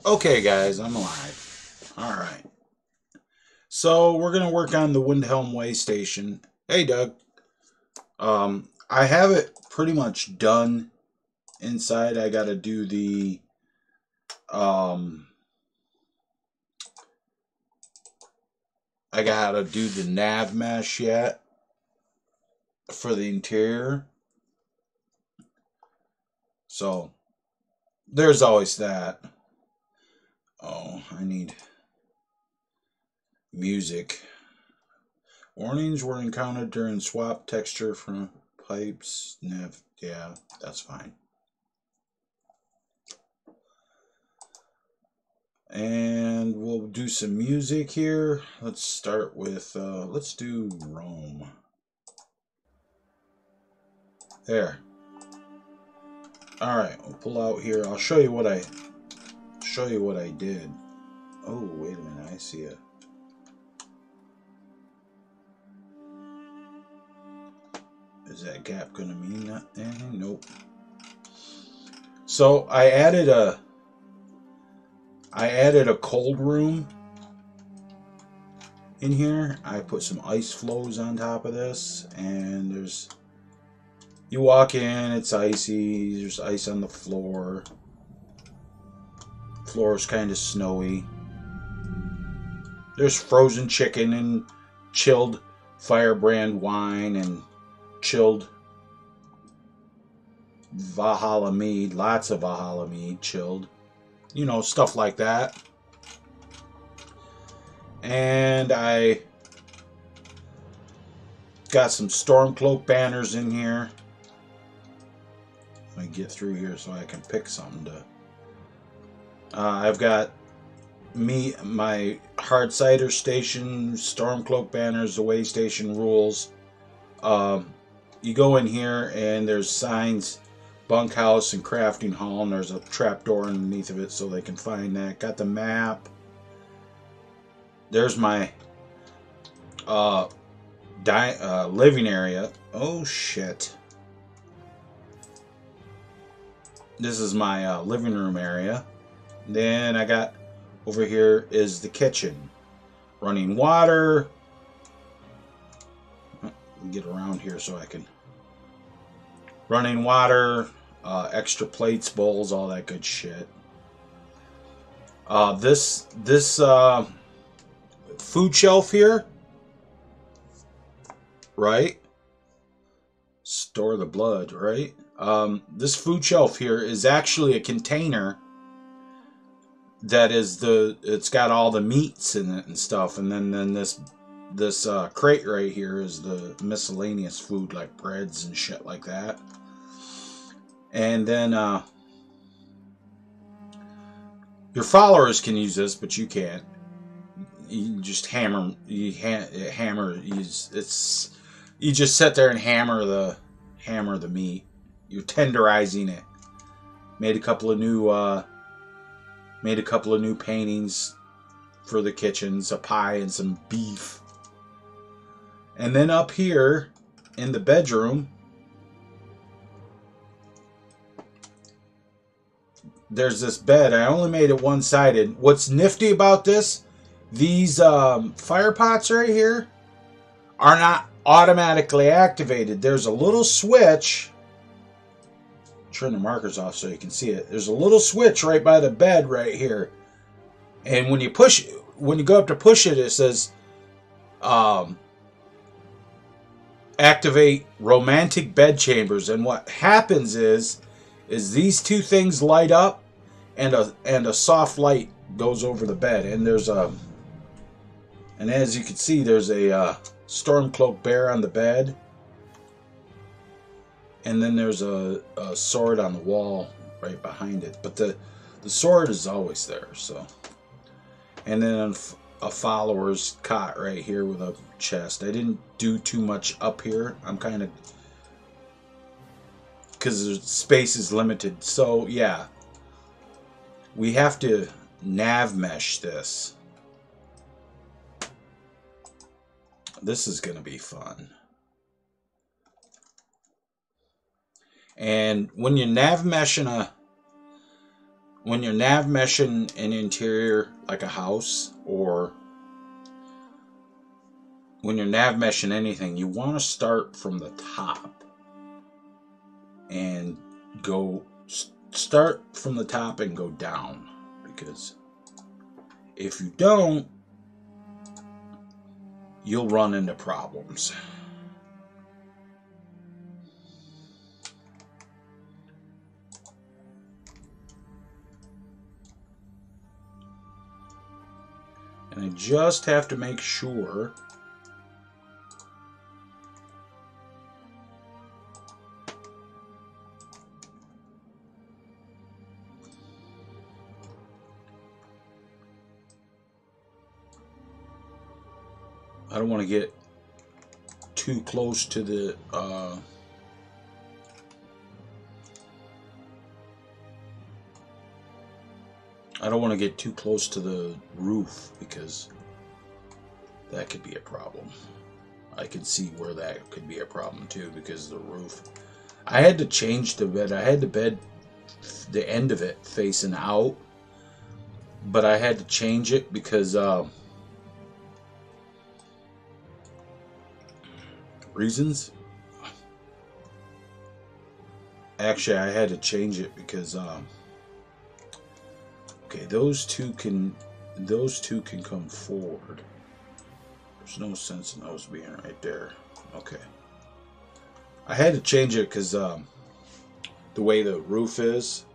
Okay, guys, I'm alive. All right. So we're gonna work on the Windhelm Waystation. Hey, Doug. I have it pretty much done inside. I gotta do um, the nav mesh yet for the interior. So there's always that. Oh, I need music. Warnings were encountered during swap texture from pipes. Nav. Yeah, that's fine. And we'll do some music here. Let's start with, let's do Rome. There. Alright, we'll pull out here. I'll show you what I did. Oh, wait a minute, I see it. Is that gap gonna mean anything? Nope. So I added a cold room in here. I put some ice flows on top of this, and you walk in, it's icy, there's ice on the floor. Floor's kind of snowy. There's frozen chicken and chilled firebrand wine and chilled Valhalla mead, lots of Valhalla mead chilled. You know, stuff like that. And I got some Stormcloak banners in here. Let me get through here so I can pick something to... I've got my hard cider station, Stormcloak banners, the Waystation rules. You go in here and there's signs, bunkhouse and crafting hall, and there's a trapdoor underneath of it so they can find that. Got the map. There's my living area. Oh shit. This is my living room area. Then I got over here is the kitchen. Running water. Get around here so I can. Running water, extra plates, bowls, all that good shit. This food shelf here, right? Store the blood, right? This food shelf here is actually a container that is it's got all the meats in it and stuff, and then this crate right here is the miscellaneous food like breads and shit like that. And then your followers can use this, but you can't. You just hammer. You just sit there and hammer the meat. You're tenderizing it. Made a couple of new paintings for the kitchens, a pie and some beef. And then up here in the bedroom, there's this bed. I only made it one-sided. What's nifty about this, these fire pots right here are not automatically activated. There's a little switch. Turn the markers off so you can see it. There's a little switch right by the bed right here. And when you go up to push it, it says activate romantic bed chambers. And what happens is these two things light up, and a soft light goes over the bed, and and as you can see, there's a Stormcloak bear on the bed, and then there's a sword on the wall right behind it. But the sword is always there. So, and then a follower's cot right here with a chest. I didn't do too much up here. I'm kind of, because the space is limited. So yeah, we have to nav mesh this. This is going to be fun. And when you nav mesh in a when you're nav meshing an interior like a house, or when you're nav meshing anything, you want to start from the top and start from the top and go down, because if you don't, you'll run into problems. And I just have to make sure I don't want to get too close to the I don't want to get too close to the roof, because that could be a problem. I can see where that could be a problem too, because the roof. I had to change the bed. I had the bed, the end of it facing out, but I had to change it because reasons. Actually, I had to change it because okay, those two can come forward. There's no sense in those being right there. Okay. I had to change it because the way the roof is,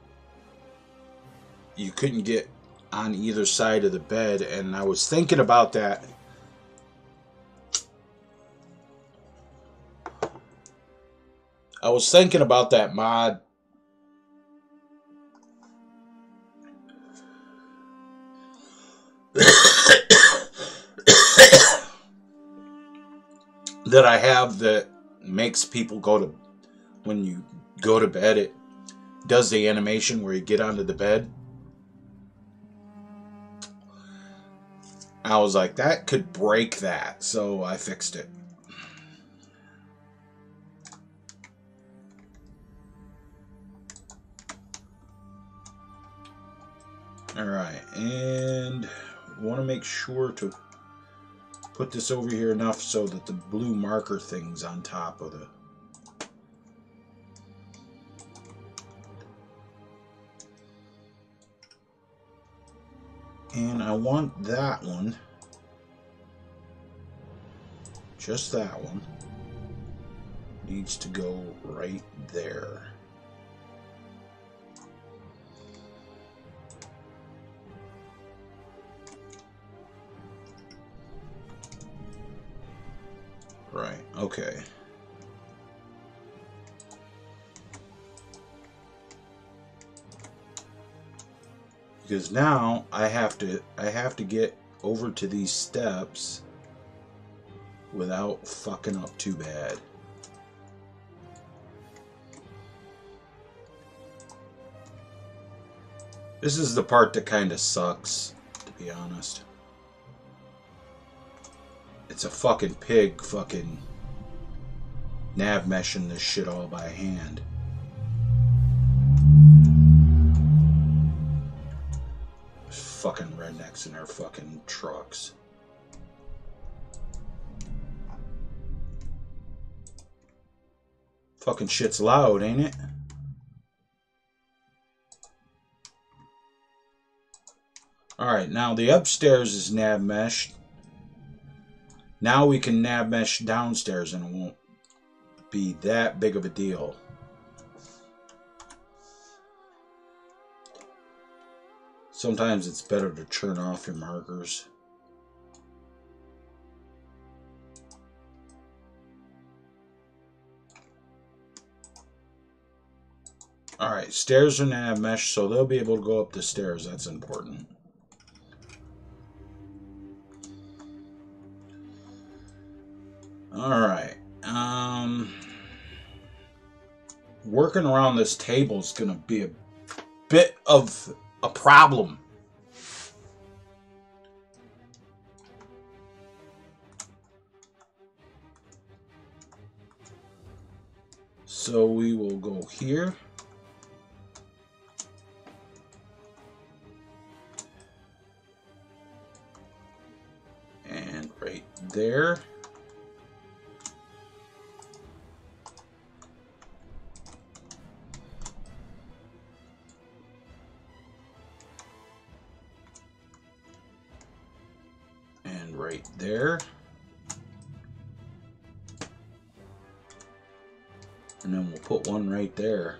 you couldn't get on either side of the bed, and I was thinking about that. I was thinking about that mod. That I have that makes people go to, when you go to bed, it does the animation where you get onto the bed. I was like, that could break that, so I fixed it. Alright, and want to make sure to put this over here enough so that the blue marker thing's on top of the... And I want that one, just that one, needs to go right there. Right, okay. Because now I have to get over to these steps without fucking up too bad. This is the part that kind of sucks, to be honest. It's a fucking pig fucking nav meshing this shit all by hand. Fucking rednecks in their fucking trucks. Fucking shit's loud, ain't it? Alright, now the upstairs is nav meshed. Now we can nav mesh downstairs and it won't be that big of a deal. Sometimes it's better to turn off your markers. Alright, stairs are nav mesh, so they'll be able to go up the stairs. That's important. Alright. Working around this table is going to be a bit of a problem. So we will go here. right there. And right there. And then we'll put one right there.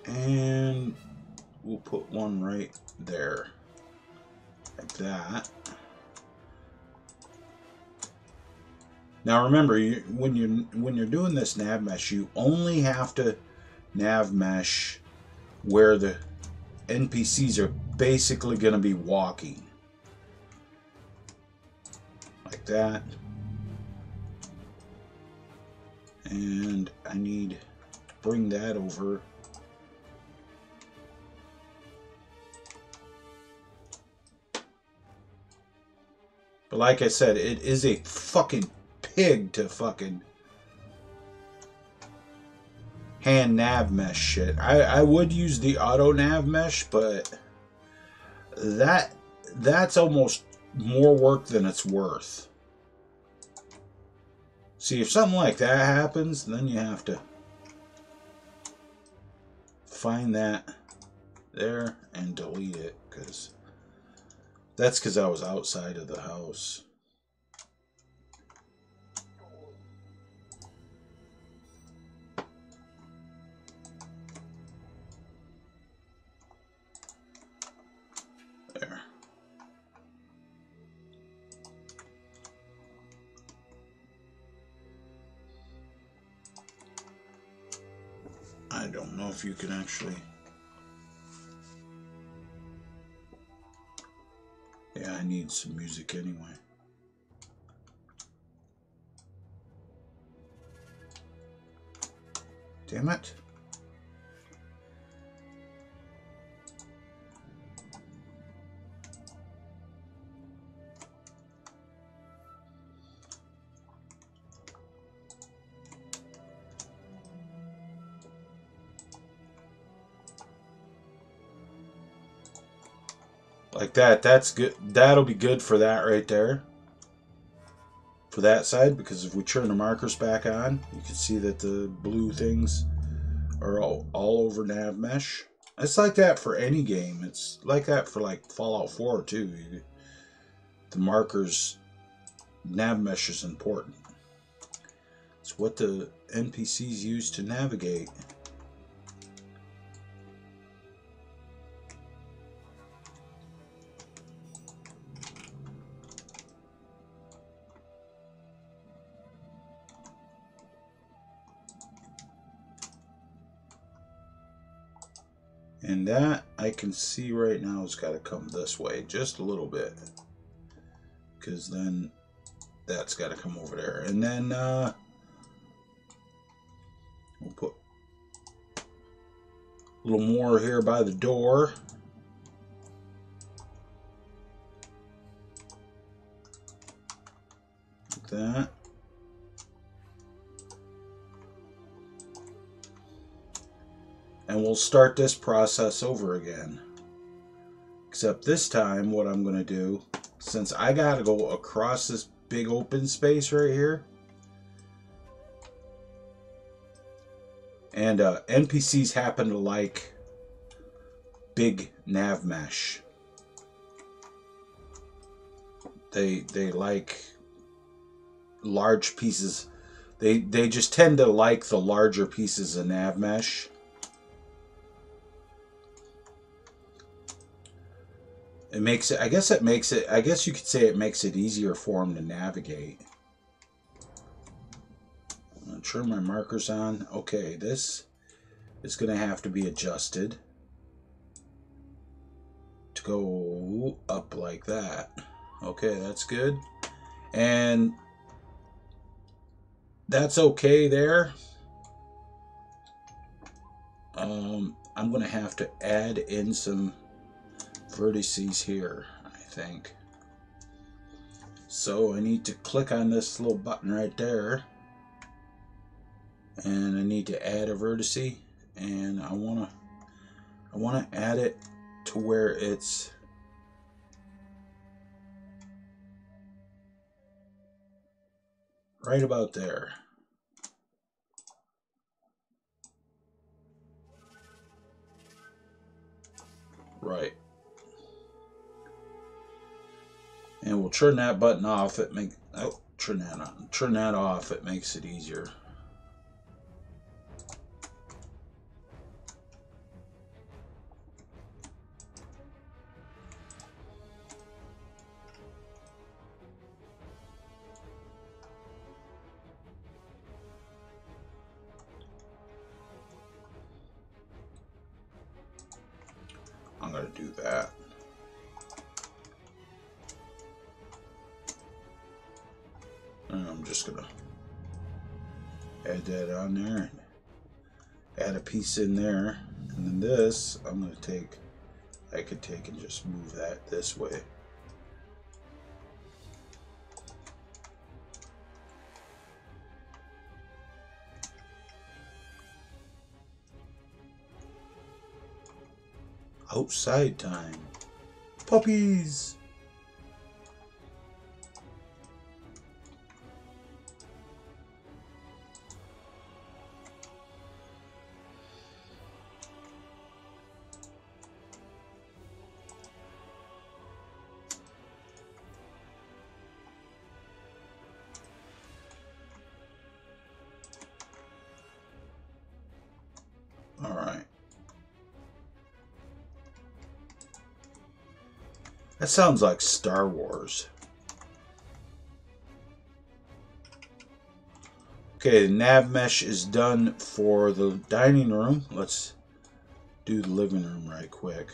And we'll put one right there. Like that. Now remember, when you're doing this nav mesh, you only have to nav mesh where the NPCs are basically going to be walking. Like that. And I need to bring that over. But like I said, it is a fucking pig to fucking hand nav mesh shit. I would use the auto nav mesh, but that's almost more work than it's worth. See, if something like that happens, then you have to find that there and delete it, because that's because I was outside of the house. There. I don't know if you can actually... Yeah, I need some music anyway. Damn it. Like that. That's good. That'll be good for that right there. For that side, because if we turn the markers back on, you can see that the blue things are all over nav mesh. It's like that for any game. It's like that for like Fallout 4 too. The markers, nav mesh is important. It's what the NPCs use to navigate. And that I can see right now has got to come this way just a little bit, because then that's got to come over there. And then we'll put a little more here by the door. Like that. And we'll start this process over again. Except this time what I'm going to do, since I got to go across this big open space right here, and NPCs happen to like big nav mesh. They like large pieces. They just tend to like the larger pieces of nav mesh. It makes it, I guess you could say it makes it easier for them to navigate. I'm going to turn my markers on. Okay, this is going to have to be adjusted to go up like that. Okay, that's good. And that's okay there. I'm going to have to add in some vertices here, I think. So I need to click on this little button right there. And I need to add a vertice, and I wanna add it to where it's right about there. Right. And we'll turn that button off. Turn that on. Turn that off. It makes it easier. I'm going to do that. And I'm just going to add that on there. Add a piece in there. And then this, I'm going to take, I could take and just move that this way. Outside time. Puppies! Alright. That sounds like Star Wars. Okay, the nav mesh is done for the dining room. Let's do the living room right quick.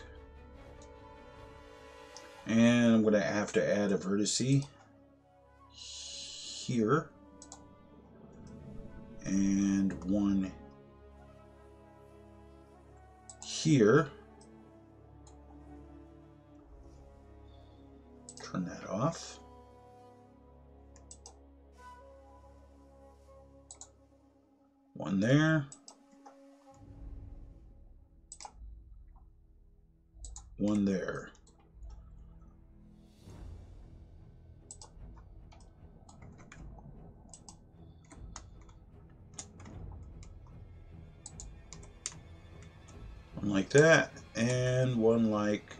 And I'm going to have to add a vertice here. And one here. Turn that off. One there. One there. One like that, and one like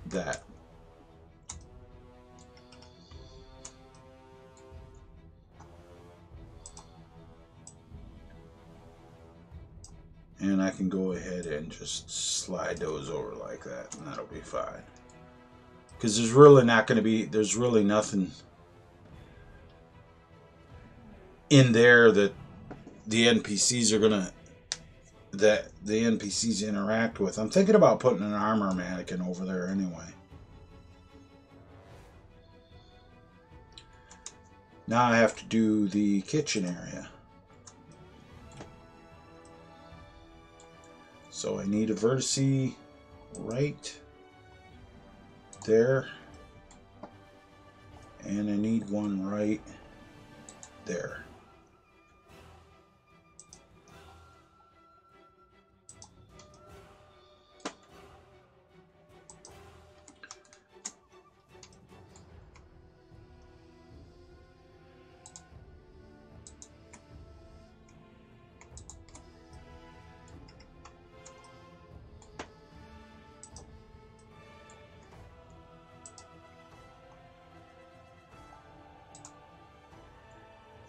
that. And I can go ahead and just slide those over like that, and that'll be fine. Because there's really not going to be, there's really nothing in there that the NPCs are going to, that the NPCs interact with. I'm thinking about putting an armor mannequin over there anyway. Now I have to do the kitchen area. So I need a vertice right there. And I need one right there.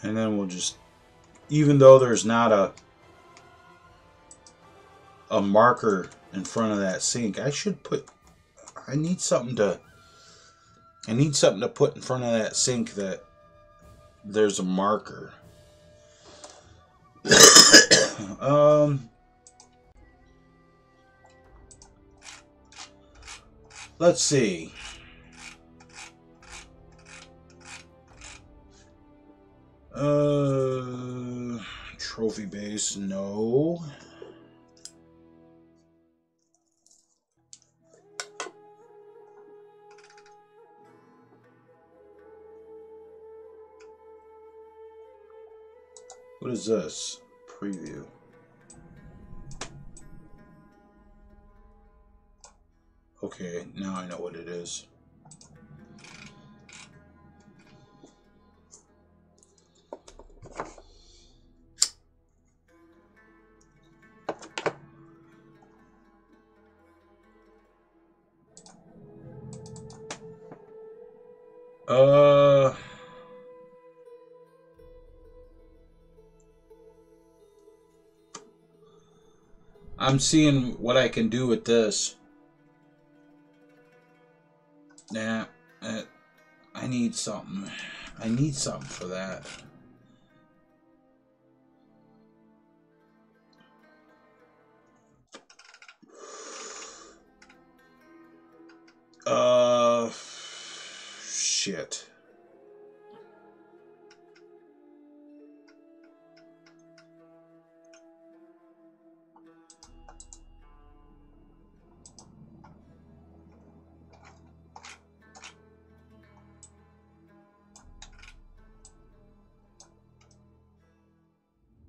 And then we'll just, even though there's not a marker in front of that sink, I should put, I need something to put in front of that sink that there's a marker. Let's see. Trophy base, no. What is this? preview. Okay, now I know what it is. I'm seeing what I can do with this. Nah, I need something. I need something for that. Shit.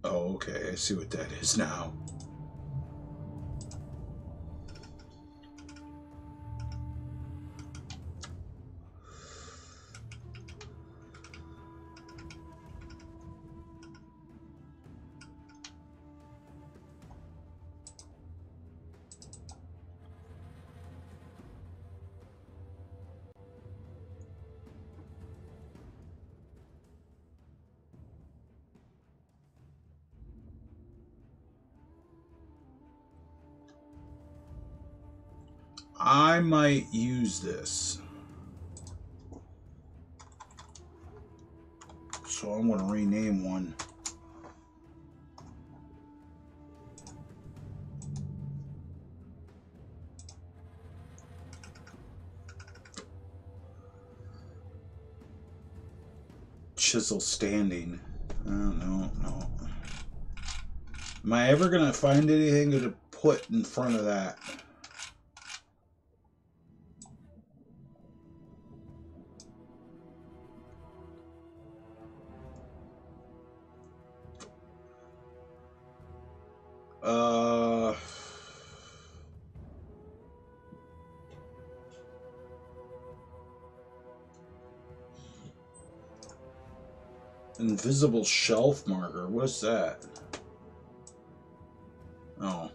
Oh, okay. I see what that is now. I might use this. So I'm going to rename one. Chisel standing. No. Am I ever going to find anything to put in front of that? Invisible shelf marker. What's that? Oh,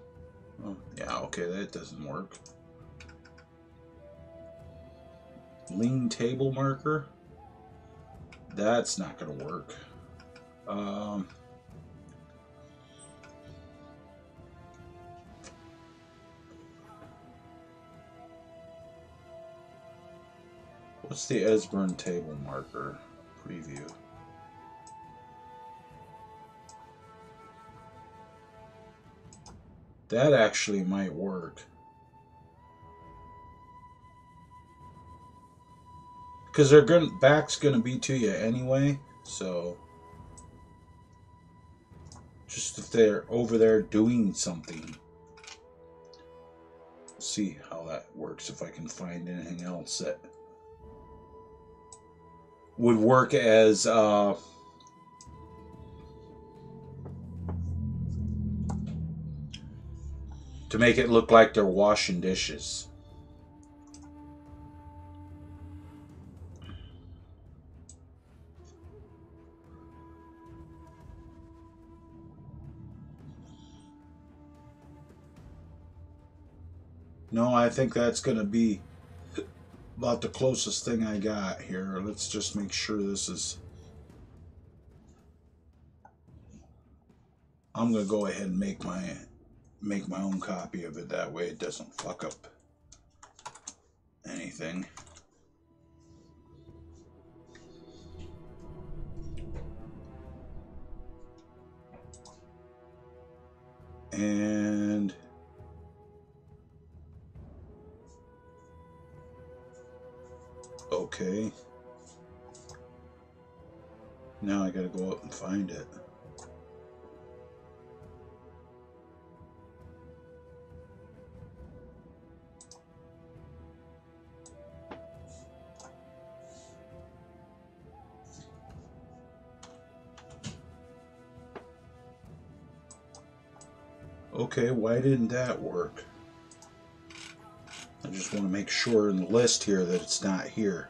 yeah, okay, that doesn't work. Lean table marker. That's not going to work. What's the Esbern table marker? Preview. That actually might work. Because their back's going to be to you anyway, so just if they're over there doing something. See how that works, if I can find anything else that would work as to make it look like they're washing dishes. No, I think that's going to be about the closest thing I got here. Let's just make sure this is... I'm going to go ahead and make my own copy of it. That way it doesn't fuck up anything. And... okay. Now I gotta go up and find it. Okay, why didn't that work? I just want to make sure in the list here that it's not here.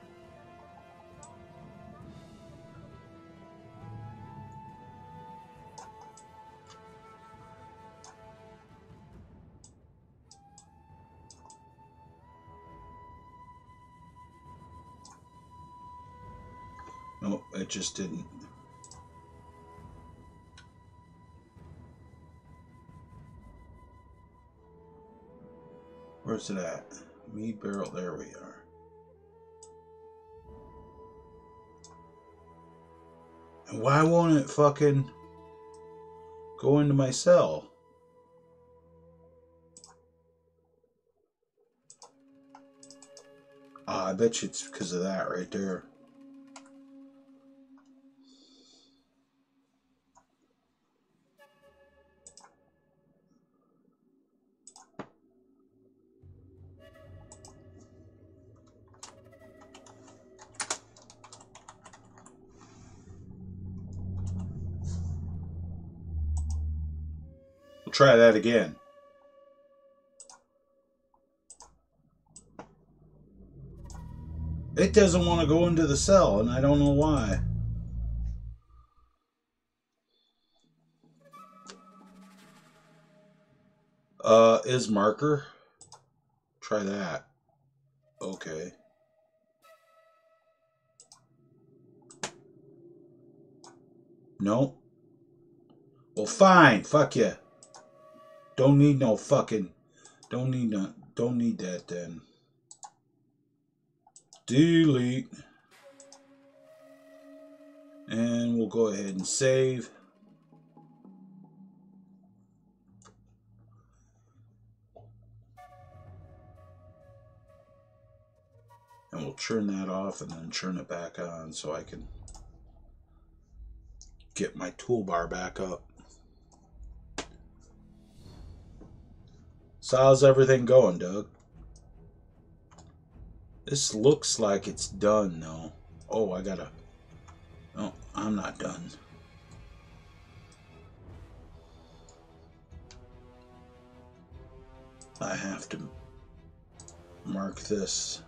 No, it just didn't. Where's it at? Mead barrel, there we are. And why won't it fucking go into my cell? I bet you it's because of that right there. We'll try that again. It doesn't want to go into the cell, and I don't know why. Is marker? Try that. Okay. No. Well, fine. Fuck you. Don't need no fucking. Don't need that then. Delete. And we'll go ahead and save. And we'll turn that off and then turn it back on so I can get my toolbar back up. So how's everything going, Doug? This looks like it's done though. Oh, I gotta... Oh, I'm not done. I have to mark this.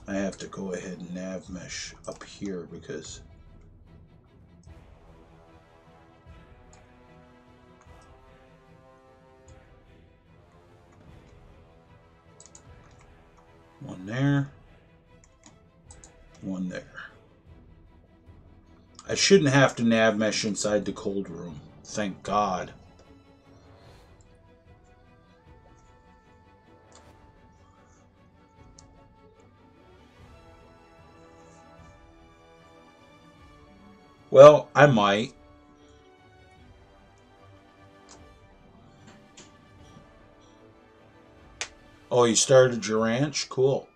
I have to go ahead and nav mesh up here because one there, one there. I shouldn't have to nav mesh inside the cold room. Thank God. Well, I might. Oh, you started your ranch? Cool.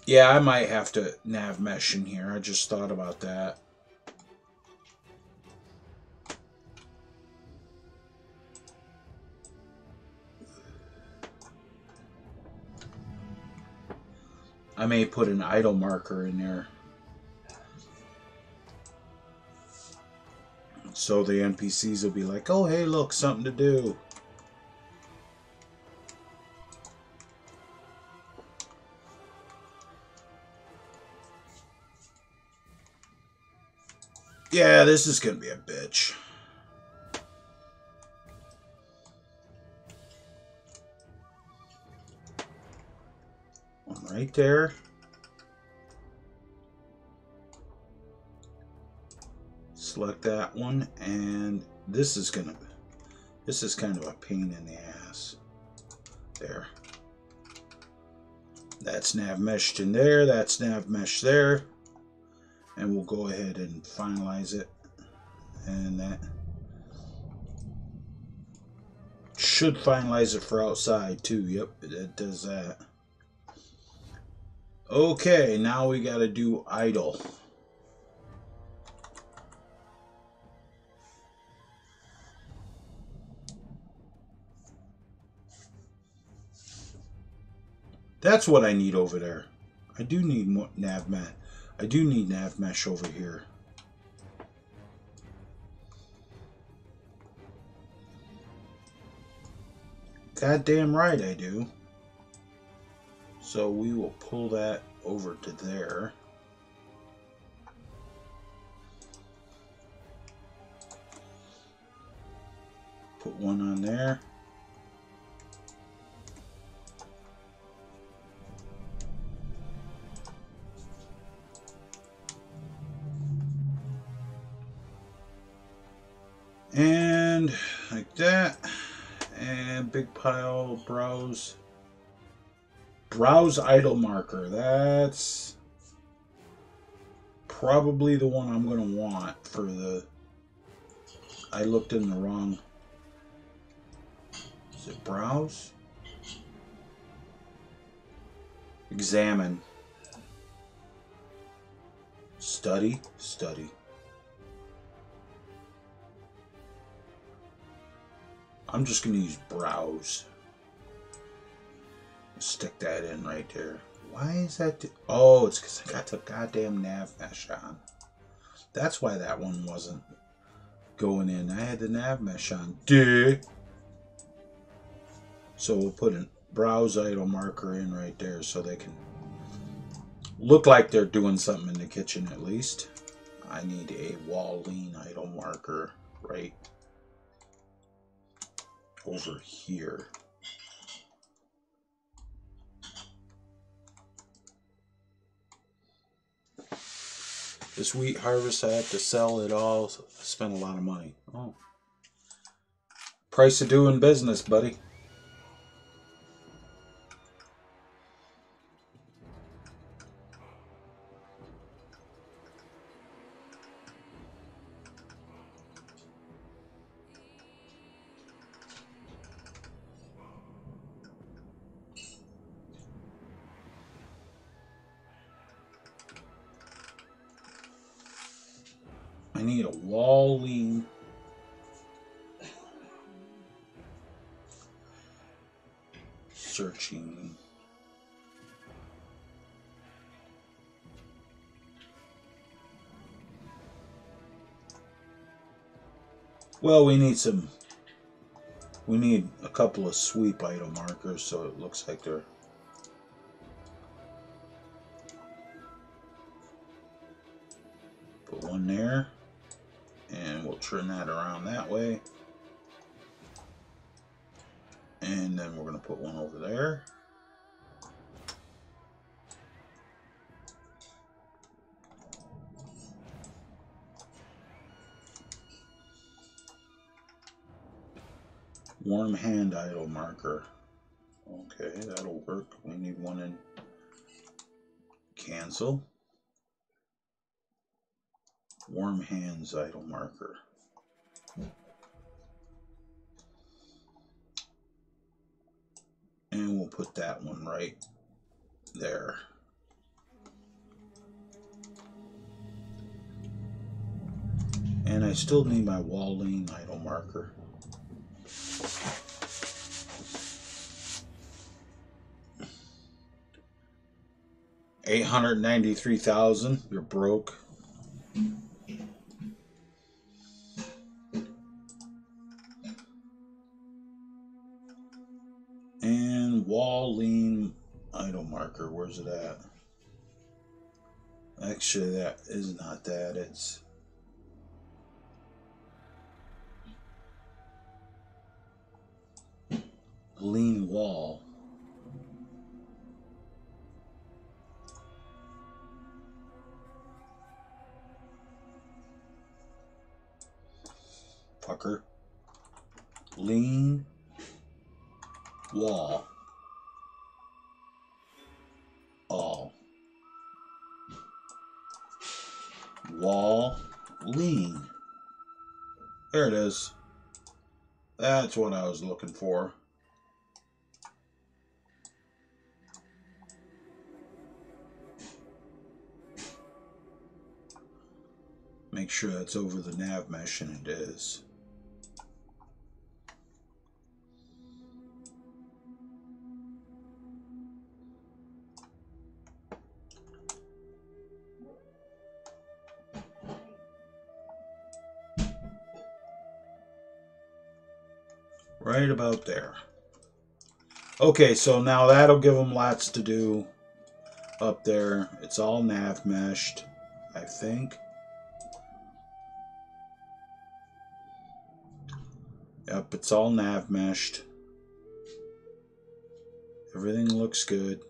Yeah, I might have to nav mesh in here. I just thought about that. I may put an idle marker in there. So the NPCs will be like, oh, hey, look, something to do. Yeah, this is going to be a bitch. One right there. Select that one, and this is kind of a pain in the ass. There. That's nav meshed in there, that's nav meshed there. And we'll go ahead and finalize it. And that should finalize it for outside too. Yep, it does that. Okay, now we got to do idle. That's what I need over there. I do need more nav mesh. I do need nav mesh over here. Goddamn right I do. So we will pull that over to there. Put one on there. And like that. And big pile, browse. Browse idle marker. That's probably the one I'm going to want for the... I looked in the wrong... Is it browse? Examine. Study. Study. I'm just going to use browse. Stick that in right there. Why is that? Oh, it's because I got the goddamn nav mesh on. That's why that one wasn't going in. I had the nav mesh on. Duh. So we'll put a browse idle marker in right there so they can look like they're doing something in the kitchen at least. I need a wall lean idle marker right over here. This wheat harvest, I have to sell it all. So I spent a lot of money. Oh. Price of doing business, buddy. I need a wall lean. Searching. Well, we need some. We need a couple of sweep idle markers so it looks like they're. Put one there. And we'll turn that around that way. And then we're going to put one over there. Warm hand idle marker. Okay, that'll work. We need one in cancel. Warm hands idle marker. And we'll put that one right there. And I still need my wall lean idle marker. $893,000. You're broke. And wall lean idle marker. Where's it at? Actually, that is not that. It's lean wall. Fucker. Lean wall. All. Wall lean. There it is. That's what I was looking for. Make sure that's over the nav mesh, and it is. Right about there. Okay, so now that'll give them lots to do up there. It's all nav meshed, I think. Yep, it's all nav meshed. Everything looks good.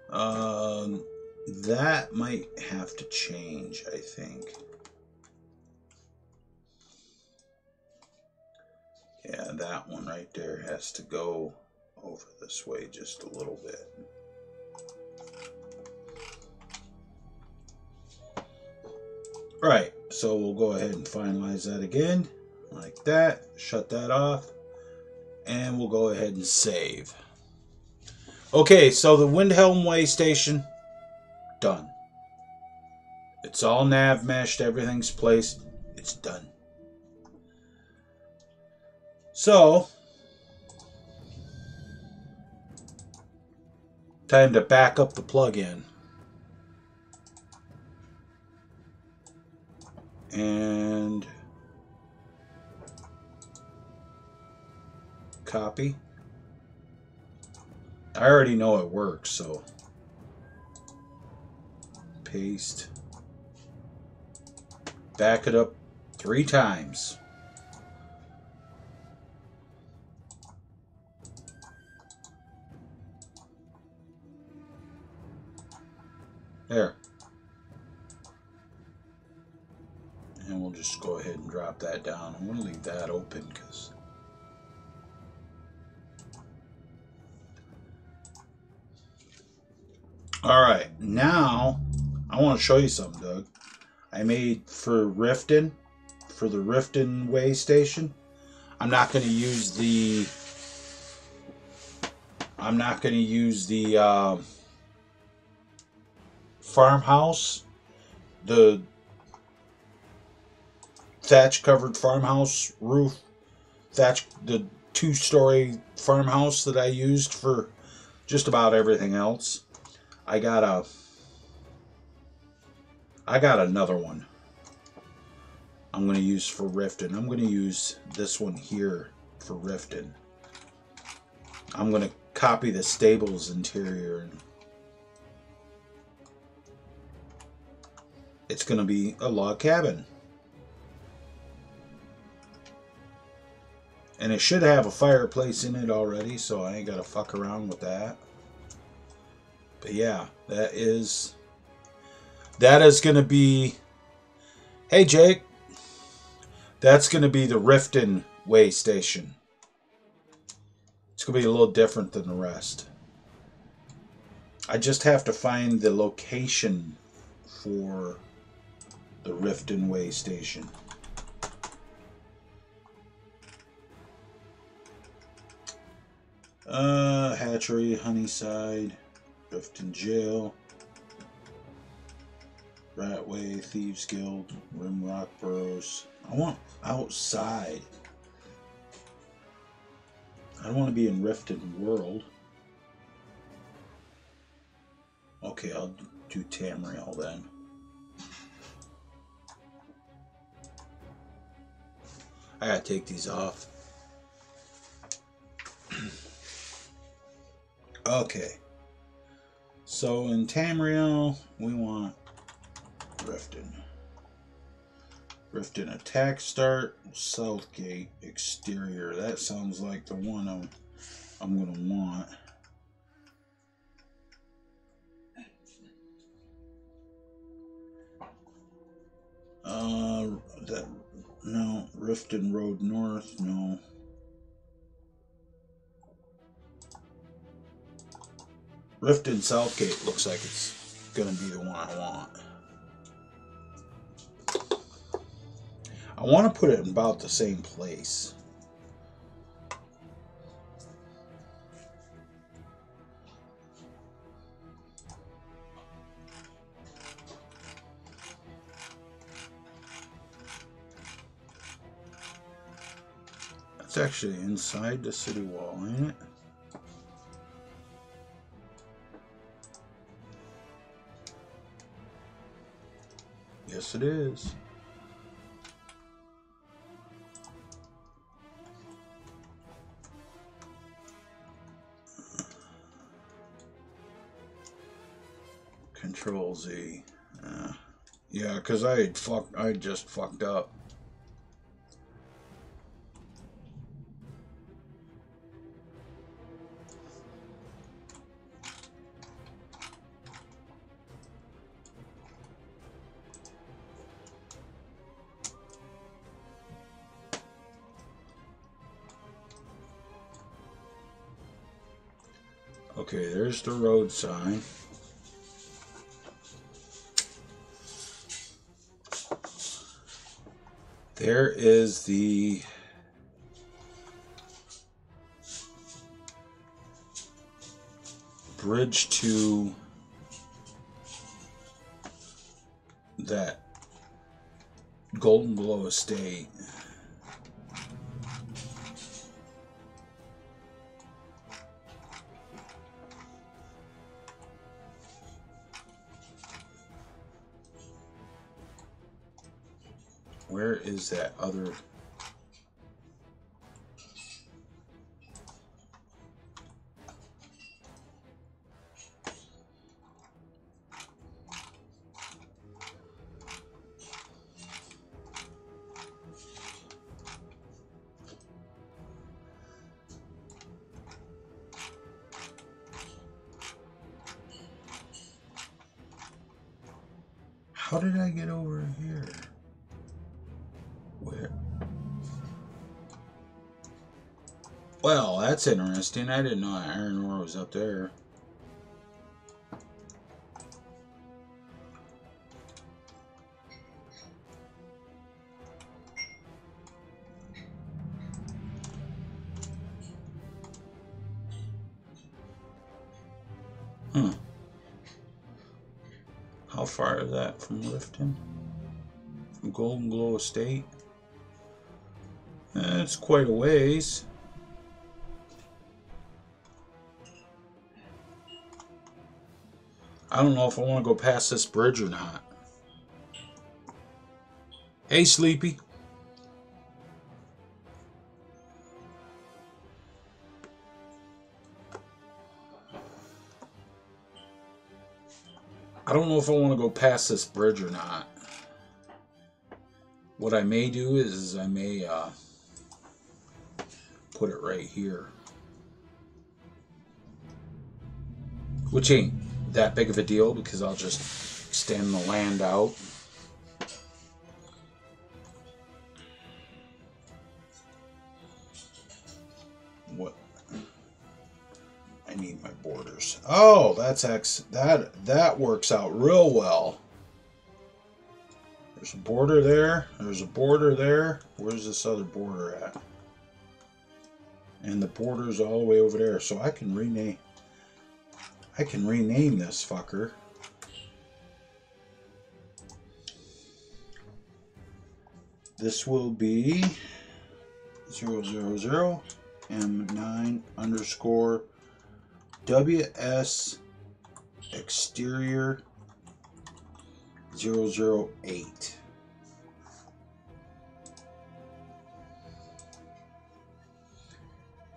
That might have to change, I think. Yeah, that one right there has to go over this way just a little bit. Right, so we'll go ahead and finalize that again, like that. Shut that off, and we'll go ahead and save. Okay, so the Windhelm Waystation, done. It's all nav meshed, everything's placed, it's done. So, time to back up the plugin. And copy. I already know it works, so paste. Back it up 3 times. There. And we'll just go ahead and drop that down. I'm going to leave that open because alright, now I want to show you something, Doug. I made for Riften, for the Riften Waystation. I'm not going to use the farmhouse, the thatch covered farmhouse roof, the 2-story farmhouse that I used for just about everything else. I got another one I'm going to use for Riften. I'm going to use this one here for Riften. I'm going to copy the stables interior. It's going to be a log cabin. And it should have a fireplace in it already, so I ain't got to fuck around with that. But yeah, that is going to be... Hey, Jake. That's going to be the Riften Waystation. It's going to be a little different than the rest. I just have to find the location for the Riften Waystation. Hatchery, Honeyside, Riften Jail, Ratway, Thieves Guild, Rimrock Burrows. I want outside. I don't want to be in Riften World. Okay, I'll do Tamriel then. I gotta take these off. Okay. So in Tamriel, we want Riften. Riften attack start, Southgate exterior. That sounds like the one I'm gonna want. No, Riften Road North, no. Riften Southgate looks like it's gonna be the one I want. I want to put it in about the same place. It's actually inside the city wall, ain't it? Yes, it is. Control Z. Yeah, because I just fucked up. Okay, there's the road sign. There is the bridge to that Golden Glow estate. Where is that other? How did I get over here? Where? Well, that's interesting. I didn't know iron ore was up there. Huh. How far is that from Riften? From Golden Glow Estate? It's quite a ways. I don't know if I want to go past this bridge or not. Hey, Sleepy. I don't know if I want to go past this bridge or not. What I may do is I may put it right here. Which ain't that big of a deal because I'll just extend the land out. What? I need my borders. Oh, that works out real well. There's a border there. There's a border there. Where's this other border at? And the border's all the way over there. So I can rename this fucker. This will be 000 M9 underscore WS exterior 008.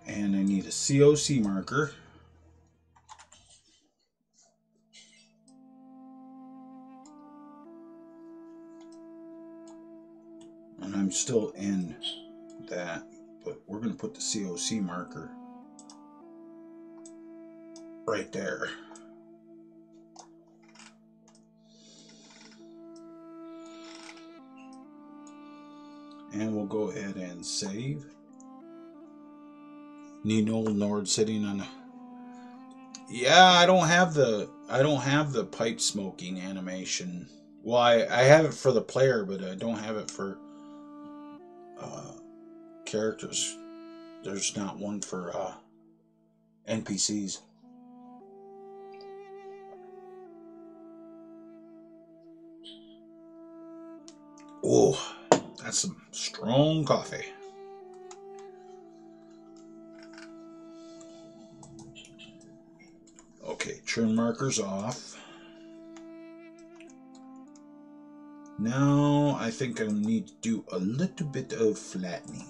And I need a COC marker. And I'm still in that, but we're going to put the COC marker right there. And we'll go ahead and save. Need an old Nord sitting on a... Yeah, I don't have the pipe smoking animation. Well, I have it for the player, but I don't have it for characters. There's not one for NPCs. Oh, that's some strong coffee. Okay, trim markers off. Now I think I need to do a little bit of flattening.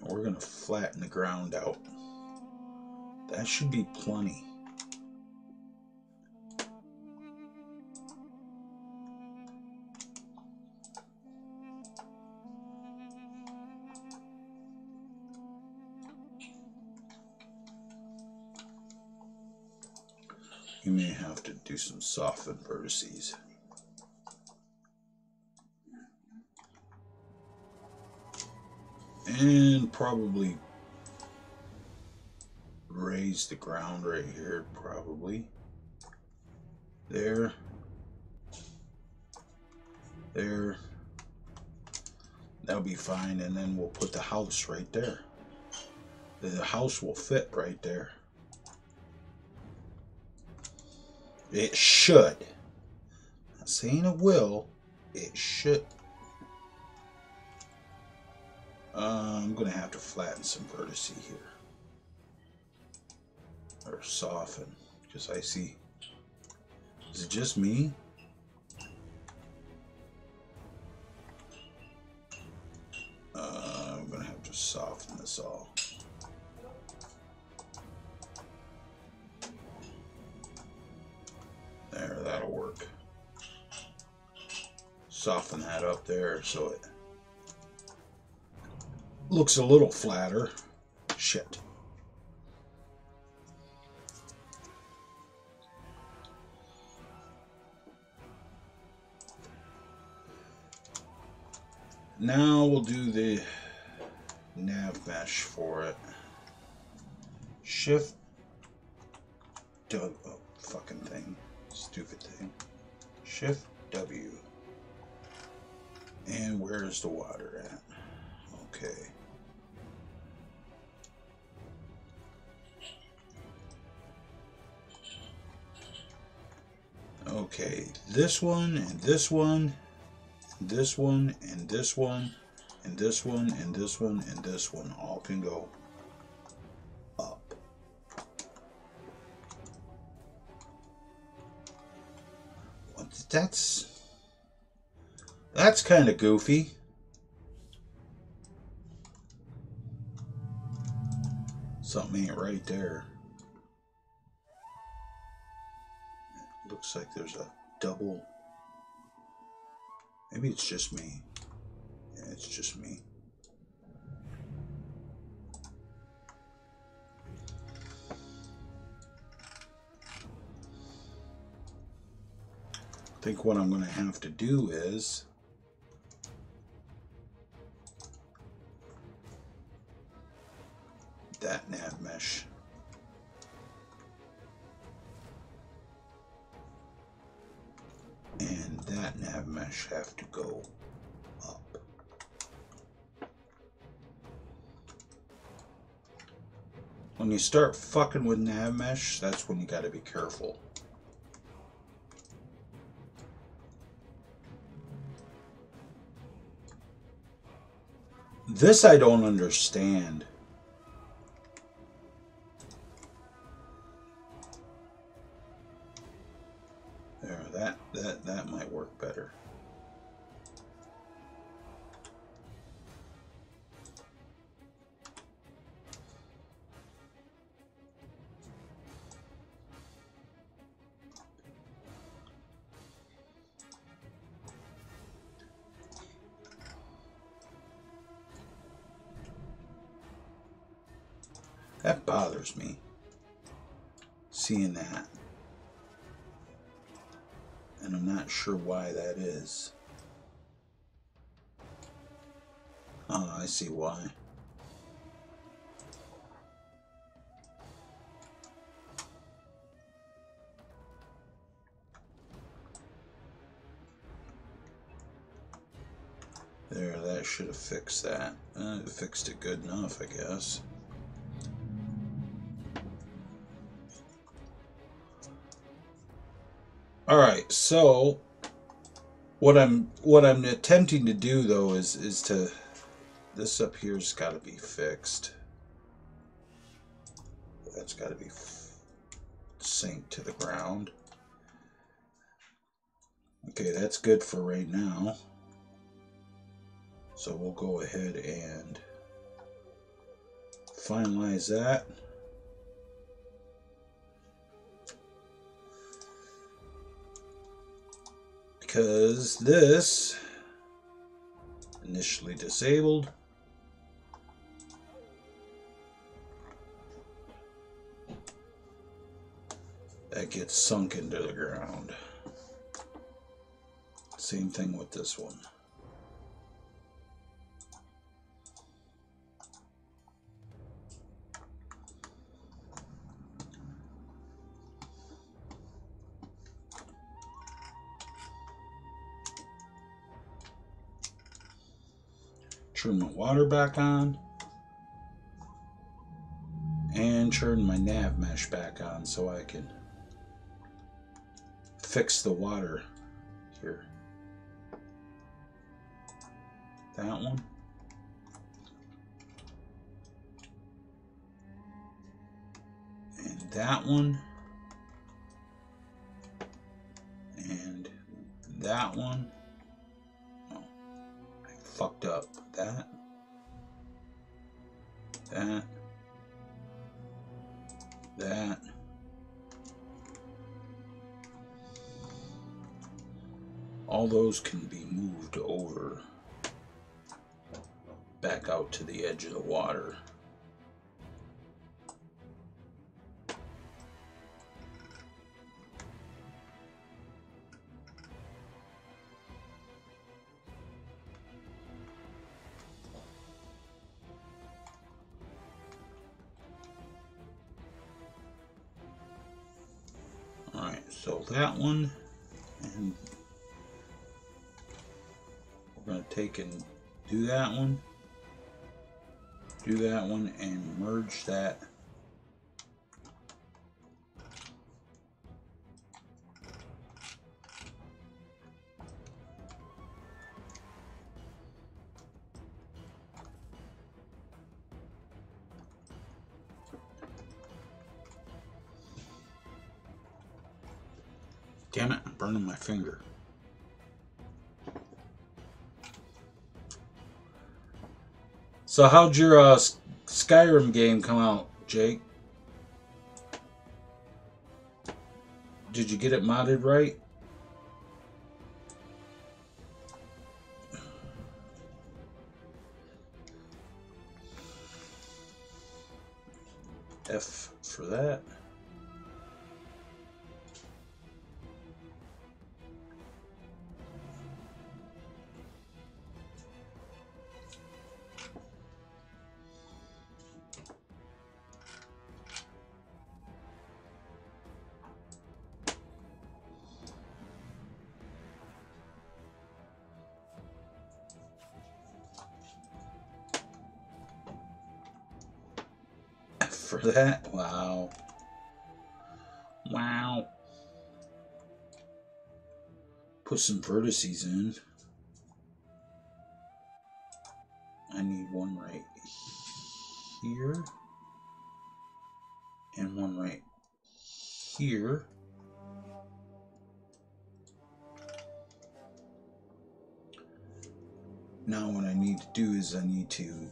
We're going to flatten the ground out. That should be plenty. You may have to do some softened vertices. And probably raise the ground right here, probably. There. There. That'll be fine, and then we'll put the house right there. The house will fit right there. It should. I'm not saying it will. It should. I'm going to have to flatten some vertices here. Or soften. Because I see. Is it just me? I'm going to have to soften this all. There, that'll work. Soften that up there so it looks a little flatter. Shit. Now we'll do the nav mesh for it. Shift W. Oh, fucking thing. Stupid thing. Shift W. And where's the water at? Okay. Okay, this one and this one, and this one and this one, and this one and this one and this one all can go up. That's kind of goofy. Something ain't right there. It looks like there's a double. Maybe it's just me. Yeah, it's just me. I think what I'm going to have to do is that nav mesh. And that nav mesh have to go up. When you start fucking with nav mesh, that's when you got to be careful. This I don't understand. There, that might work better. That bothers me, seeing that. And I'm not sure why that is. Oh, I see why. There, that should have fixed that. It fixed it good enough, I guess. Alright, so what I'm attempting to do though is to, this up here's got to be fixed. That's got to be synced to the ground. Okay, that's good for right now. So we'll go ahead and finalize that. Because this initially disabled. That gets sunk into the ground. Same thing with this one. Turn my water back on. And turn my nav mesh back on so I can fix the water here. That one. And that one. And that one. Oh, I fucked up. That. That. That. All those can be moved over back out to the edge of the water. Alright, so that one, and we're going to take and do that one, and merge that. Damn it, I'm burning my finger. So how'd your Skyrim game come out, Jake? Did you get it modded right? F for that. For that? Wow. Wow. Put some vertices in. I need one right here. And one right here. Now what I need to do is I need to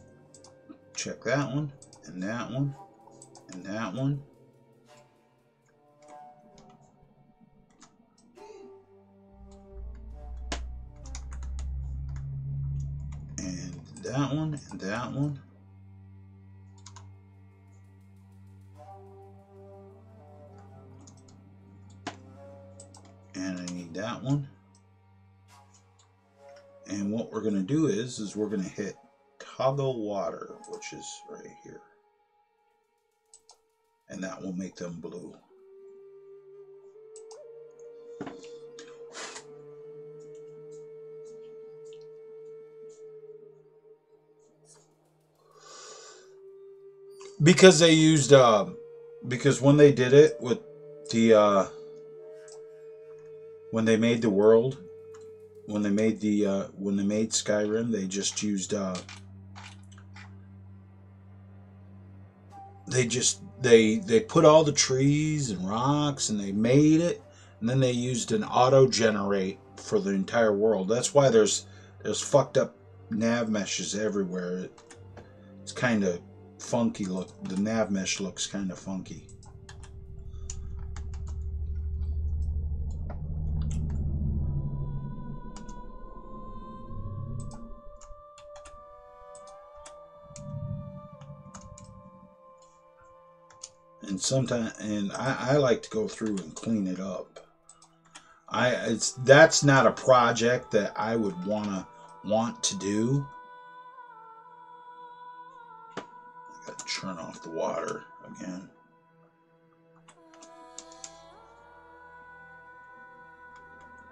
check that one, and that one, and that one. And that one, and that one. And I need that one. And what we're going to do is we're going to hit toggle water, which is right here. And that will make them blue. Because they used, because when they did it with the, when they made the world, when they made Skyrim, they just used, they put all the trees and rocks and they made it, and then they used an auto generate for the entire world. That's why there's fucked up nav meshes everywhere. It's kind of funky look. The nav mesh looks kind of funky. And sometimes, and I like to go through and clean it up. That's not a project that I would want to do. I gotta turn off the water again.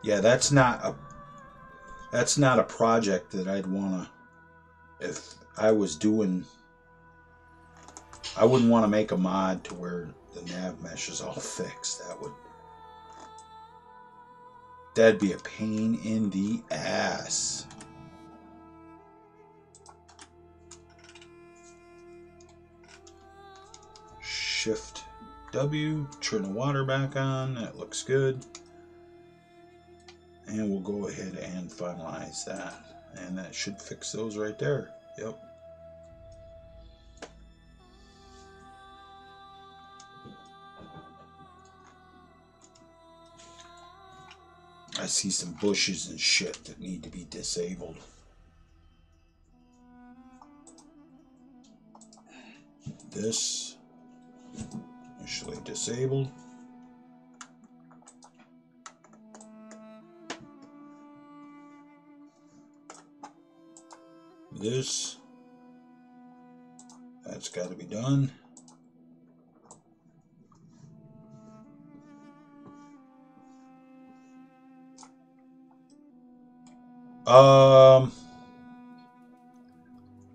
Yeah, that's not a project that I'd wanna. If I was doing, I wouldn't want to make a mod to where the nav mesh is all fixed. That'd be a pain in the ass. Shift W, turn the water back on. That looks good. And we'll go ahead and finalize that. And that should fix those right there. Yep. I see some bushes and shit that need to be disabled. This initially disabled. This, that's got to be done.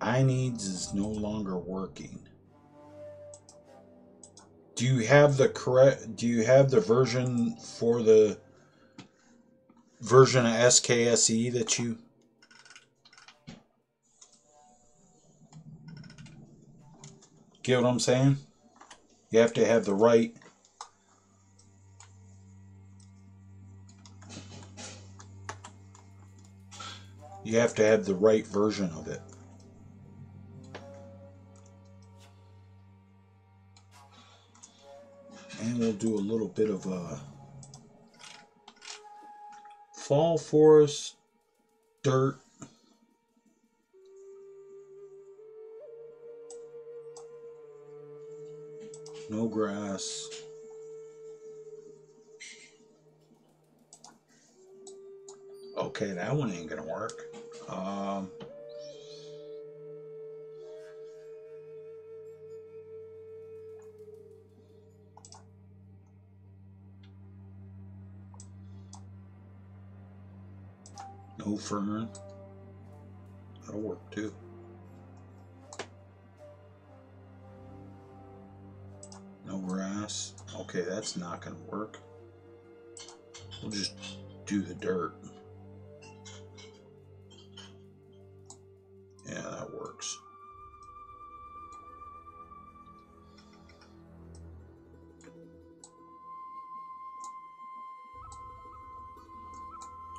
iNeeds is no longer working. Do you have the version for the version of SKSE that you get what I'm saying? You have to have the right version of it. And we'll do a little bit of a fall forest, dirt, no grass. Okay, that one ain't gonna work. No fern. That'll work too. No grass. Okay, that's not gonna work. We'll just do the dirt. Yeah, that works.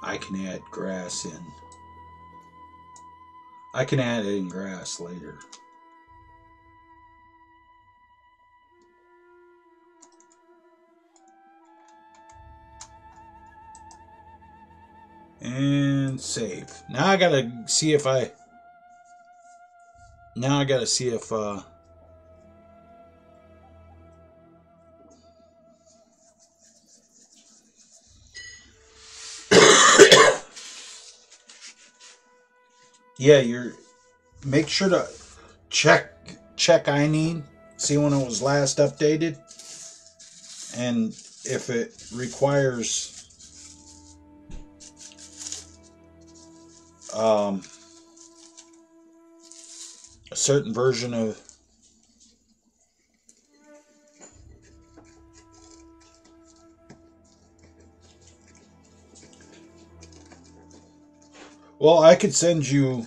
I can add grass in. I can add in grass later. And save. Now I gotta see if yeah, make sure to check iNeed, see when it was last updated, and if it requires a certain version of well, I could send you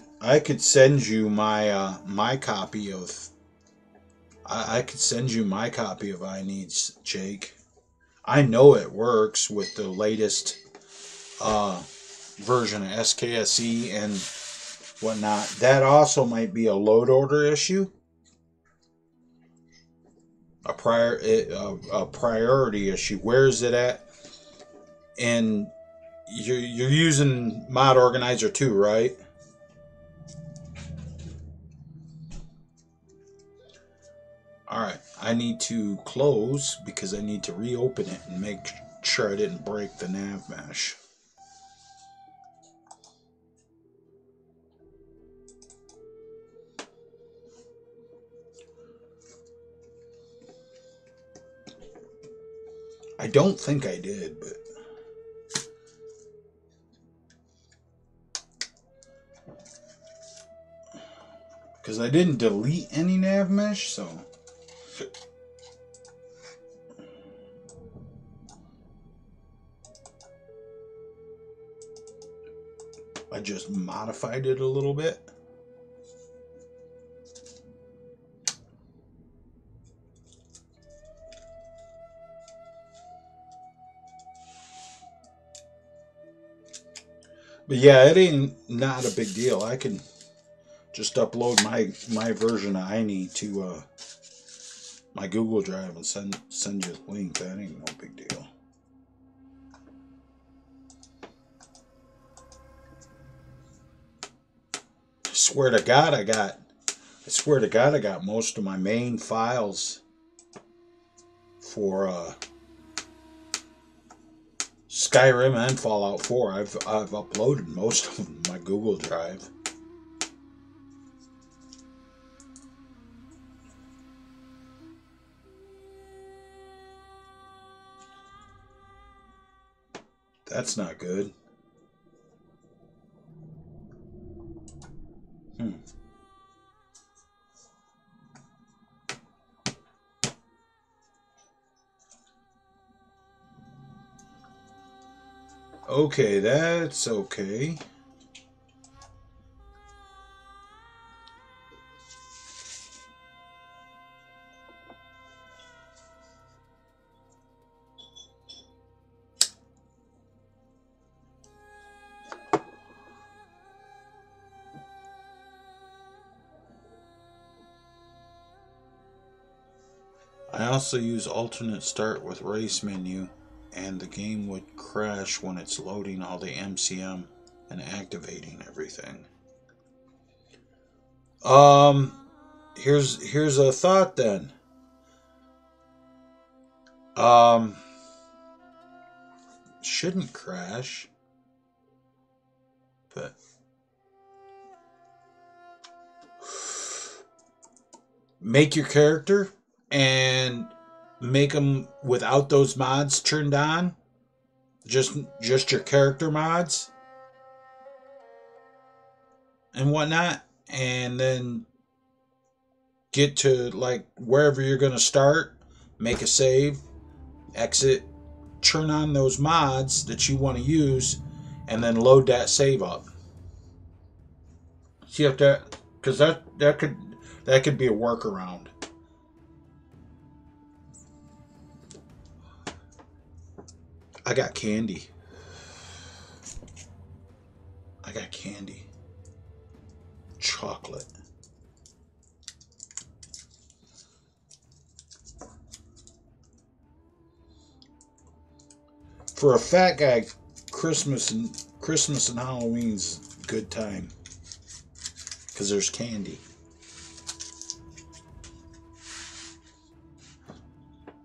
my my copy of I could send you my copy of iNeeds, Jake. I know it works with the latest version of SKSE and whatnot. That also might be a load order issue. a priority issue. Where is it at? And you're using Mod Organizer too, right? Alright, I need to close because I need to reopen it and make sure I didn't break the nav mesh. I don't think I did, but... because I didn't delete any nav mesh, so... I just modified it a little bit. But yeah, it ain't not a big deal. I can just upload my version of INI to my Google Drive and send you the link. That ain't no big deal. I swear to God, I got most of my main files for Skyrim and Fallout 4. I've uploaded most of them to my Google Drive. That's not good. Okay, that's okay. I also use alternate start with race menu, and the game would crash when it's loading all the MCM and activating everything. Here's a thought then. Shouldn't crash, but make your character and make them without those mods turned on. Just your character mods and whatnot, and then get to like wherever you're gonna start, make a save, exit, turn on those mods that you want to use, and then load that save up. See if that, because that could be a workaround. I got candy. Chocolate. For a fat guy, Christmas and Halloween's a good time because there's candy.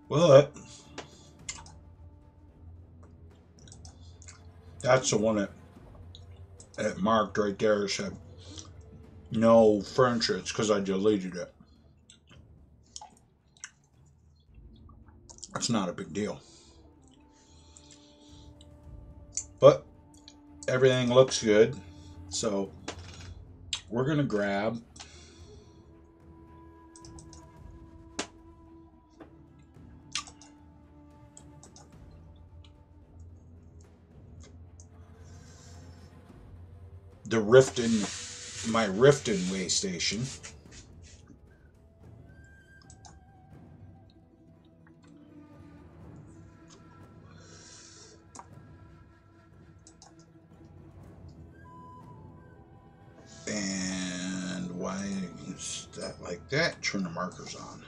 Well, that's the one that marked right there. Said no furniture. It's because I deleted it. It's not a big deal. But everything looks good. So we're going to grab the my Riften Waystation. And why is that like that? Turn the markers on.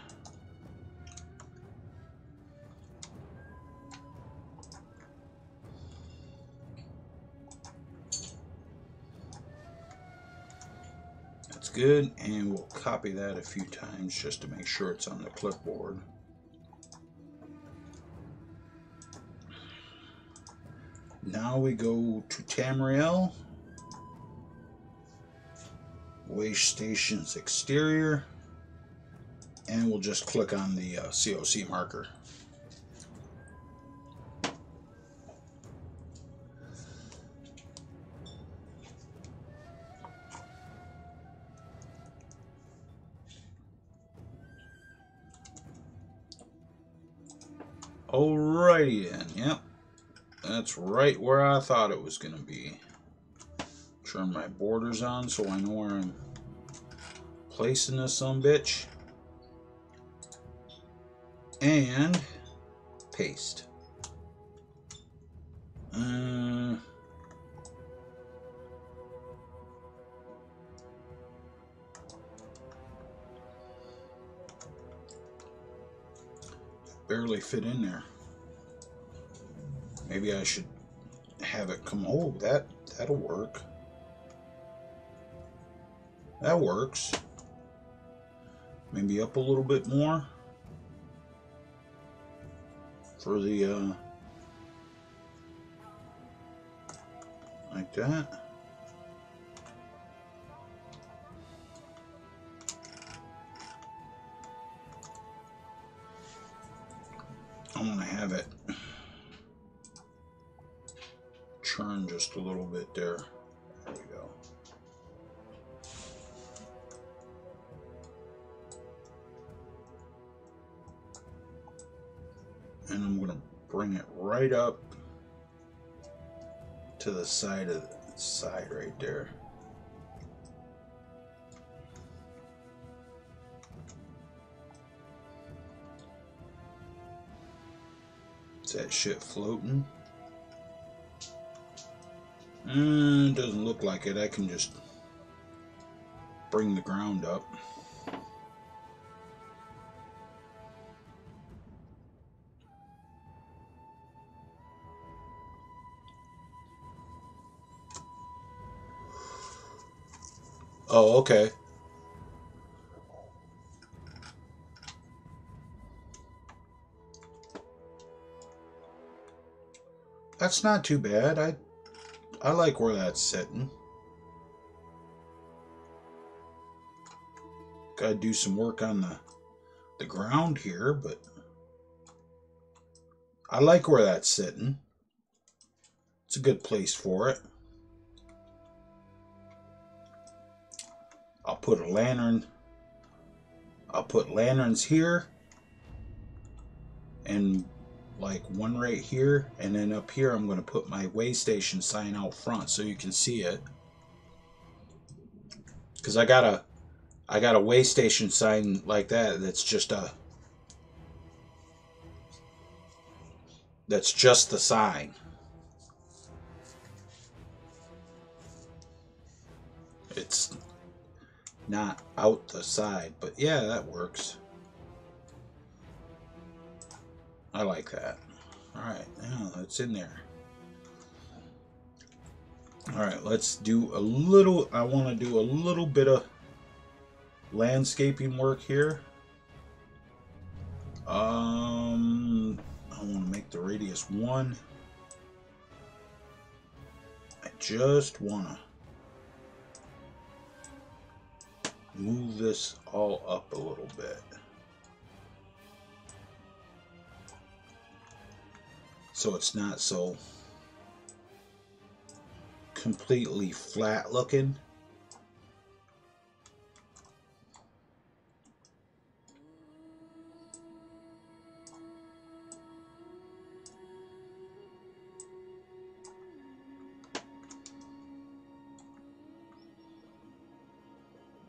good, and we'll copy that a few times just to make sure it's on the clipboard. Now we go to Tamriel, Waystations exterior, and we'll just click on the COC marker. Alrighty then, yep. That's right where I thought it was going to be. Turn my borders on so I know where I'm placing this sumbitch. And paste. Barely fit in there. Maybe I should have it come. Oh, that'll work. That works. Maybe up a little bit more for the like that. I'm gonna have it churn just a little bit there. There we go. And I'm gonna bring it right up to the side of the side right there. Is that shit floating? It doesn't look like it. I can just bring the ground up. Oh, okay. That's not too bad. I like where that's sitting. Gotta do some work on the ground here, but I like where that's sitting. It's a good place for it. I'll put a lantern. I'll put lanterns here, and like one right here, and then up here I'm going to put my Waystation sign out front so you can see it. Because I got a Waystation sign like that. That's just the sign. It's not out the side, but yeah, that works. I like that. Alright, now that's in there. Alright, let's do a little, I want to do a little bit of landscaping work here. I want to make the radius 1. I just want to move this all up a little bit. So it's not so completely flat looking.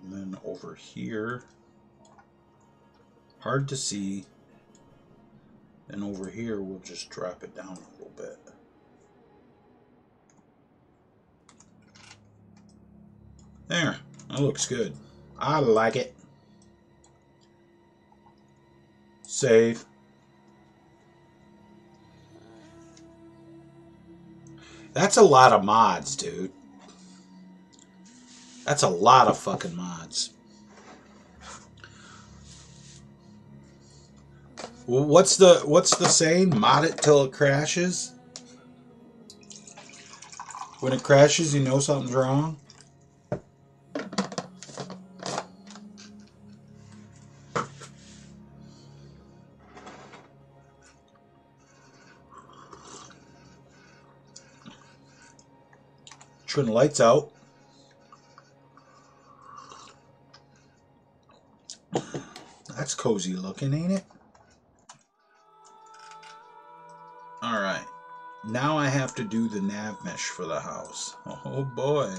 And then over here, hard to see. And over here, we'll just drop it down a little bit. There, that looks good. I like it. Save. That's a lot of mods, dude. That's a lot of fucking mods. What's the saying? Mod it till it crashes. When it crashes, you know something's wrong. Turn the lights out. That's cozy looking, ain't it? Alright. Now I have to do the nav mesh for the house. Oh boy.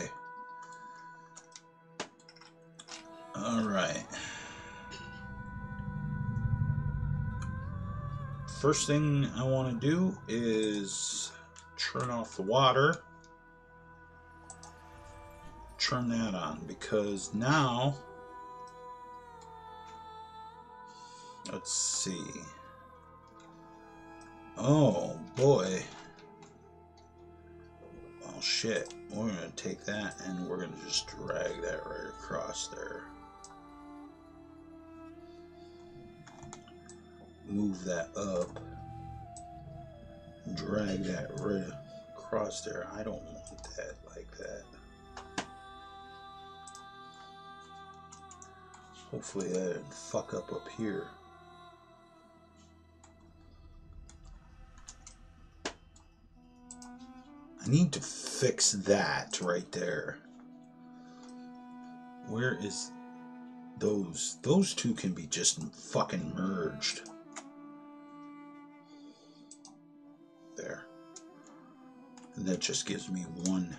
Alright. First thing I want to do is turn off the water. Turn that on because now, let's see. Oh boy. Oh shit. We're going to take that and we're going to just drag that right across there. Move that up. Drag that right across there. I don't want that like that. Hopefully that didn't fuck up here. I need to fix that right there. Where is those? Those two can be just fucking merged. There. And that just gives me one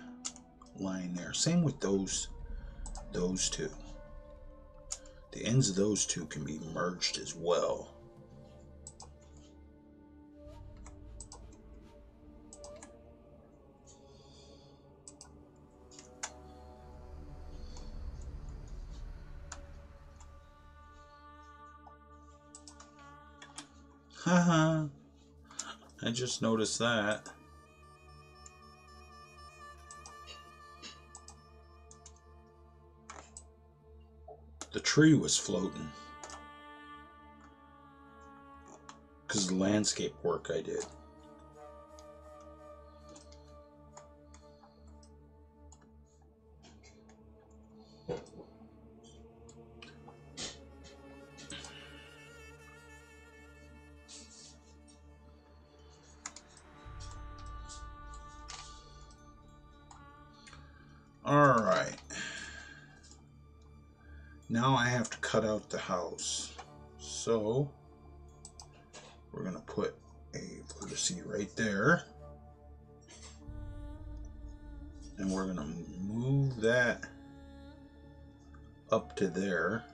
line there. Same with those two. The ends of those two can be merged as well. Haha. I just noticed that. The tree was floating. Because of the landscape work I did. Alright. Now I have to cut out the house. So we're going to put a vertice right there. And we're going to move that up to there.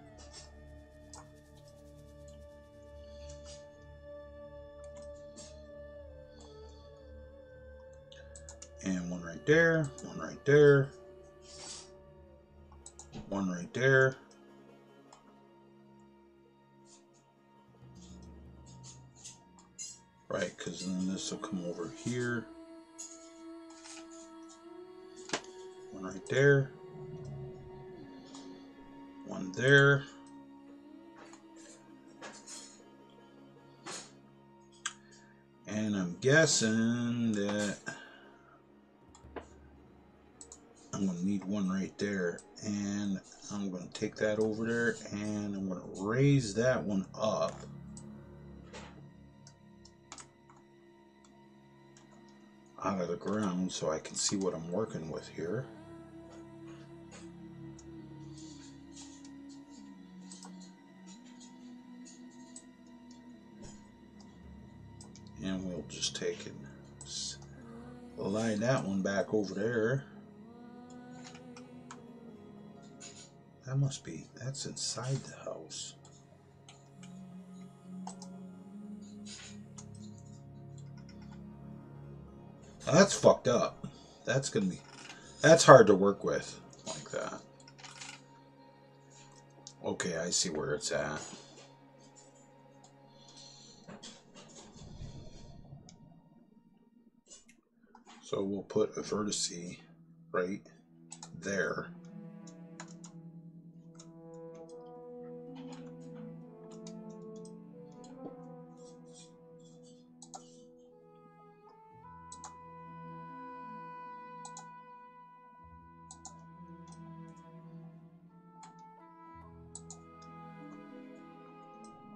And one right there, one right there, one right there. Right, because then this will come over here. One right there. One there. And I'm guessing that I'm going to need one right there. And I'm going to take that over there and I'm going to raise that one up. Out of the ground so I can see what I'm working with here. And we'll just take and slide that one back over there. That must be, that's inside the house. Now that's fucked up. That's gonna be, that's hard to work with like that. Okay, I see where it's at. So we'll put a vertice right there.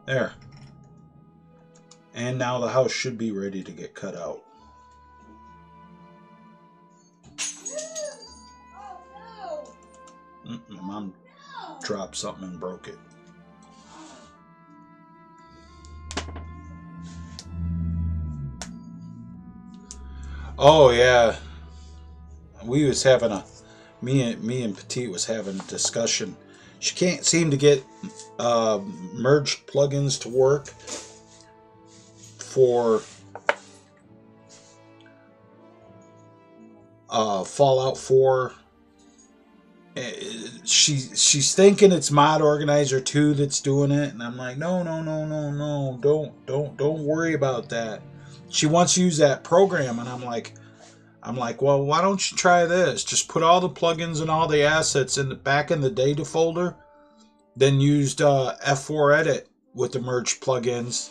There. And now the house should be ready to get cut out. My mom dropped something and broke it. Oh yeah, we was having me and Petite was having a discussion. She can't seem to get merged plugins to work for Fallout 4. She's thinking it's Mod Organizer 2 that's doing it, and I'm like, no, don't worry about that. She wants to use that program, and I'm like, well, why don't you try this? Just put all the plugins and all the assets in the back in the data folder, then used F4 Edit with the merged plugins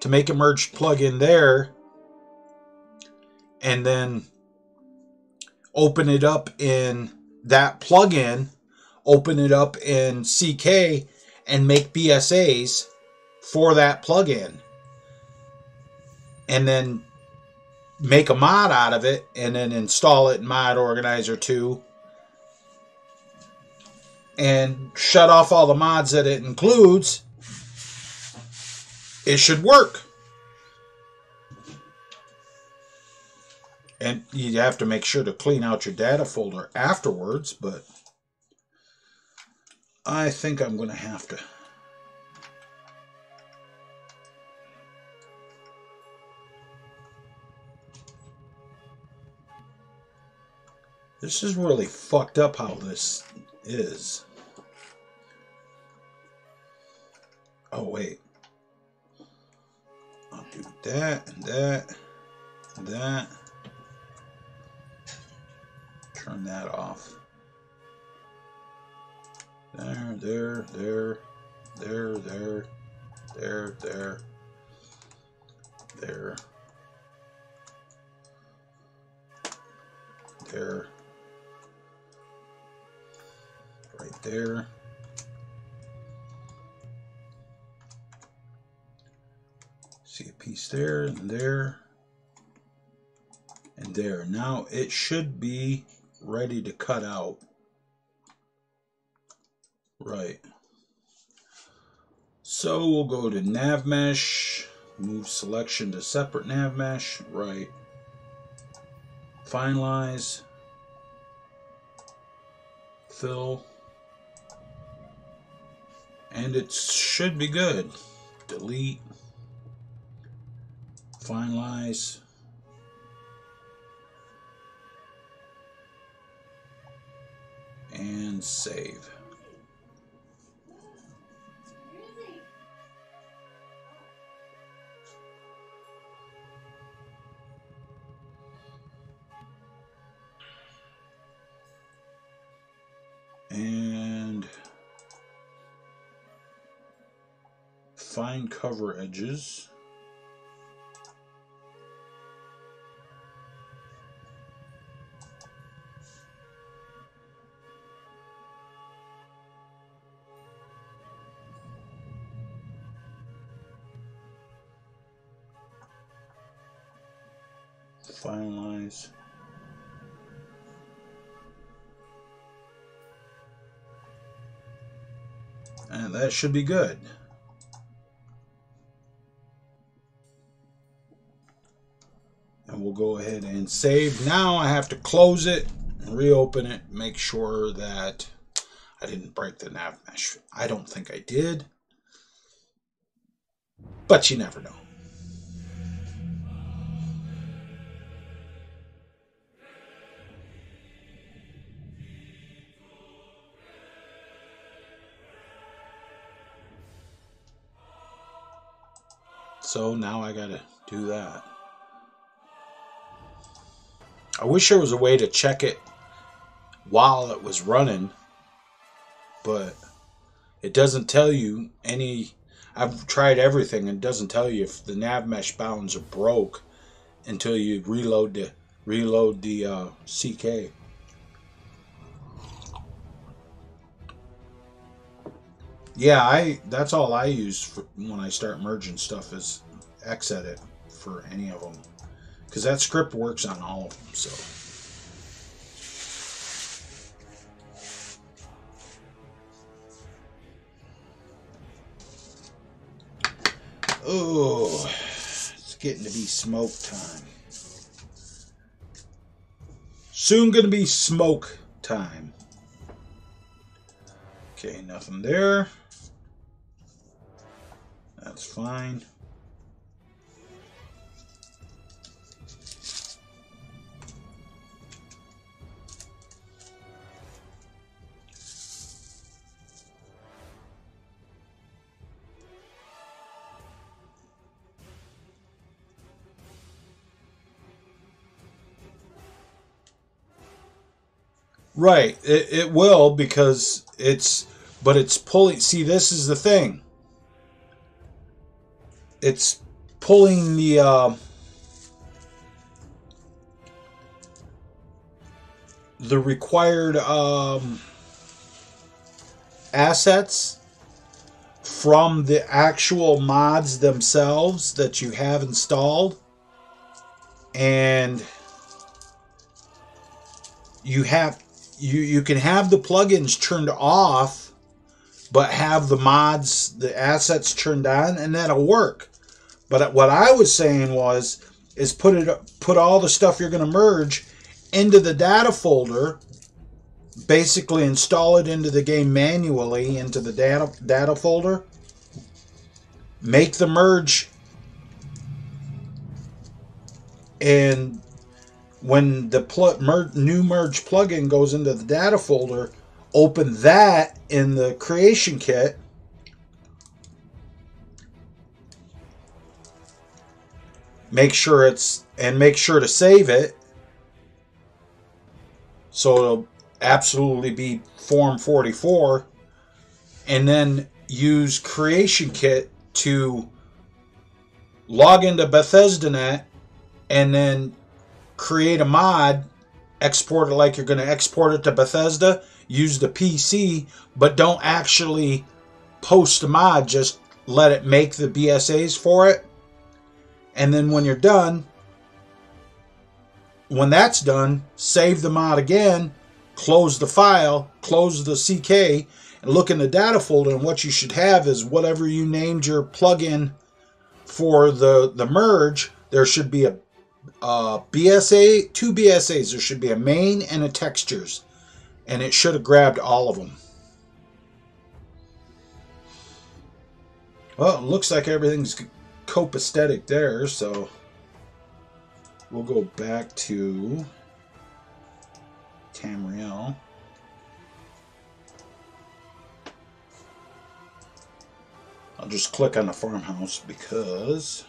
to make a merged plugin there, and then open it up in that plugin, open it up in CK, and make BSAs for that plugin, and then make a mod out of it, and then install it in Mod Organizer 2, and shut off all the mods that it includes. It should work. And you have to make sure to clean out your data folder afterwards, but I think I'm going to have to. This is really fucked up how this is. Oh, wait. I'll do that and that and that. Turn that off. There. Right there. See a piece there and there and there. Now it should be ready to cut out. Right. So we'll go to nav mesh, move selection to separate nav mesh, right. Finalize, fill, and it should be good. Delete, finalize, and save. And find cover edges. Finalize. And that should be good. And we'll go ahead and save. Now I have to close it, reopen it, make sure that I didn't break the nav mesh. I don't think I did, but you never know. So now I gotta do that. I wish there was a way to check it while it was running, but it doesn't tell you any. I've tried everything and it doesn't tell you if the nav mesh bounds are broke until you reload the CK. Yeah, that's all I use for when I start merging stuff is Xedit for any of them. Because that script works on all of them, so. Oh, it's getting to be smoke time. Soon gonna be smoke time. Okay, nothing there. That's fine. Right, it will because but it's pulling. See, this is the thing. It's pulling the required assets from the actual mods themselves that you have installed, and you can have the plugins turned off, but have the assets turned on, and that'll work. But what I was saying is put all the stuff you're going to merge into the data folder. Basically, install it into the game manually into the data folder. Make the merge, and when the new merge plugin goes into the data folder, open that in the creation kit. Make sure to save it, so it'll absolutely be Form 44, and then use Creation Kit to log into BethesdaNet and then create a mod, export it like you're going to export it to Bethesda, use the PC, but don't actually post a mod, just let it make the BSAs for it. And then when you're done, when that's done, save the mod again, close the file, close the CK, and look in the data folder, and what you should have is whatever you named your plugin for the merge. There should be a BSA, two BSAs. There should be a main and a textures, and it should have grabbed all of them. Well, it looks like everything's copacetic there, so we'll go back to Tamriel. I'll just click on the farmhouse because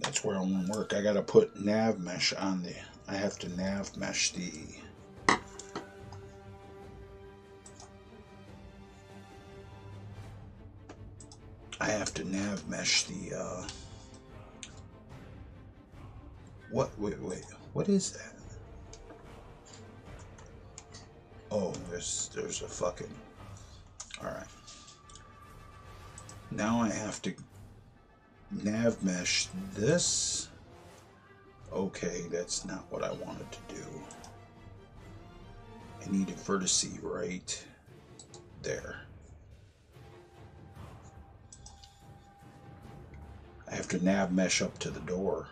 that's where I want to work. I got to put nav mesh on I have to nav mesh the wait, what is that? Oh, there's a fucking, all right. Now I have to nav mesh this. Okay, that's not what I wanted to do. I need a vertice right there. I have to nav mesh up to the door.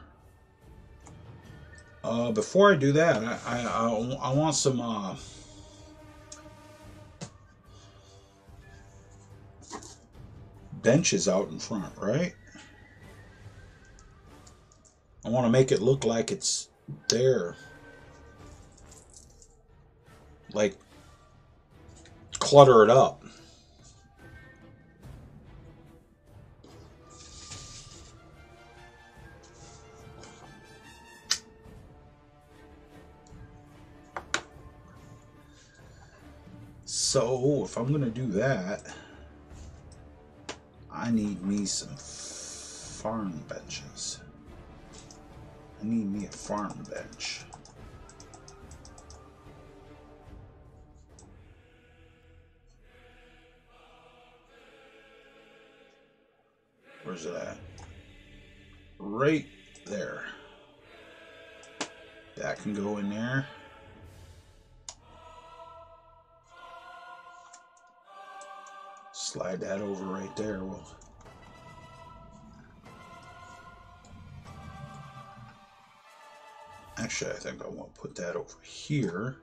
Before I do that, I want some benches out in front, right? I want to make it look like it's there. Like, clutter it up. So, if I'm going to do that, I need me some farm benches. I need me a farm bench. Where's that? Right there. That can go in there. Slide that over right there. Actually, I think I want to put that over here.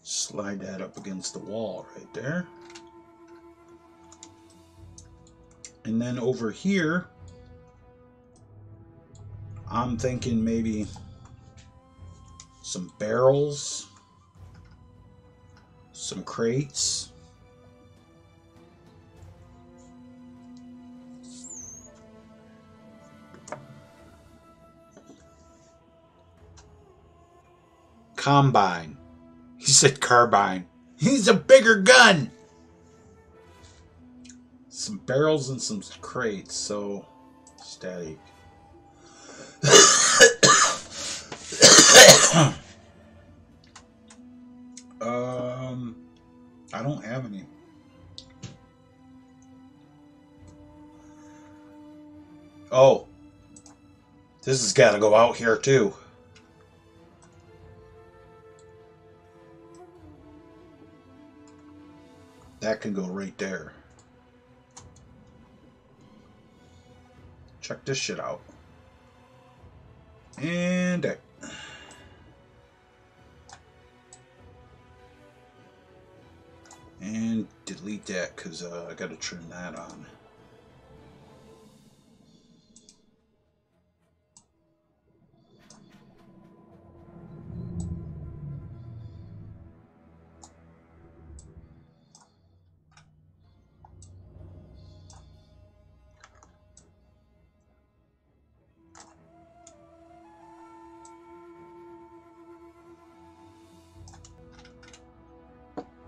Slide that up against the wall right there. And then over here, I'm thinking maybe some barrels, some crates. Combine. He said carbine. He's a bigger gun. Some barrels and some crates. So static. I don't have any. Oh, this has got to go out here too. That can go right there. Check this shit out. And that. And delete that because I got to turn that on.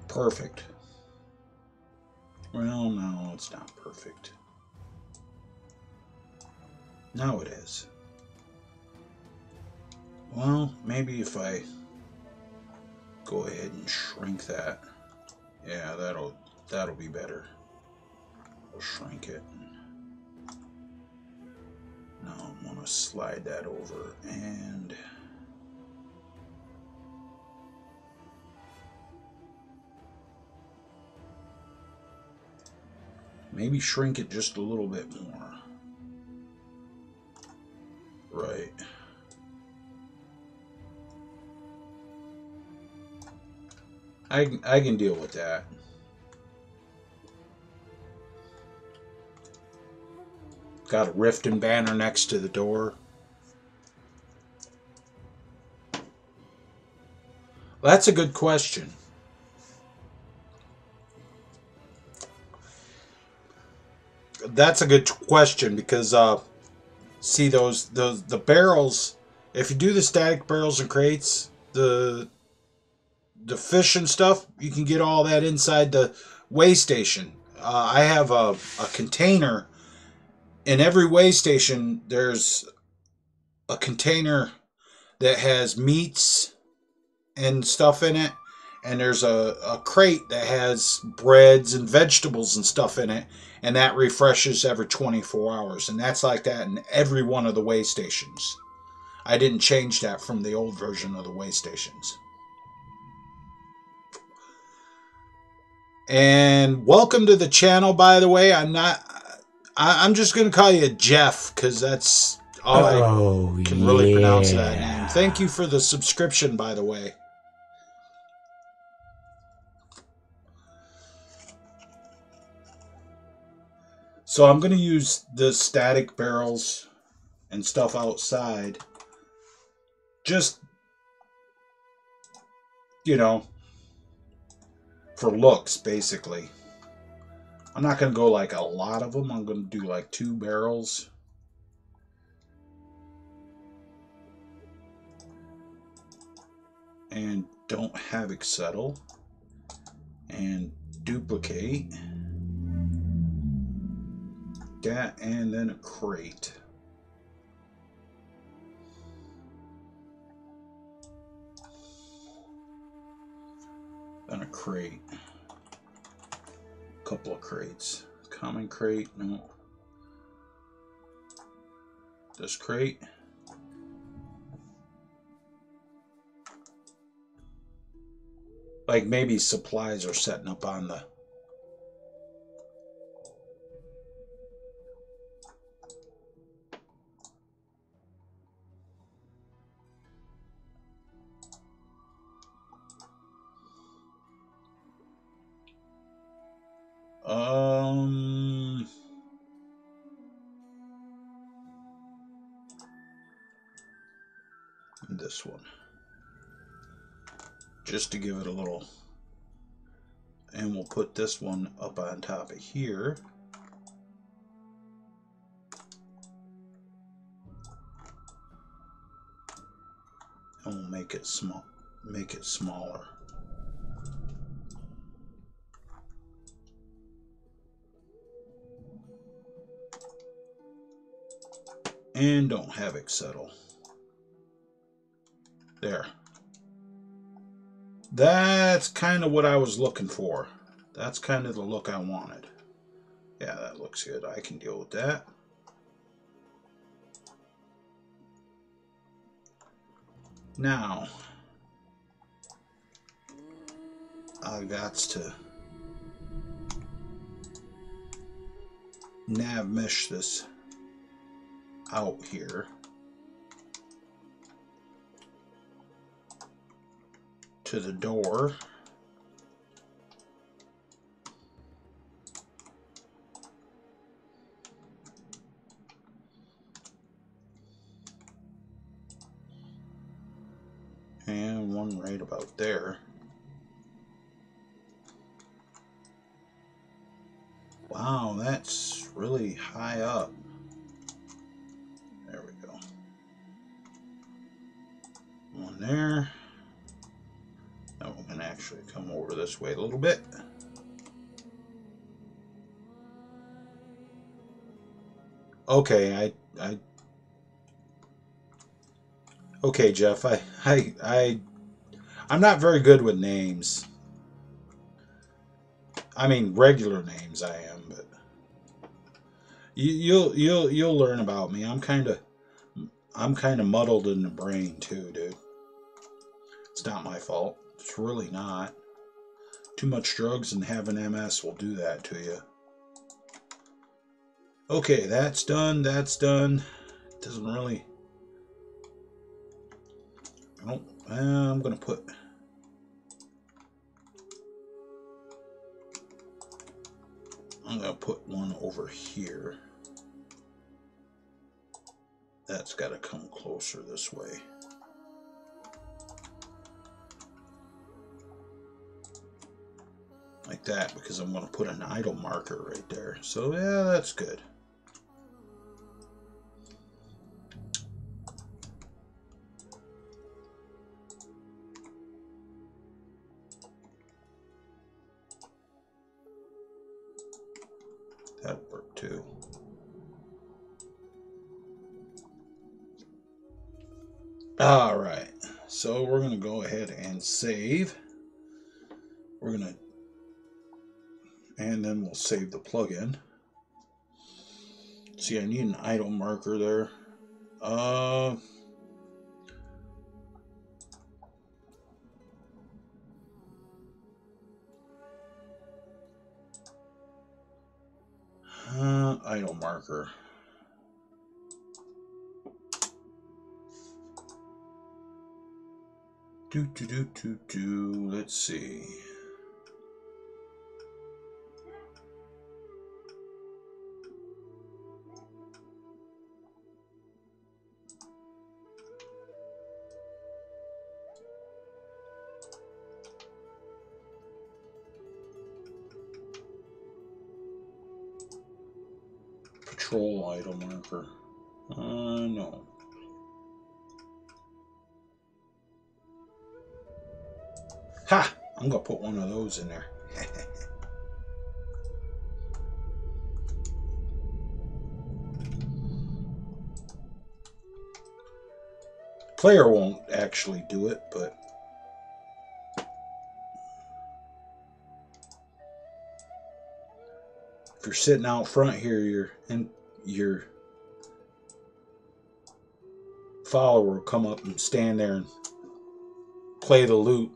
Perfect. Well, no, it's not perfect. Now it is. Well, maybe if I go ahead and shrink that. Yeah, that'll be better. I'll shrink it. Now I'm gonna slide that over and maybe shrink it just a little bit more. Right. I can deal with that. Got a Riften banner next to the door. That's a good question. That's a good question because see the barrels. If you do the static barrels and crates, the fish and stuff, you can get all that inside the Waystation. I have a container. In every Waystation, there's a container that has meats and stuff in it. And there's a crate that has breads and vegetables and stuff in it. And that refreshes every 24 hours. And that's like that in every one of the Waystations. I didn't change that from the old version of the Waystations. And welcome to the channel, by the way. I'm just going to call you Jeff because that's all I can really pronounce that name. Thank you for the subscription, by the way. So I'm going to use the static barrels and stuff outside. Just, you know, for looks, basically. I'm not going to go like a lot of them. I'm going to do like 2 barrels. And don't havoc settle. And duplicate. That and then a crate. crate. A couple of crates. Common crate, no. This crate. Like maybe supplies are setting up on the... This one. Just to give it a little... And we'll put this one up on top of here. And we'll make it small, make it smaller. And don't have it settle. There. That's kind of what I was looking for. That's kind of the look I wanted. Yeah, that looks good. I can deal with that. Now, I got to nav mesh this out here to the door. And one right about there. Wow, that's really high up. There we go. One there. Now we're going to actually come over this way a little bit. Okay, okay, Jeff, I'm not very good with names. I mean, regular names I am, but you'll learn about me. I'm kind of muddled in the brain too, dude. It's not my fault. It's really not. Too much drugs and having MS will do that to you. Okay, that's done. That's done. It doesn't really... I'm going to put... I'm going to put one over here. That's got to come closer this way. Like that, because I'm going to put an idle marker right there. So, yeah, that's good. That'll work too. All right, so we're going to go ahead and save. We're going to, and then we'll save the plugin. See, I need an idle marker there. Idle marker. Let's see. Patrol idle marker. No. Ha! I'm gonna put one of those in there. Player won't actually do it, but If you're sitting out front here, your follower will come up and stand there and play the lute.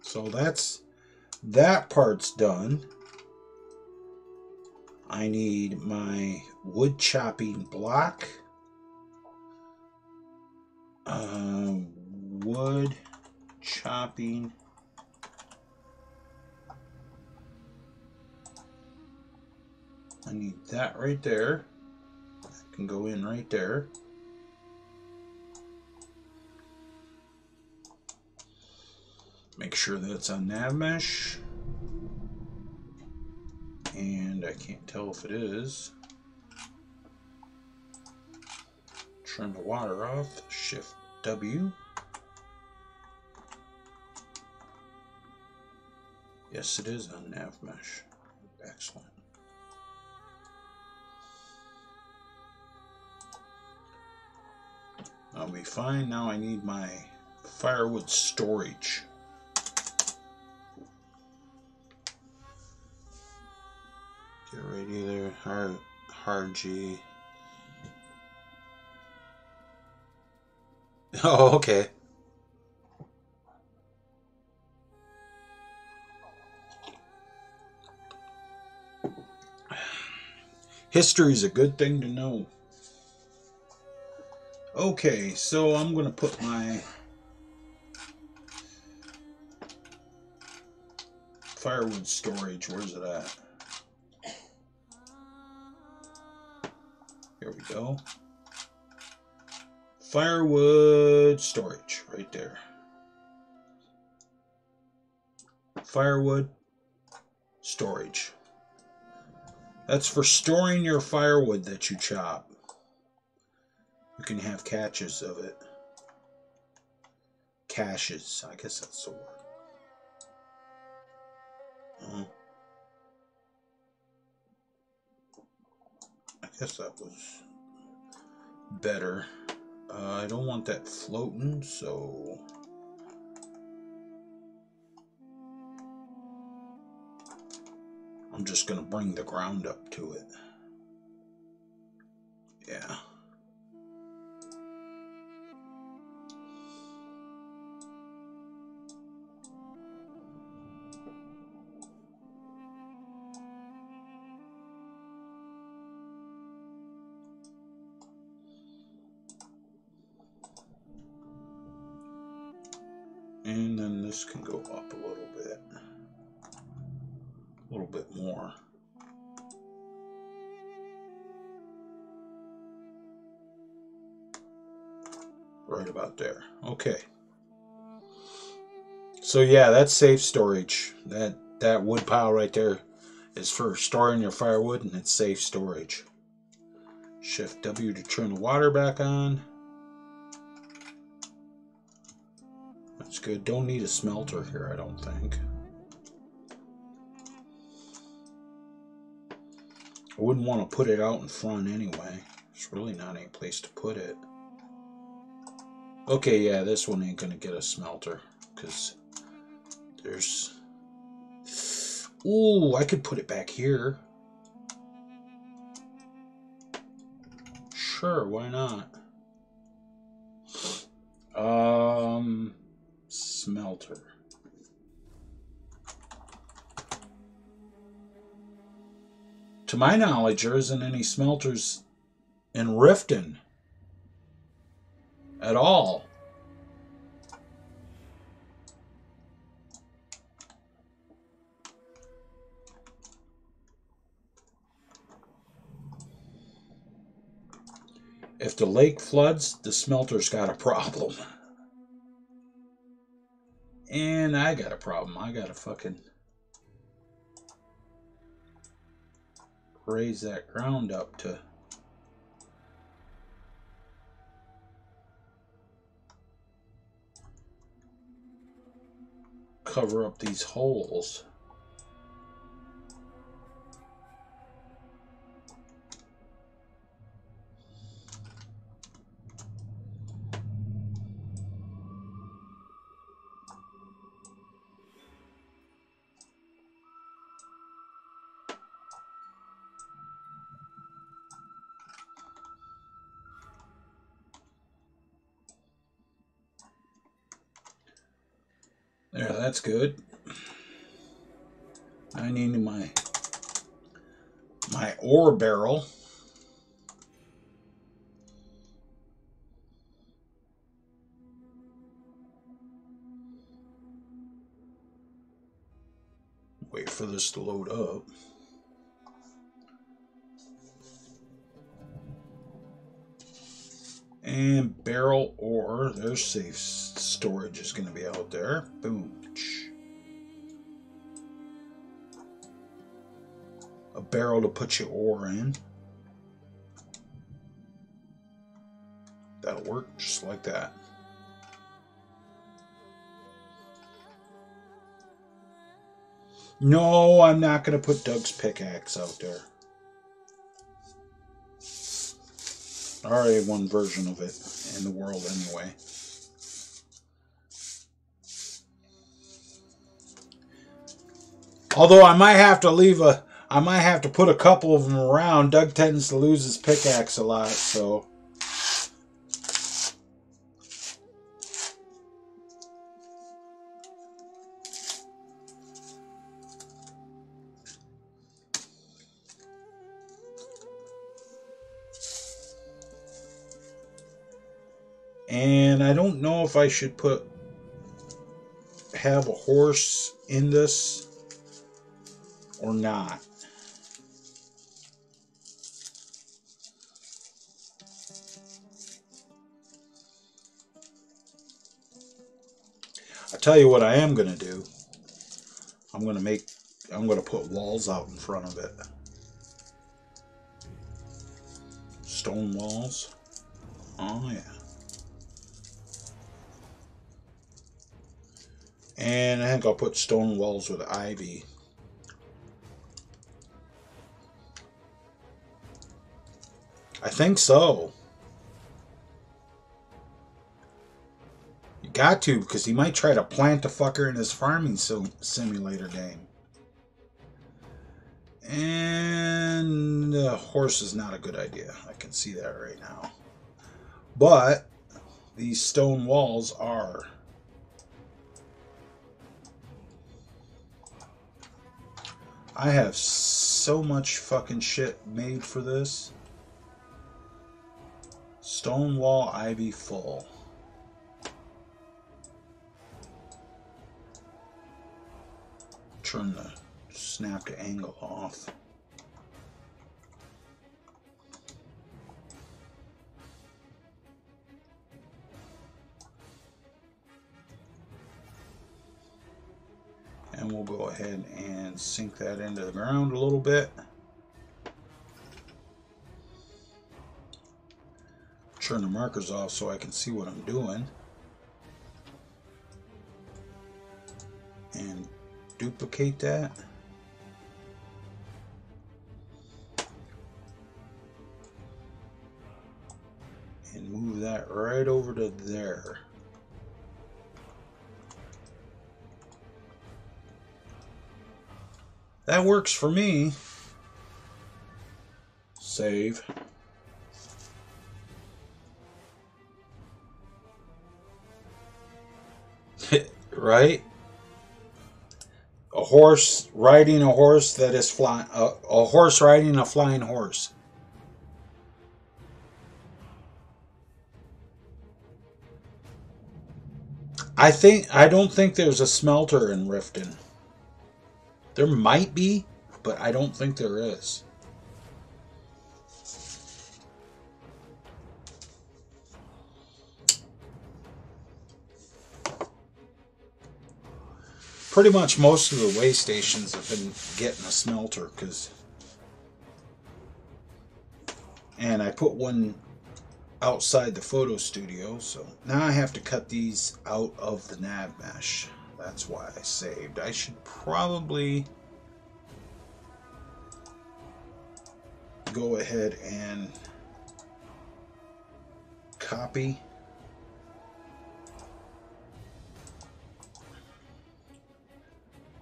So that part's done. I need my wood chopping block. Wood chopping. I need that right there. I can go in right there. Make sure that's on nav mesh. And I can't tell if it is. Turn the water off. Shift W. Yes, it is on nav mesh. Excellent. I'll be fine. Now I need my firewood storage. Get ready there. Hard G. Oh, okay. History is a good thing to know. Okay, so I'm going to put my firewood storage. Where's it at? Here we go. Firewood storage right there. Firewood storage. That's for storing your firewood that you chop. You can have caches of it. Caches, I guess that's the word. I guess that was better. I don't want that floating, so I'm just going to bring the ground up to it. Yeah. And then this can go up a little bit more. Right about there. Okay. So yeah, that's safe storage. That wood pile right there is for storing your firewood, and it's safe storage. Shift W to turn the water back on. That's good. Don't need a smelter here, I don't think. I wouldn't want to put it out in front anyway. There's really not any place to put it. Okay, yeah, this one ain't gonna get a smelter because there's... Ooh, I could put it back here. Sure, why not? Smelter. To my knowledge, there isn't any smelters in Riften at all. If the lake floods, the smelter's got a problem. And I got a problem. I gotta fucking raise that ground up to cover up these holes. There, that's good. I need my ore barrel. Wait for this to load up. And barrel ore. There's safe storage is going to be out there. Boom. A barrel to put your ore in. That'll work just like that. No, I'm not going to put Doug's pickaxe out there. I already have one version of it in the world anyway. Although I might have to put a couple of them around. Doug tends to lose his pickaxe a lot, so. And I don't know if I should have a horse in this or not. I'll tell you what I am going to do. I'm going to put walls out in front of it. Stone walls. Oh yeah. And I think I'll put stone walls with ivy. I think so. You got to, because he might try to plant a fucker in his farming simulator game. And a horse is not a good idea. I can see that right now. But these stone walls are. I have so much fucking shit made for this. Stone wall ivy full. Turn the snap to angle off. And we'll go ahead and sink that into the ground a little bit. Turn the markers off so I can see what I'm doing. And duplicate that. And move that right over to there. That works for me. Save. Right? A horse riding a horse that is flying. A horse riding a flying horse. I don't think there's a smelter in Riften. There might be, but I don't think there is. Pretty much most of the Waystations have been getting a smelter, and I put one outside the photo studio, so now I have to cut these out of the nav mesh. That's why I saved. I should probably go ahead and copy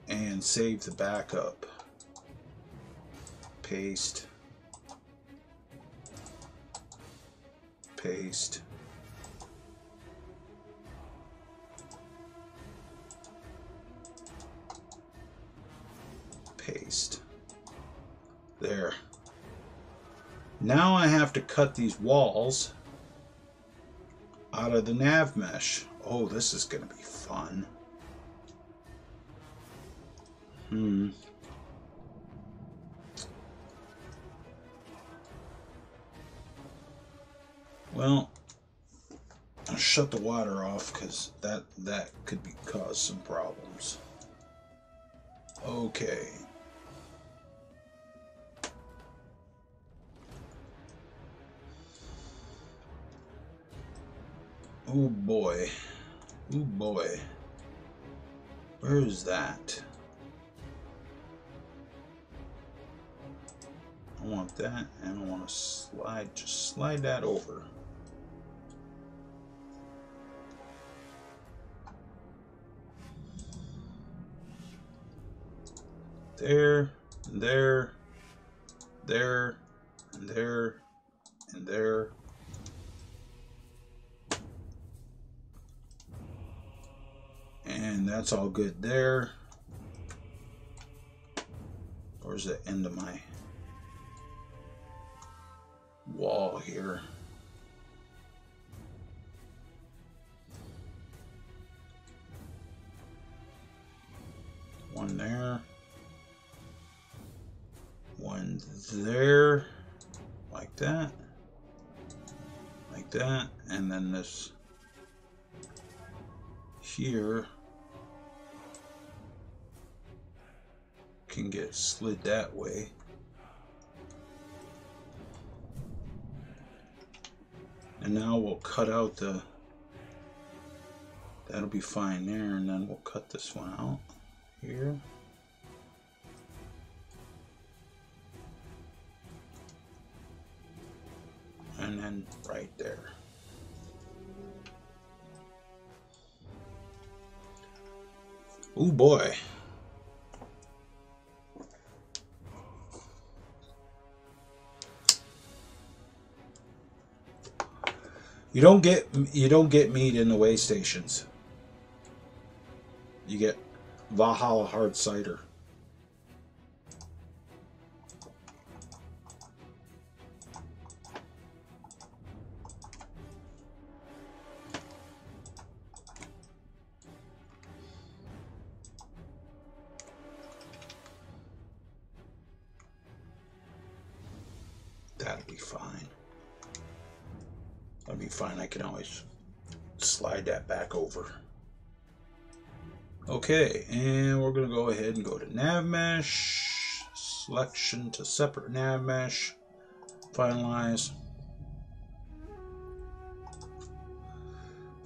and save the backup. Paste. Paste. paste. There. Now I have to cut these walls out of the nav mesh. Oh, this is going to be fun. Well, I'll shut the water off because that could cause some problems. Okay. Oh boy. Oh boy. Where is that? I want that, and I want to slide, just slide that over. There, and there, there, and there, and there. And that's all good there. Where's the end of my wall here? One there. One there. Like that. Like that. And then this here can get slid that way. And now we'll cut out the, that'll be fine there, and then we'll cut this one out here. And then right there. Oh boy. You don't get meat in the Waystations. You get Valhalla hard cider. That'll be fine. That'll be fine. I can always slide that back over. Okay, and we're going to go ahead and go to nav mesh, selection to separate nav mesh, finalize,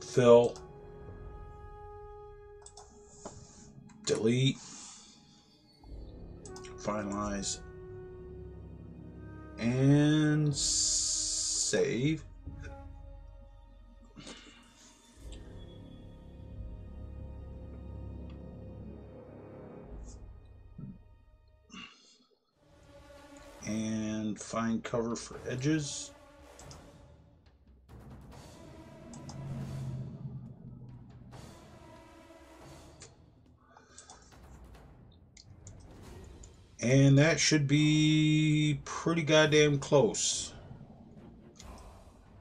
fill, delete, finalize, and save. And find cover for edges. And that should be pretty goddamn close.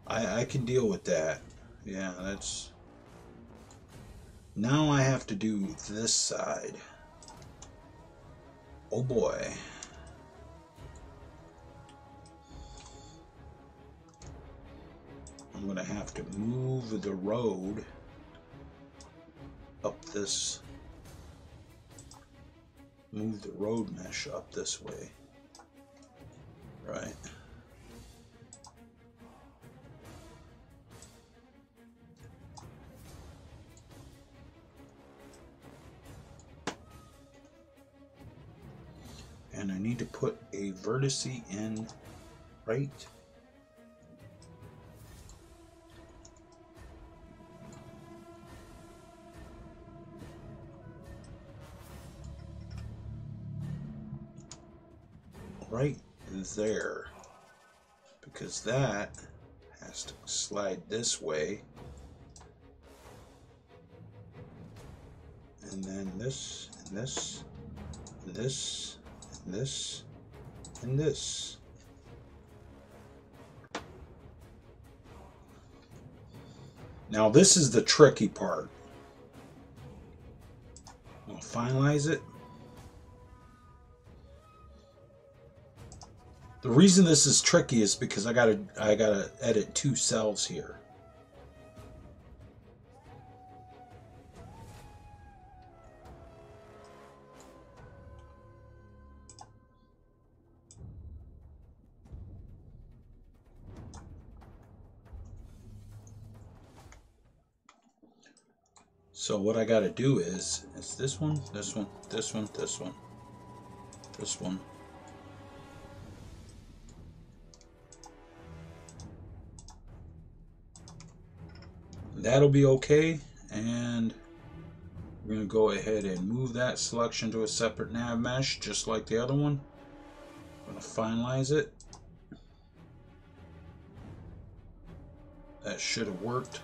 I can deal with that. Yeah, that's... Now I have to do this side. Oh boy. I'm going to have to move the road up this, move the road mesh up this way, right? And I need to put a vertex in right there, because that has to slide this way, and then this and this and this this, and this. Now this is the tricky part. I'll finalize it. The reason this is tricky is because I gotta edit 2 cells here. So what I gotta do is this one, this one, this one, this one, this one. That'll be okay, and we're going to go ahead and move that selection to a separate nav mesh, just like the other one. I'm going to finalize it. That should have worked.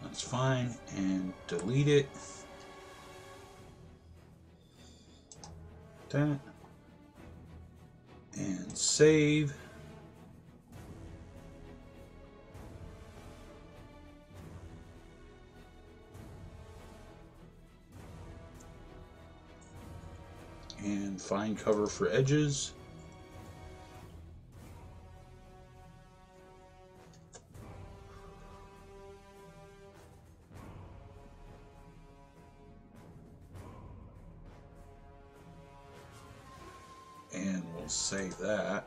That's fine, and delete it. That. And save. And find cover for edges. And we'll save that.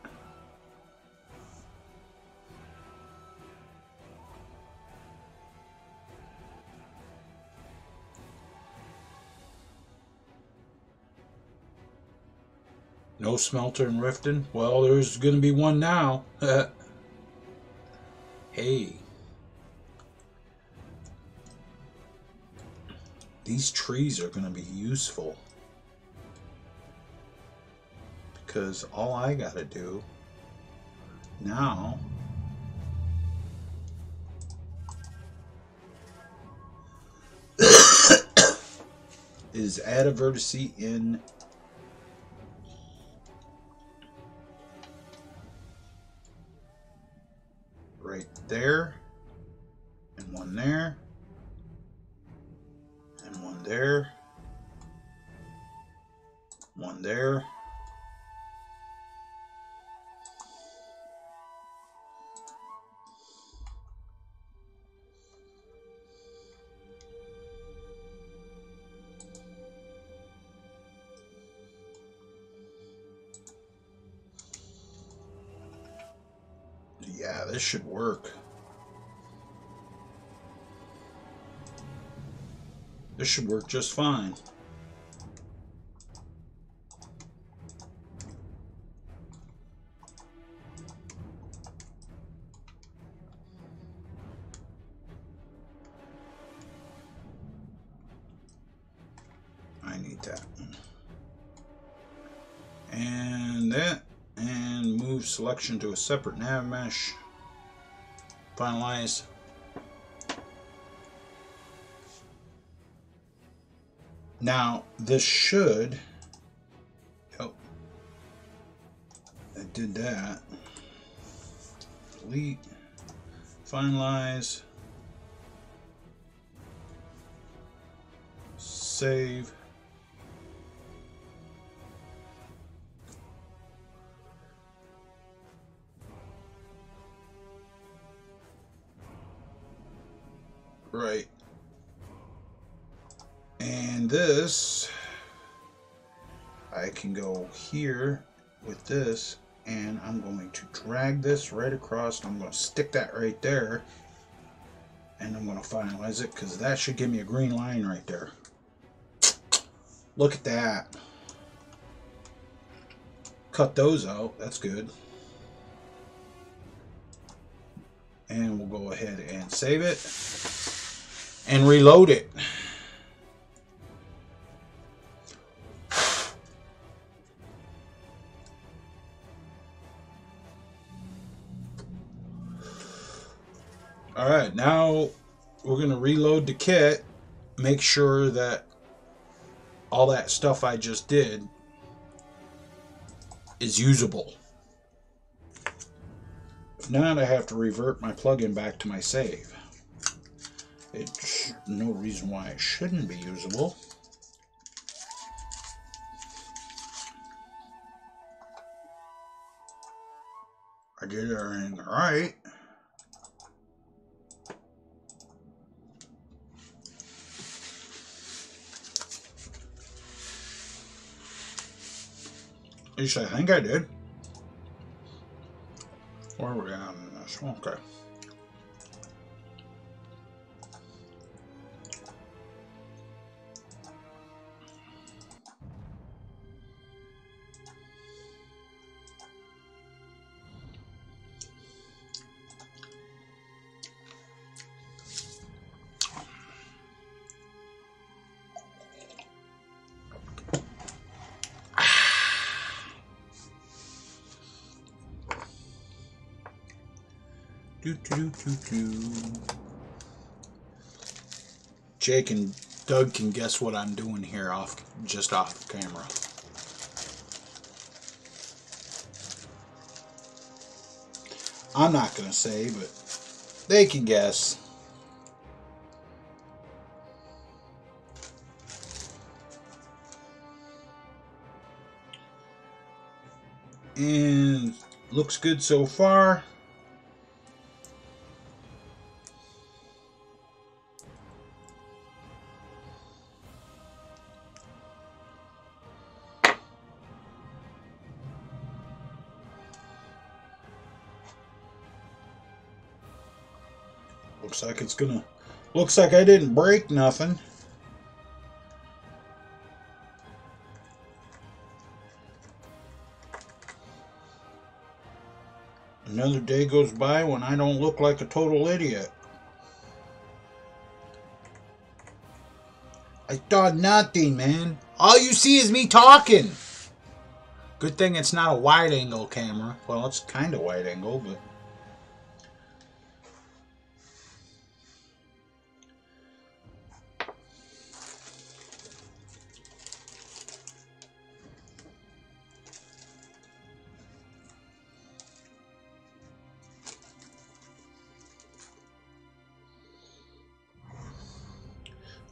No smelter in Riften? Well, there's going to be one now. Hey. These trees are going to be useful. Because all I got to do now is add a vertice in right there, and one there, and one there, one there. Yeah, this should work. This should work just fine. I need that. And that. And move selection to a separate nav mesh. Finalize. Now this should. Oh, I did that. Delete. Finalize. Save. Right. And this, I can go here with this, and I'm going to drag this right across, and I'm going to stick that right there, and I'm going to finalize it, because that should give me a green line right there. Look at that. Cut those out. That's good. And we'll go ahead and save it and reload it. All right, now we're going to reload the kit, make sure that all that stuff I just did is usable. If not, I have to revert my plugin back to my save. It's no reason why it shouldn't be usable. I did everything right. At least I think I did. Where are we at in this? Okay. Jake and Doug can guess what I'm doing here just off camera. I'm not going to say, but they can guess. And looks good so far. Looks like I didn't break nothing. Another day goes by when I don't look like a total idiot. I thought nothing, man. All you see is me talking. Good thing it's not a wide angle camera. Well, it's kind of wide angle, but...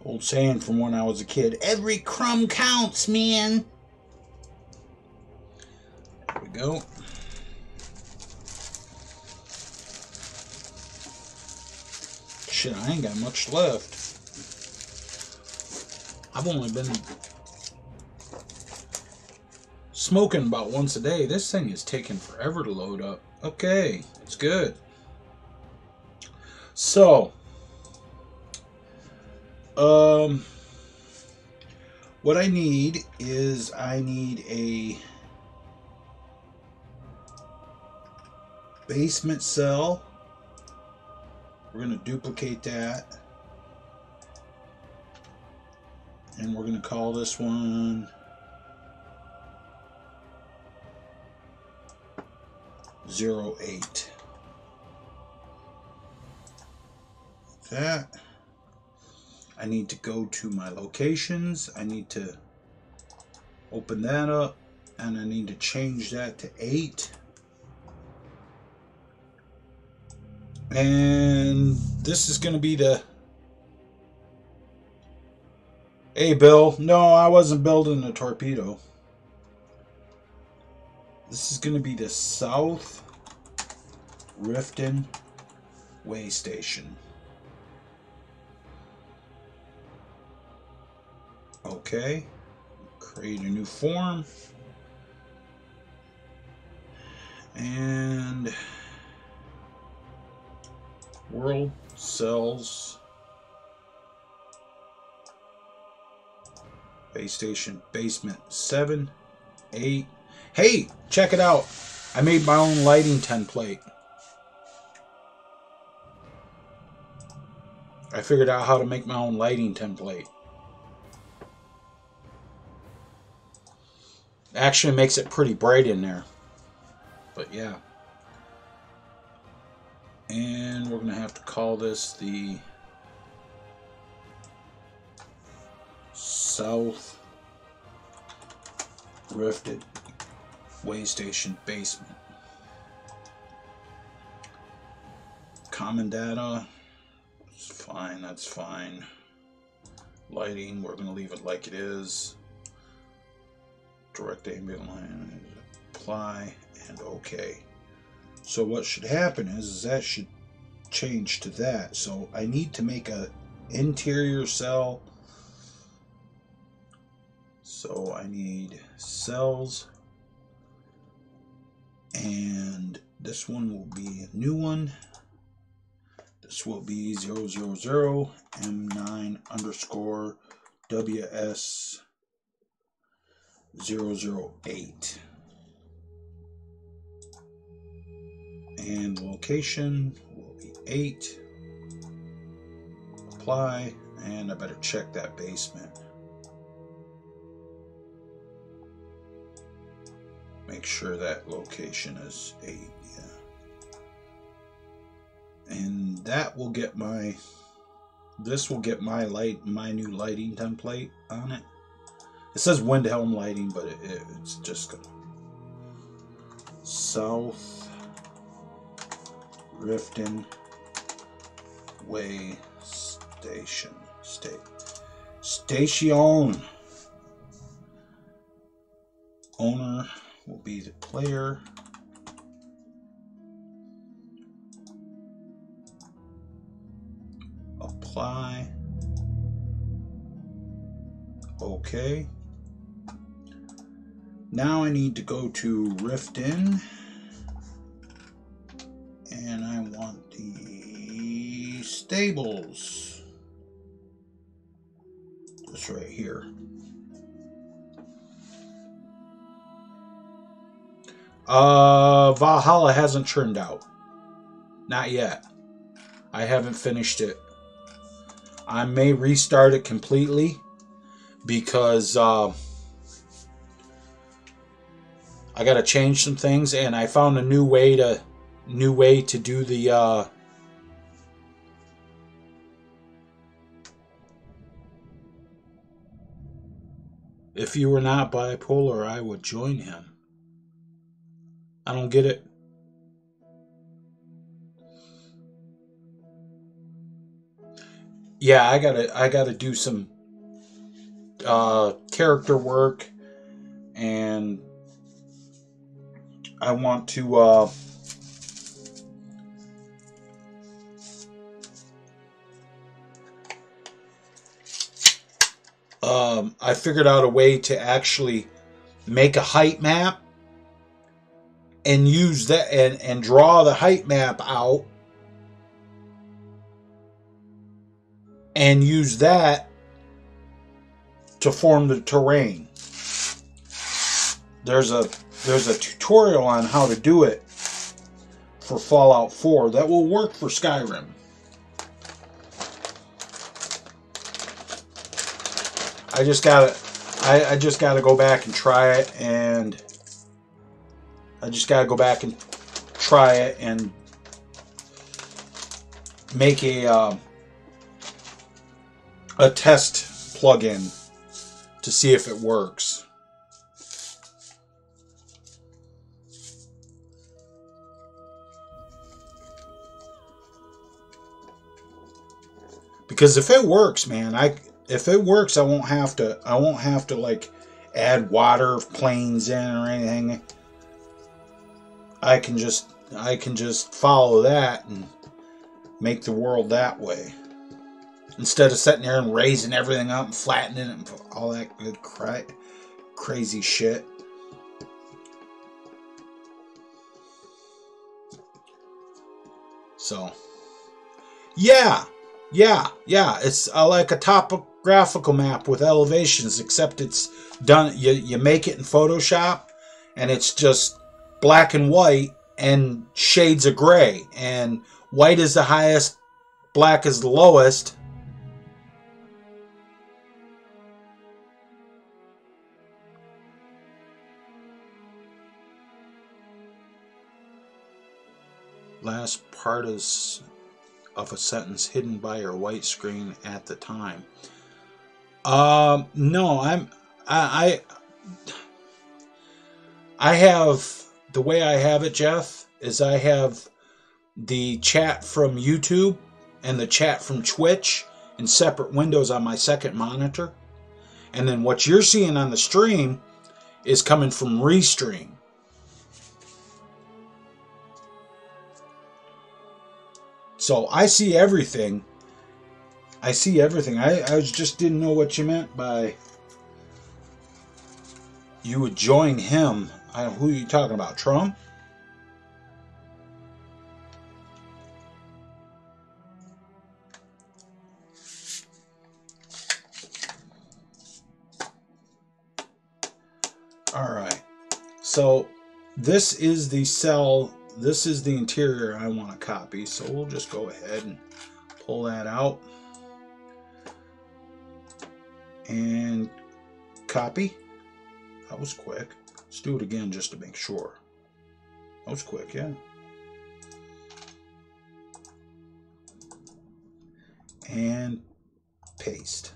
Old saying from when I was a kid, every crumb counts, man. There we go. Shit, I ain't got much left. I've only been smoking about once a day. This thing is taking forever to load up. Okay, it's good. So... what I need is a basement cell. We're going to duplicate that. And we're going to call this one 08. That. I need to go to my locations. I need to open that up, and I need to change that to 8. And this is going to be the... Hey, Bill. No, I wasn't building a torpedo. This is going to be the South Riften Waystation. Okay, create a new form, and world cells Waystation basement 7, 8. Hey, check it out! I made my own lighting template. I figured out how to make my own lighting template. Actually makes it pretty bright in there. But yeah. And we're going to have to call this the South Riften Waystation basement. Common data, it's fine, that's fine. Lighting, we're going to leave it like it is. Direct ambient line, apply, and OK. So what should happen is that should change to that. So I need to make a interior cell. So I need cells, and this one will be a new one. This will be 000 M9 underscore WS 008. And location will be 8. Apply, and I better check that basement. Make sure that location is 8, yeah. And that will get my, this will get my new lighting template on it. It says Windhelm lighting, but it's just gonna South Riften Waystation Station. Owner will be the player. Apply. Okay. Now I need to go to Riften, and I want the stables. This right here. Valhalla hasn't turned out. Not yet. I haven't finished it. I may restart it completely because I got to change some things, and I found a new way to do the if you were not bipolar, I would join him. I don't get it. Yeah, I gotta do some character work, and I want to I figured out a way to actually make a height map and use that and draw the height map out and use that to form the terrain. There's a tutorial on how to do it for Fallout 4 that will work for Skyrim. I just gotta go back and try it, and make a test plugin to see if it works. Because if it works, man, if it works, I won't have to like add water planes in or anything. I can just follow that and make the world that way, instead of sitting there and raising everything up and flattening it and all that good crazy shit. So yeah, it's like a topographical map with elevations, except it's done, you make it in Photoshop, and it's just black and white and shades of gray, and white is the highest, black is the lowest. Last part is of a sentence hidden by your white screen at the time. No, I I have, the way I have it, Jeff, is I have the chat from YouTube and the chat from Twitch in separate windows on my second monitor. And then what you're seeing on the stream is coming from Restream. So I see everything. I see everything. I just didn't know what you meant by you would join him. Who are you talking about? Trump? All right. So this is the cell. This is the interior I want to copy. So we'll just go ahead and pull that out. And copy. That was quick. Let's do it again just to make sure. That was quick, yeah. And paste.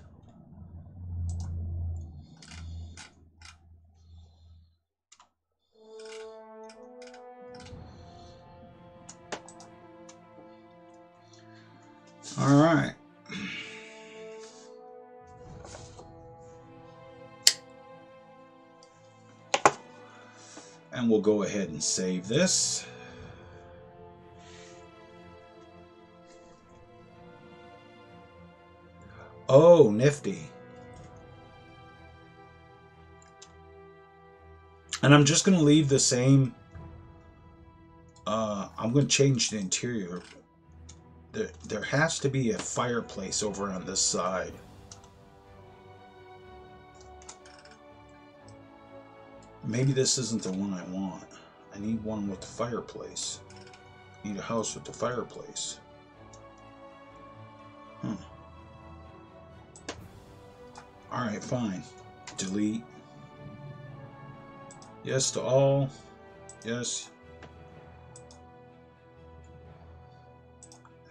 All right. And we'll go ahead and save this. Oh, nifty. And I'm just going to leave the same. I'm going to change the interior. There has to be a fireplace over on this side. Maybe this isn't the one I want. I need one with the fireplace. I need a house with the fireplace. Huh. Alright, fine. Delete. Yes to all. Yes.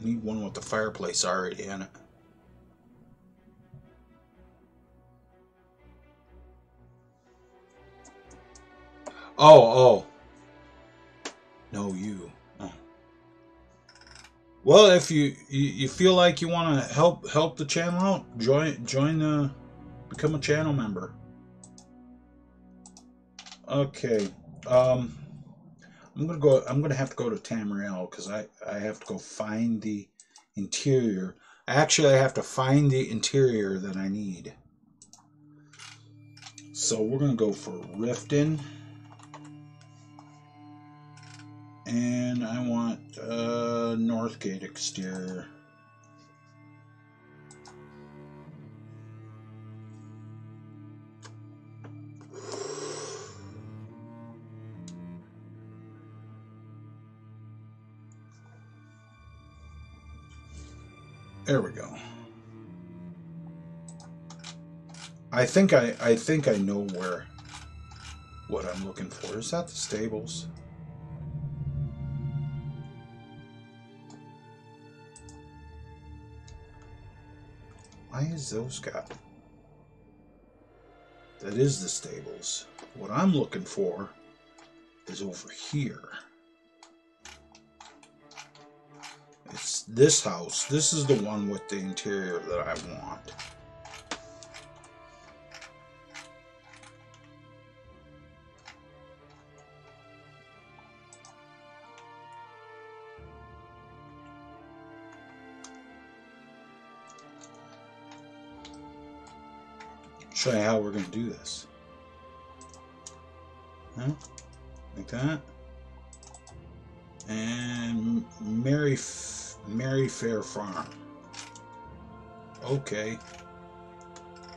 I need one with the fireplace already in it. Oh. No, you. Oh. Well, if you feel like you want to help the channel out, join become a channel member. Okay. I'm gonna have to go to Tamriel because I have to go find the interior. Actually, I have to find the interior that I need. So we're gonna go for Riften. And I want Northgate exterior. There we go. I think I know what I'm looking for. Is that the stables? Why is those got? That is the stables. What I'm looking for is over here. It's this house. This is the one with the interior that I want. Show you how we're going to do this. Huh? Like that. And Merryfair Farm. Okay.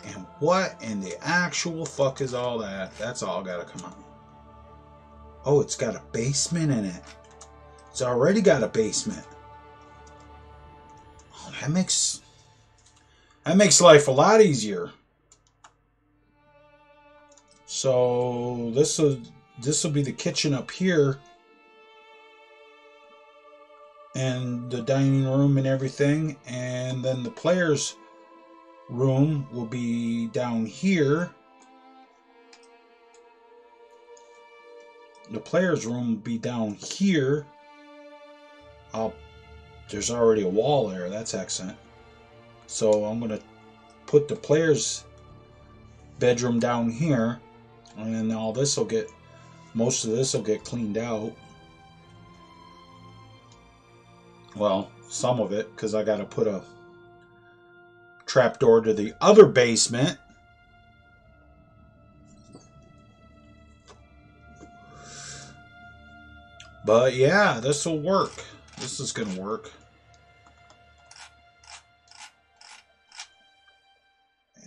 And what in the actual fuck is all that? That's all got to come out. Oh, it's got a basement in it. It's already got a basement. Oh, that makes life a lot easier. So this will be the kitchen up here, and the dining room and everything, and then the players room will be down here. The player's room will be down here. There's already a wall there. That's excellent. So I'm going to put the player's bedroom down here. And then all this will get... Most of this will get cleaned out. Well, some of it, because I got to put a trapdoor to the other basement. But yeah, this will work. This is going to work.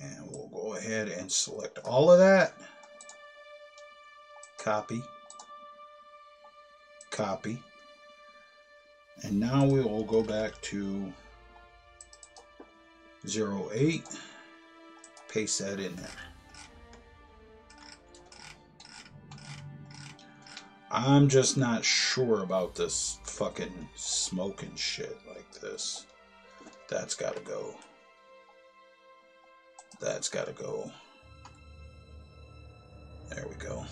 And we'll go ahead and select all of that. Copy. Copy. And now we will go back to 08. Paste that in there. I'm just not sure about this fucking smoking shit like this. That's gotta go. That's gotta go. There we go.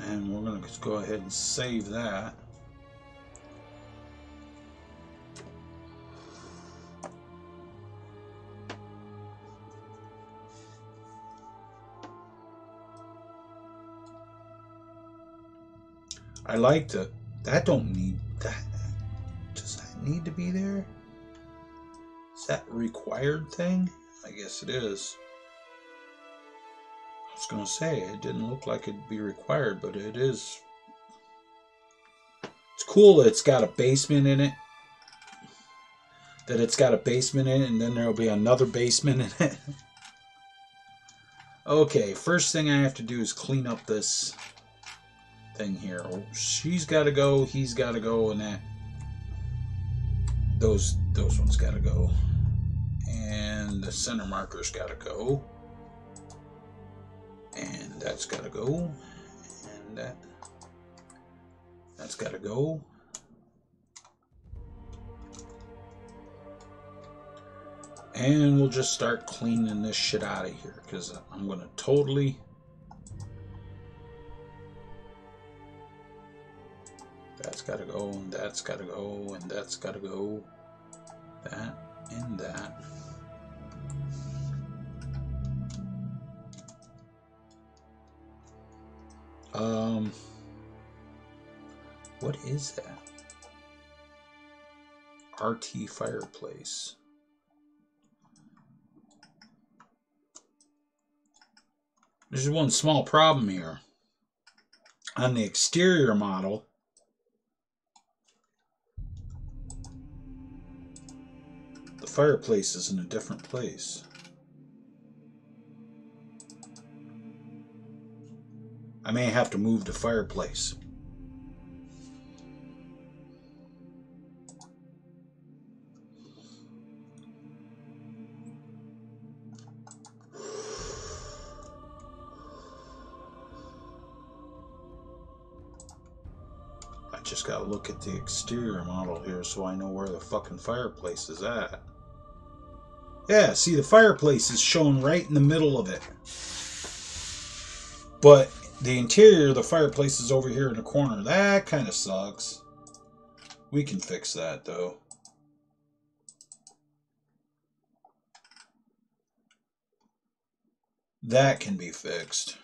And we're gonna just go ahead and save that. I like that don't need that. Does that need to be there? Is that a required thing? I guess it is. I was gonna say it didn't look like it'd be required, but it is. It's cool that it's got a basement in it. That it's got a basement in it, and then there'll be another basement in it. Okay, first thing I have to do is clean up this thing here. She's got to go, he's got to go, and that those ones got to go, and the center marker's got to go, and that's got to go, and that's got to go. And we'll just start cleaning this shit out of here, because I'm going to totally... That's got to go, and that's got to go, and that's got to go. That and that. What is that? RT fireplace. There's one small problem here. On the exterior model, the fireplace is in a different place. I may have to move the fireplace. I just gotta look at the exterior model here so I know where the fucking fireplace is at. Yeah, see, the fireplace is shown right in the middle of it. But the interior, the fireplace is over here in the corner. That kind of sucks. We can fix that, though. That can be fixed.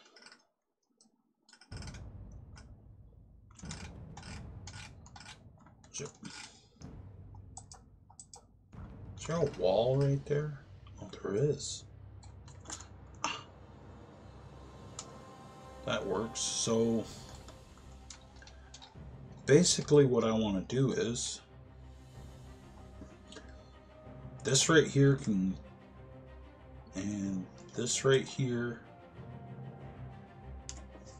Is there a wall right there? Oh, there is. That works. So basically what I want to do is this right here can, and this right here,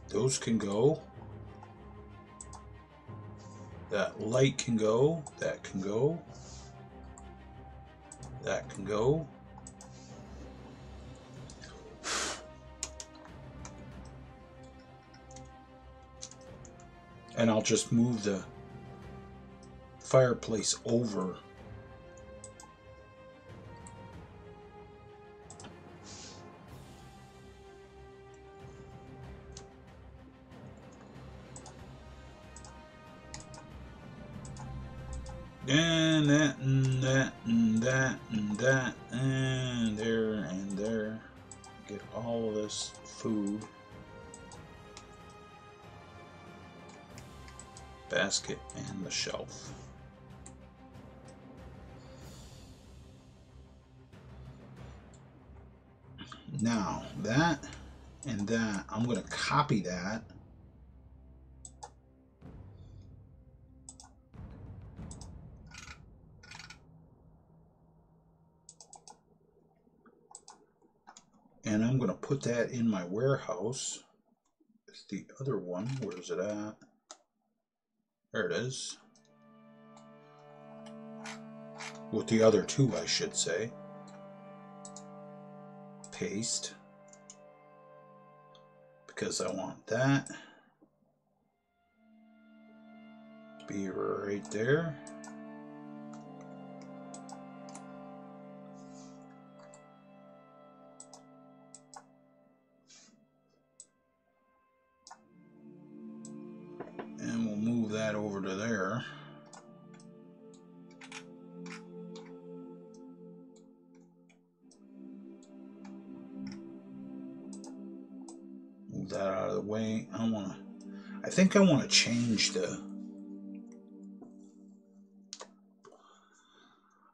those can go. That light can go. That can go. That can go. And I'll just move the fireplace over. And that, and that, and that, and that, and there, and there. Get all of this food. Basket and the shelf. Now, that and that, I'm going to copy that. And I'm going to put that in my warehouse. It's the other one. Where's it at? There it is. With the other two, I should say. Paste. Because I want that to be right there. And we'll move that over to there. Move that out of the way. I think I want to change the...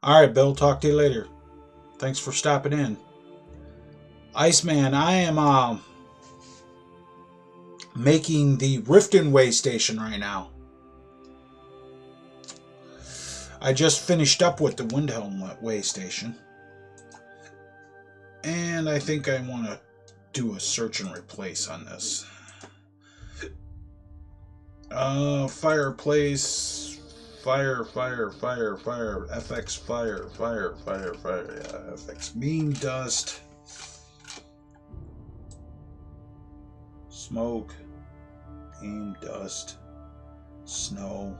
Alright, Bill, talk to you later. Thanks for stopping in. Iceman, I am making the Riften Waystation right now. I just finished up with the Windhelm Waystation. And I think I want to do a search and replace on this. Fireplace, fire, FX fire, yeah, FX mean dust, smoke, beam dust, snow,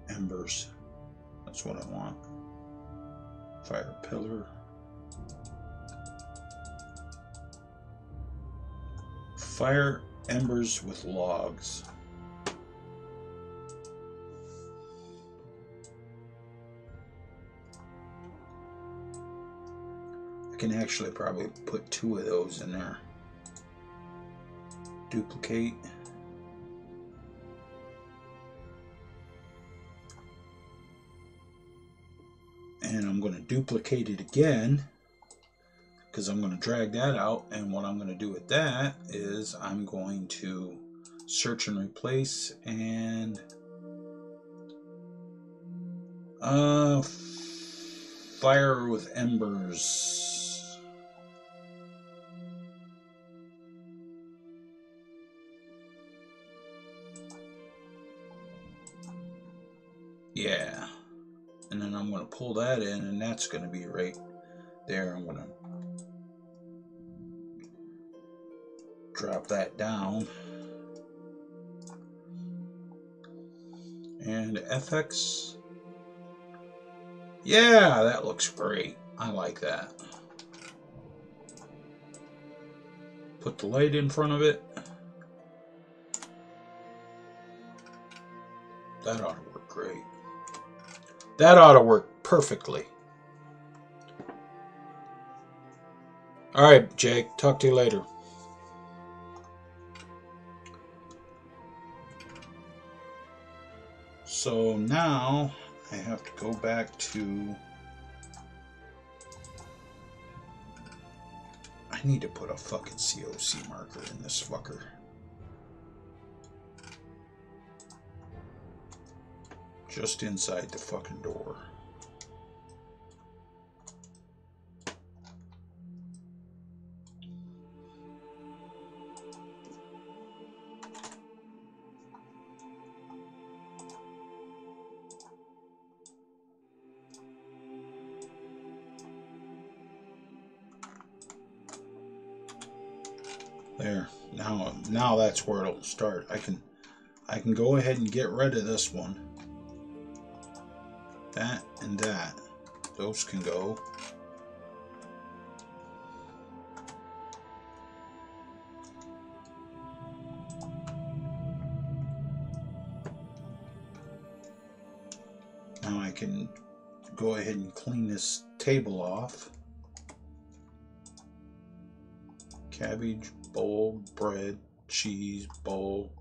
embers. That's what I want. Fire pillar. Fire embers with logs. I can actually probably put 2 of those in there. Duplicate. And I'm going to duplicate it again, because I'm going to drag that out, and what I'm going to do with that is I'm going to search and replace and fire with embers. Yeah. And then I'm going to pull that in, and that's going to be right there. I'm going to drop that down. And FX. Yeah, that looks great. I like that. Put the light in front of it. That ought to work great. That ought to work perfectly. All right, Jake. Talk to you later. So now I have to go back to... I need to put a fucking COC marker in this fucker. Just inside the fucking door. There. Now that's where it'll start. I can go ahead and get rid of this one. That and that. Those can go. Now I can go ahead and clean this table off. Cabbage, bowl, bread, cheese, bowl,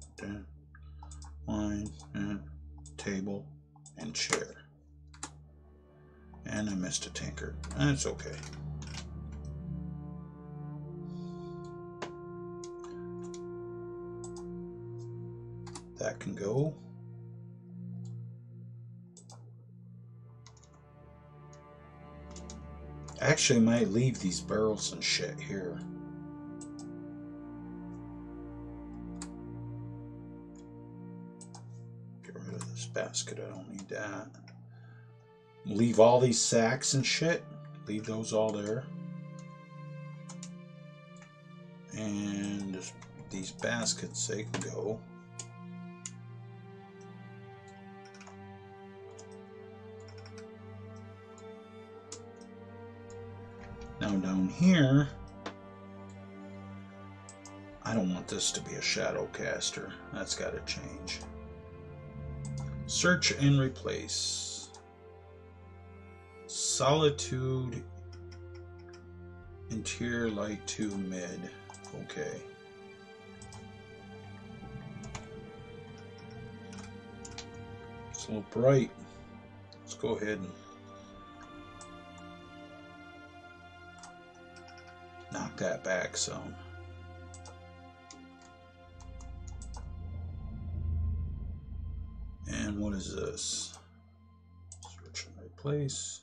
wine, table, and chair. And I missed a tinker. That's okay. That can go. Actually, I might leave these barrels and shit here. Get rid of this basket. I don't need that. Leave all these sacks and shit. Leave those all there. And these baskets, they can go. Now down here, I don't want this to be a shadow caster. That's got to change. Search and replace. Solitude, interior light to mid. Okay. It's a little bright. Let's go ahead and knock that back some. And what is this? Search and replace.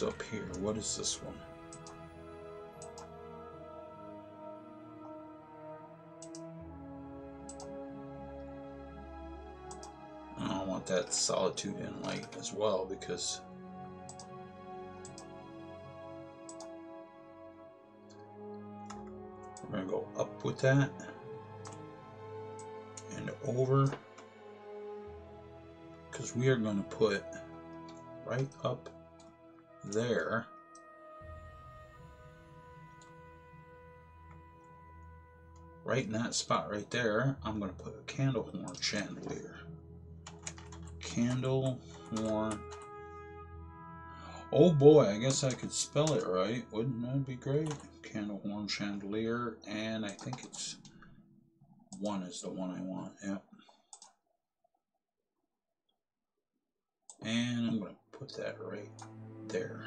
Up here, what is this one? I want that solitude and light as well, because we're gonna go up with that and over, because we are going to put right up there. Right in that spot right there, I'm going to put a candle horn chandelier. Candle horn. Oh boy, I guess I could spell it right. Wouldn't that be great? Candle horn chandelier, and I think it's 1 is the one I want. Yep. And I'm going to put that right there.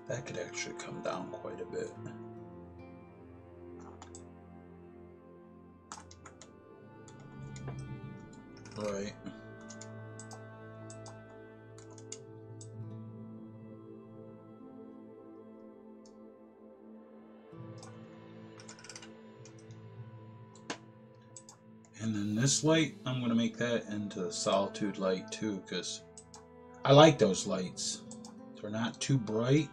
That could actually come down quite a bit. Right. And then this light, I'm going to make that into the solitude light too, because I like those lights. They're not too bright.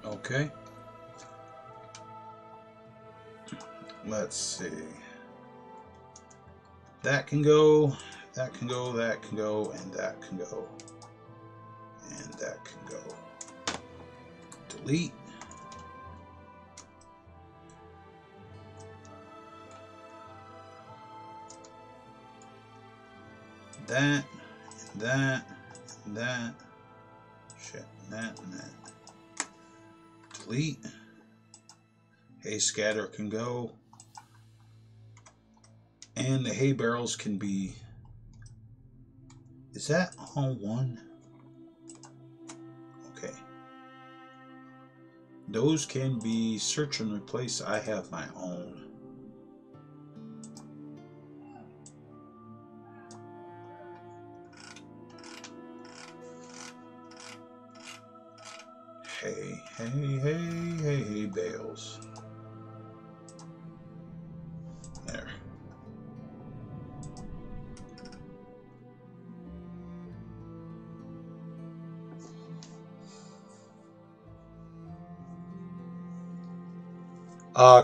Okay. Let's see. That can go, that can go, that can go, and that can go. And that can go. Delete. that, and that, and that. Shit, that, and that. Delete. Hay scatter can go. And the hay barrels can be... Is that all one? Okay. Those can be search and replace. I have my own. Hey, bales. There.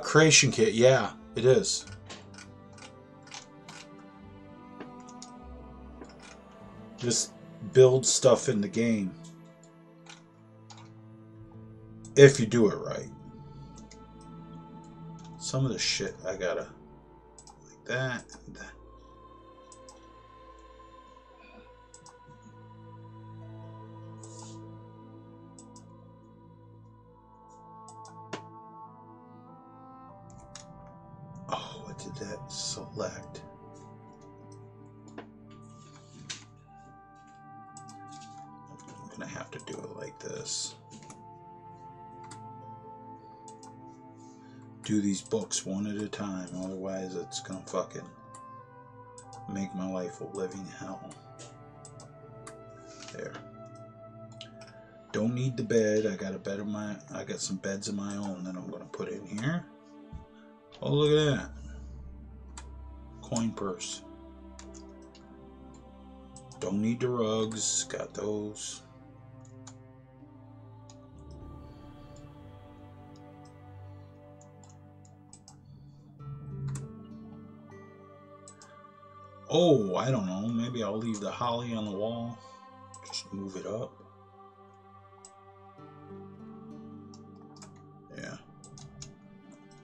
Creation kit, yeah, it is. Just build stuff in the game. If you do it right. Some of the shit I gotta like that and that. Oh, what did that select? I'm gonna have to do it like this. Do these books one at a time, otherwise it's gonna fucking make my life a living hell. There. Don't need the bed. I got a bed of my. I got some beds of my own that I'm gonna put in here. Oh, look at that. Coin purse. Don't need the rugs. Got those. Oh, I don't know. Maybe I'll leave the holly on the wall. Just move it up. Yeah.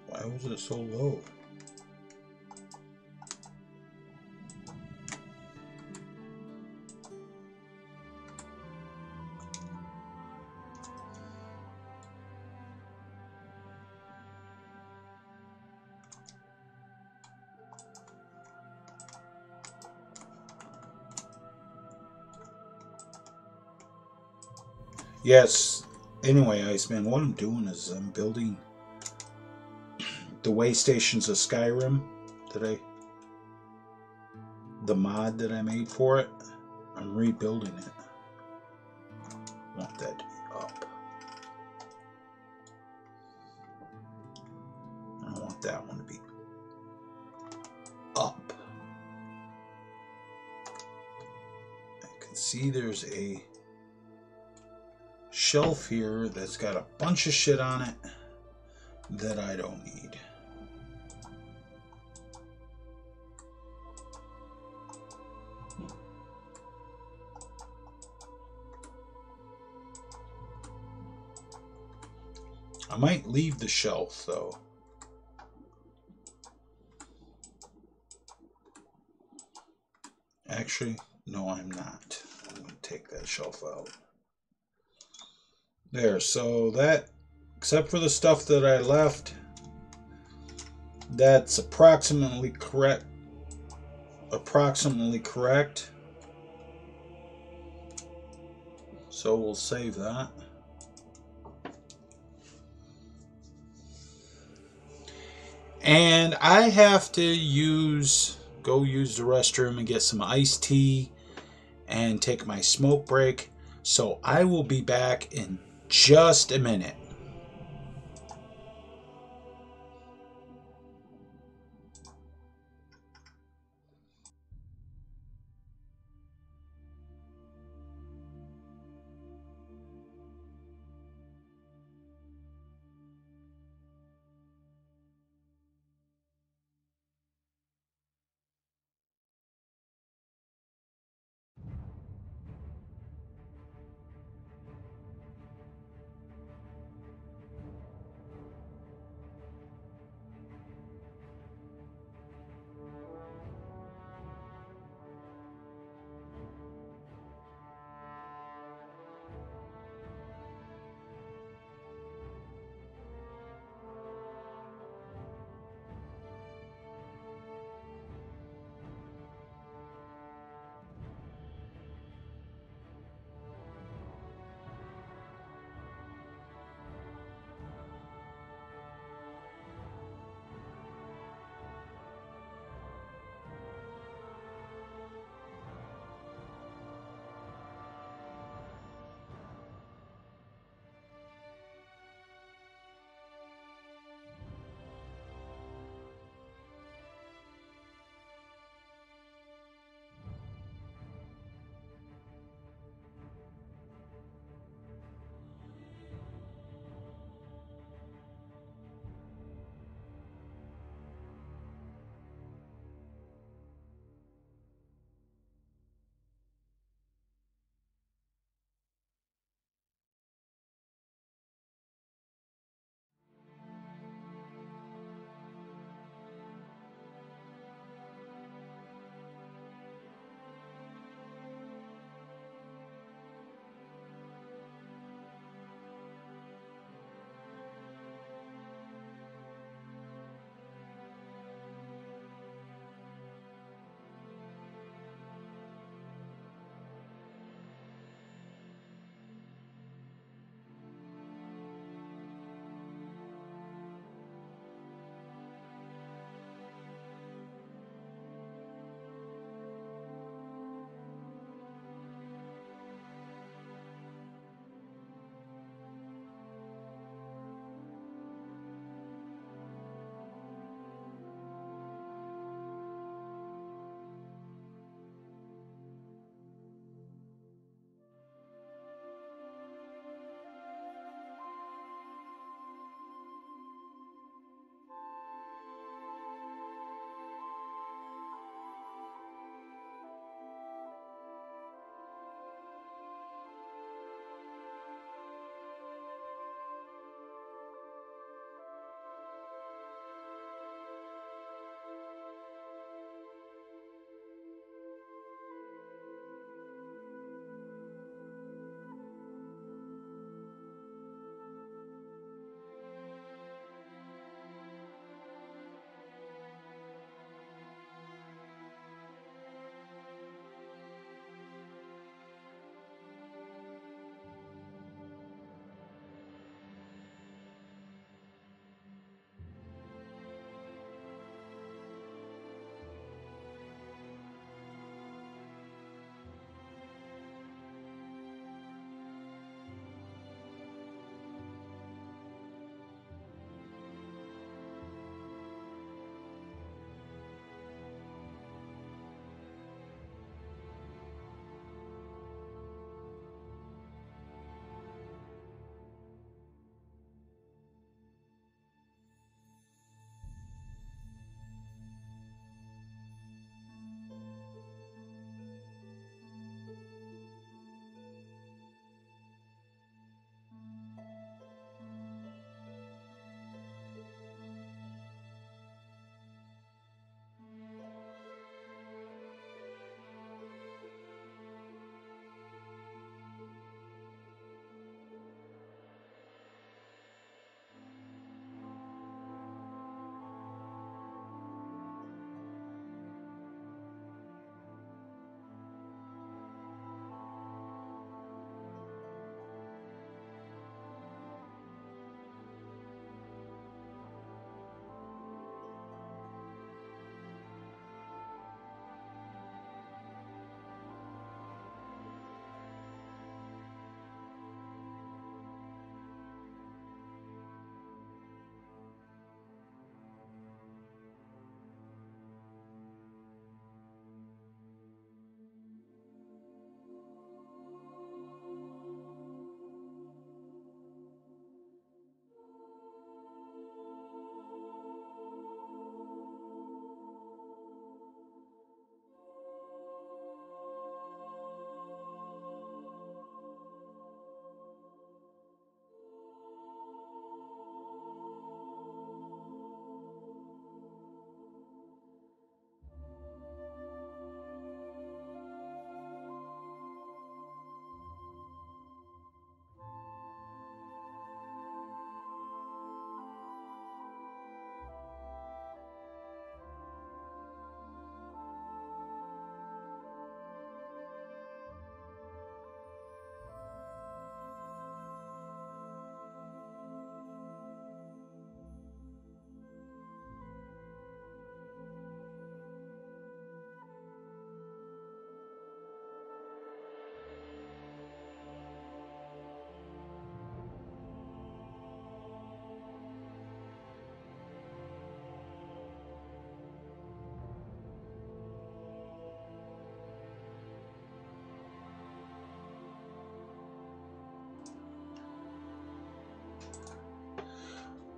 Why was it so low? Yes. Anyway, Iceman, what I'm doing is I'm building the Waystations of Skyrim the mod that I made for it. I'm rebuilding it. I want that to be up. I want that one to be up. I can see there's a shelf here that's got a bunch of shit on it that I don't need. I might leave the shelf though. Actually, no, I'm not. I'm going to take that shelf out. There, so that, except for the stuff that I left, that's approximately correct. So we'll save that. And I have to go use the restroom and get some iced tea and take my smoke break. So I will be back in just a minute.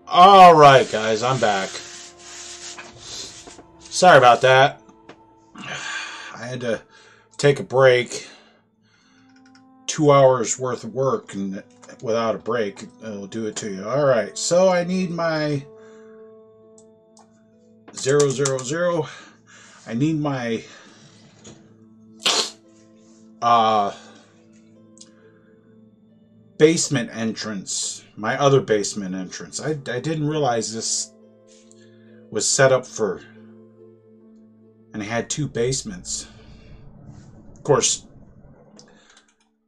All right, guys, I'm back. Sorry about that. I had to take a break. 2 hours worth of work, and without a break, it'll do it to you. All right, so I need my 000. I need my basement entrance. My other basement entrance. I didn't realize this was set up for, and it had 2 basements. Of course,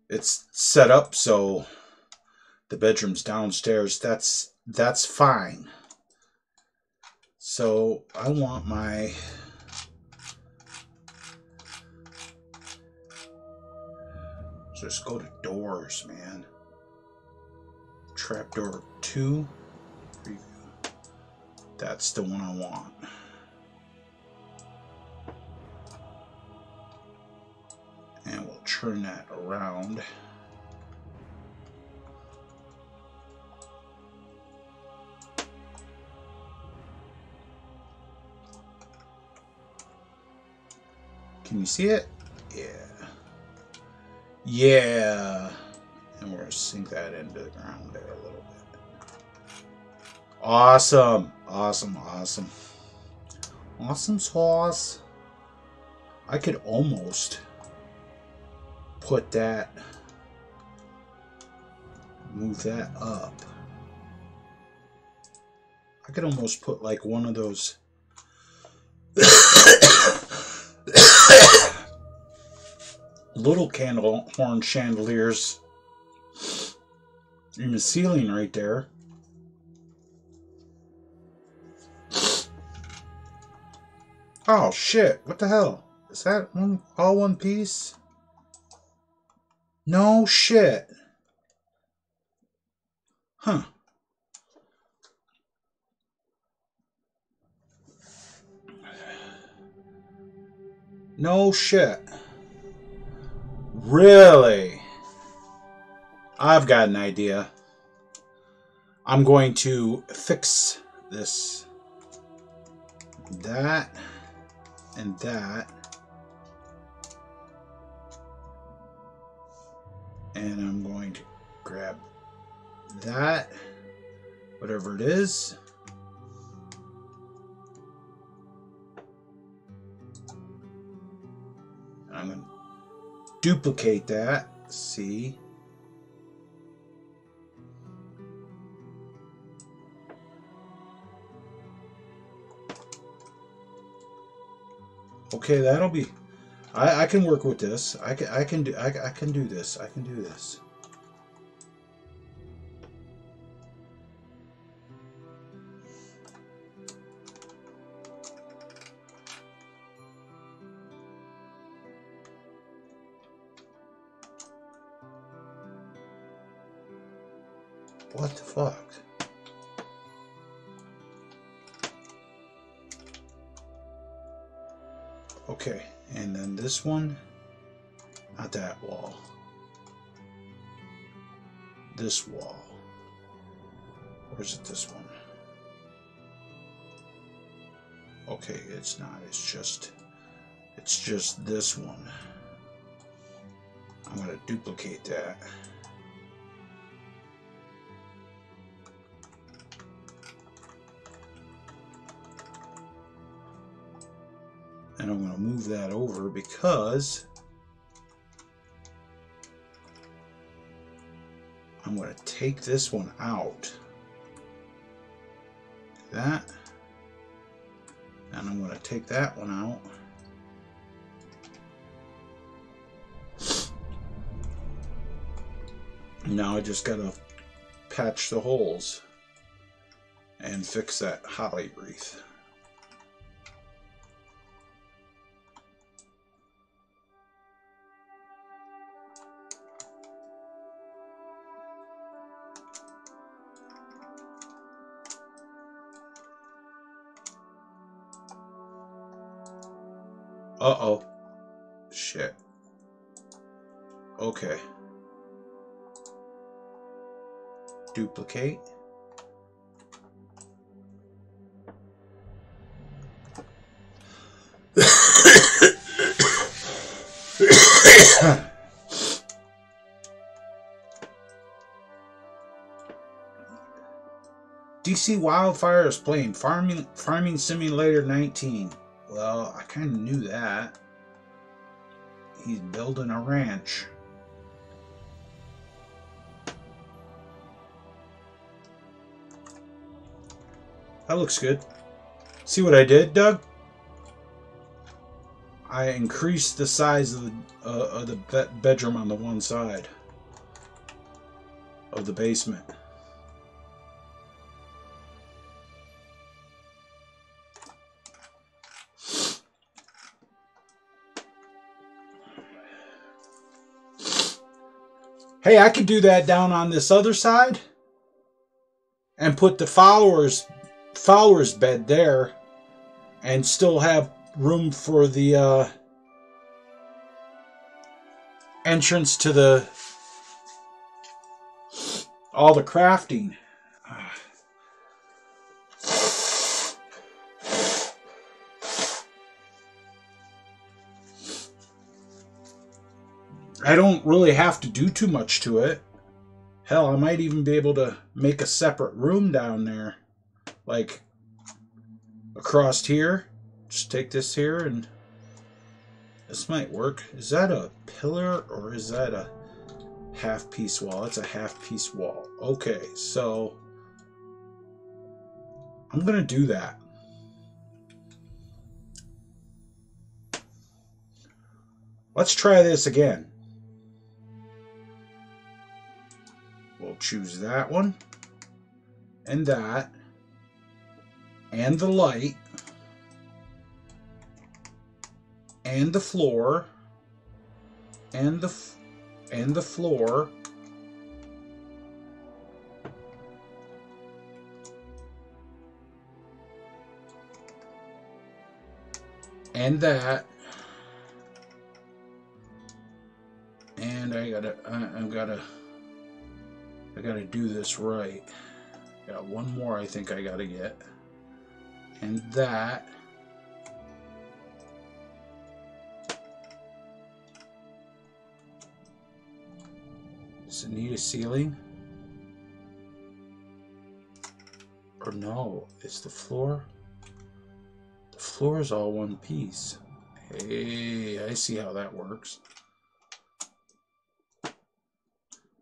it's set up so the bedroom's downstairs. That's fine. So I want my just go to doors, man. Trapdoor 2. That's the one I want. And we'll turn that around. Can you see it? Yeah. Yeah. And we're going to sink that into the ground there a little bit. Awesome. Awesome. Awesome. Awesome sauce. I could almost put that, move that up. I could almost put like one of those little candle horn chandeliers in the ceiling right there. Oh shit, what the hell? Is that all one piece? No shit. Huh. No shit. Really? I've got an idea. I'm going to fix this. That and that. And I'm going to grab that, whatever it is. And I'm going to duplicate that. See? Okay, that'll be. I can work with this. I can do this. I can do this. What the fuck? Okay, and then this one, not that wall. This wall. Or is it this one? Okay, it's not. It's just this one. I'm going to duplicate that. And I'm going to move that over because I'm going to take this one out. That. And I'm going to take that one out. Now I just got to patch the holes and fix that holly wreath. Uh-oh. Shit. Okay. Duplicate. DC Wildfire is playing Farming Simulator 19. Well, I kind of knew that. He's building a ranch. That looks good. See what I did, Doug? I increased the size of the bedroom on the one side of the basement. Hey, I could do that down on this other side and put the followers bed there and still have room for the entrance to the all the crafting. I don't really have to do too much to it. Hell, I might even be able to make a separate room down there. Like across here. Just take this here and this might work. Is that a pillar or is that a half-piece wall? It's a half-piece wall. Okay, so I'm gonna do that. Let's try this again. We'll choose that one and that and the light and the floor and the floor and that, and I gotta do this right. Got one more I think I gotta get, and that. Does it need a ceiling? Or no, it's the floor. The floor is all one piece. Hey, I see how that works.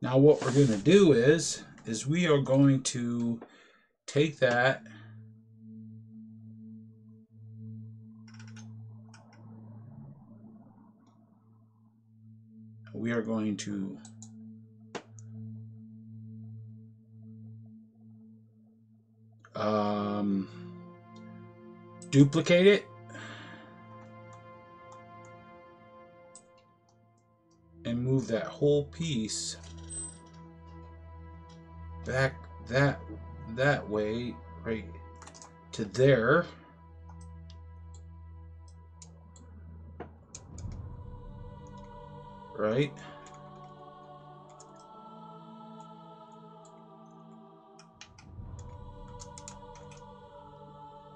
Now what we're going to do is we are going to take that we are going to duplicate it and move that whole piece back that way right to there. Right?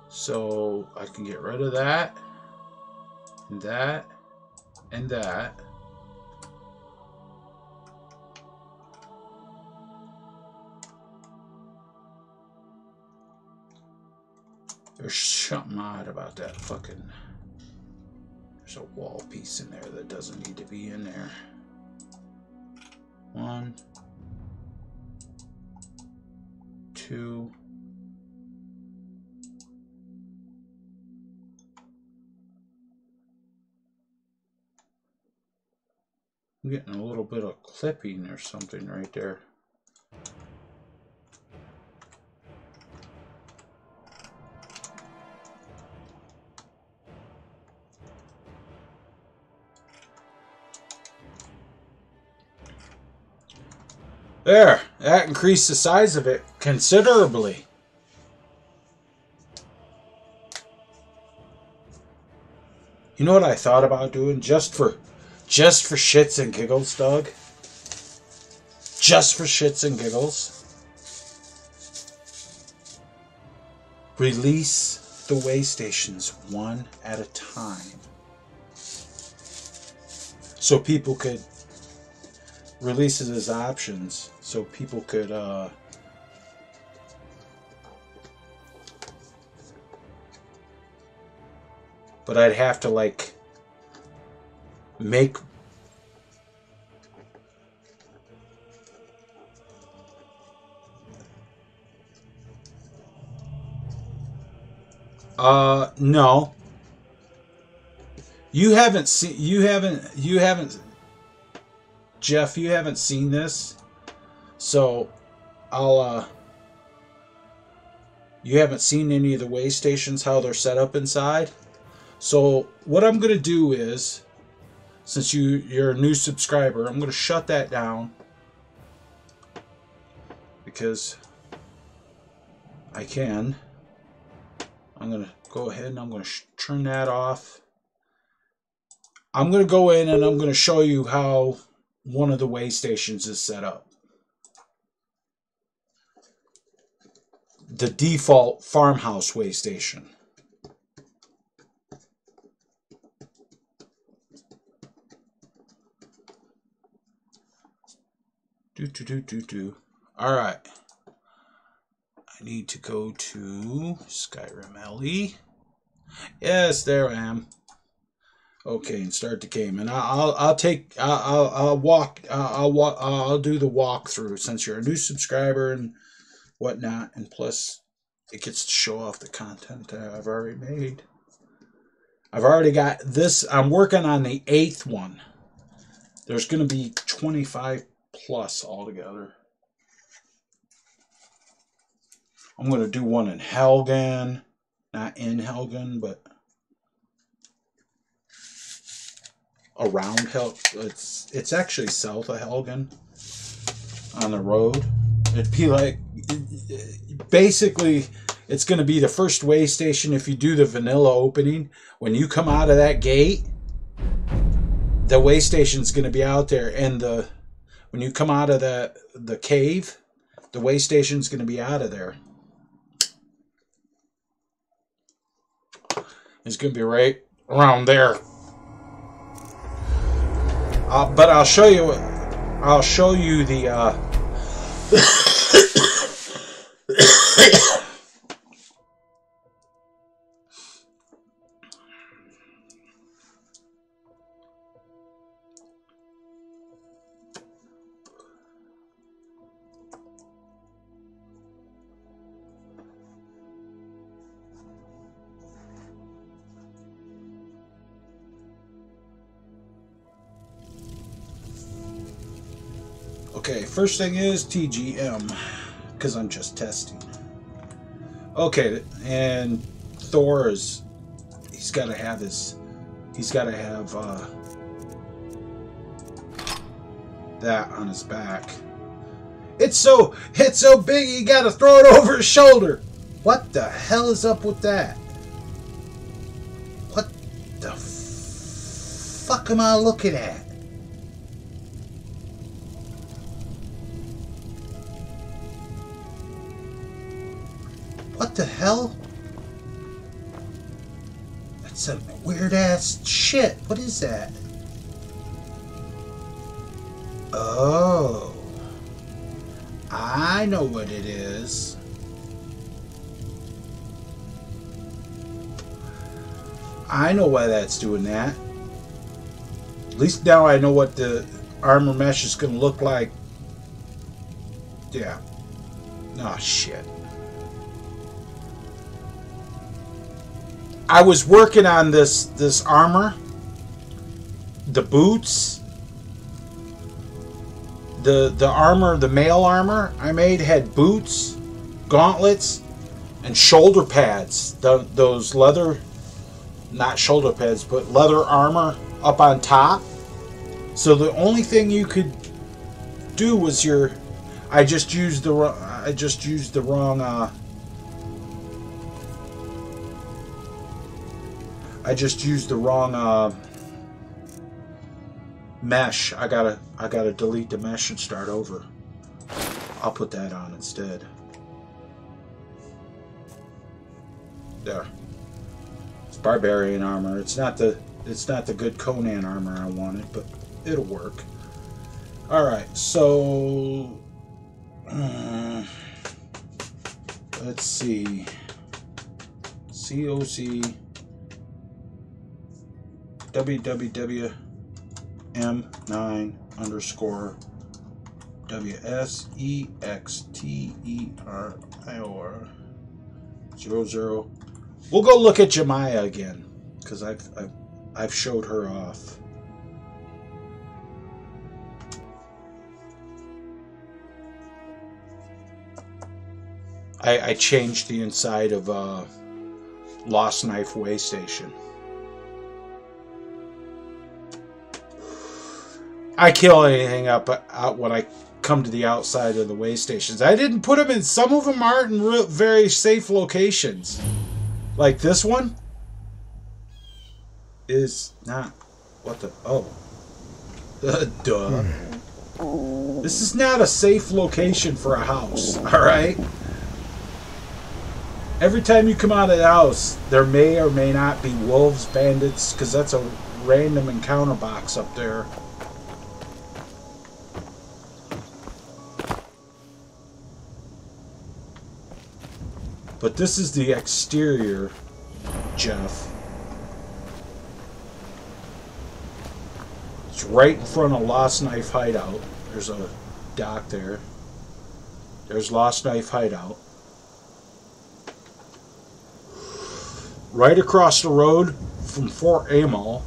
So I can get rid of that, and that, and that. There's something odd about that fucking... There's a wall piece in there that doesn't need to be in there. 1, 2. I'm getting a little bit of clipping or something right there. There, that increased the size of it considerably. You know what I thought about doing just for shits and giggles, Doug? Just for shits and giggles. Release the Waystations one at a time. so people could release it as options, so people could but I'd have to like make no. You haven't seen Jeff, you haven't seen this. So I'll you haven't seen any of the Waystations, how they're set up inside. So what I'm gonna do is, since you're a new subscriber, I'm gonna shut that down because I can. I'm gonna go ahead and I'm gonna turn that off. I'm gonna go in and I'm gonna show you how one of the Waystations is set up. The default farmhouse Waystation. All right. I need to go to Skyrim LE. Yes, there I am. Okay, and start the game, and I'll do the walkthrough since you're a new subscriber and whatnot, and plus it gets to show off the content that I've already made. I've already got this. I'm working on the 8th one. There's going to be 25 plus altogether. I'm going to do one in Helgen, not in Helgen, but around Helgen. It's actually south of Helgen on the road. It'd be like, basically, it's going to be the first Waystation if you do the vanilla opening. When you come out of that gate, the Waystation's going to be out there, and when you come out of the cave, the Waystation's going to be out of there. It's going to be right around there. But I'll show you. I'll show you the. Okay, first thing is TGM, because I'm just testing. Okay, and Thor is, he's got to have that on his back. It's so big you got to throw it over his shoulder. What the hell is up with that? What the fuck am I looking at? What the hell? That's some weird ass shit. What is that? Oh, I know what it is. I know why that's doing that. At least now I know what the armor mesh is going to look like. Yeah. Oh, shit. I was working on this armor, the boots, the armor, the male armor I made had boots, gauntlets, and shoulder pads. Those leather, not shoulder pads, but leather armor up on top. So the only thing you could do was I just used the wrong. I just used the wrong mesh. I gotta delete the mesh and start over. I'll put that on instead. There. It's barbarian armor. It's not the good Conan armor I wanted, but it'll work. All right, so let's see. COC www.m9 underscore WSEXTERIOR 00. We'll go look at Jemiah again because I've showed her off. I changed the inside of Lost Knife Waystation. I kill anything out when I come to the outside of the Waystations. I didn't put them in. Some of them aren't in very safe locations. Like this one is not. What the? Oh. Duh. This is not a safe location for a house. Alright? Every time you come out of the house, there may or may not be wolves, bandits, because that's a random encounter box up there. But this is the exterior, Jeff. It's right in front of Lost Knife Hideout. There's a dock there. There's Lost Knife Hideout. Right across the road from Fort Amal.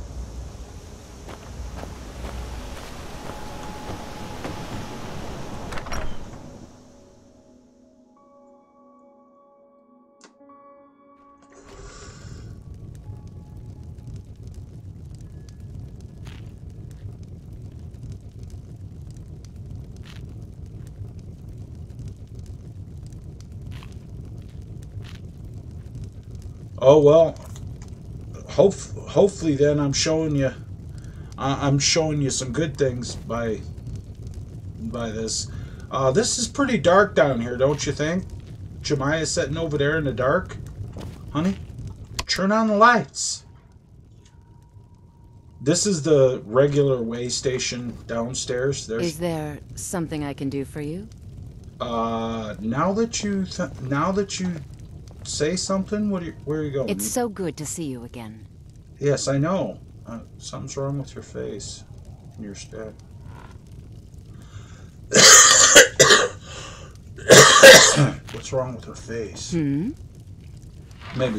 Oh well, hopefully then I'm showing you some good things by this. This is pretty dark down here, don't you think? Jemiah's sitting over there in the dark. Honey, turn on the lights. This is the regular way station downstairs. Is there something I can do for you? Now that you say something, where are you going? It's so good to see you again. Yes, I know. Something's wrong with your face. Your stat. What's wrong with her face? Maybe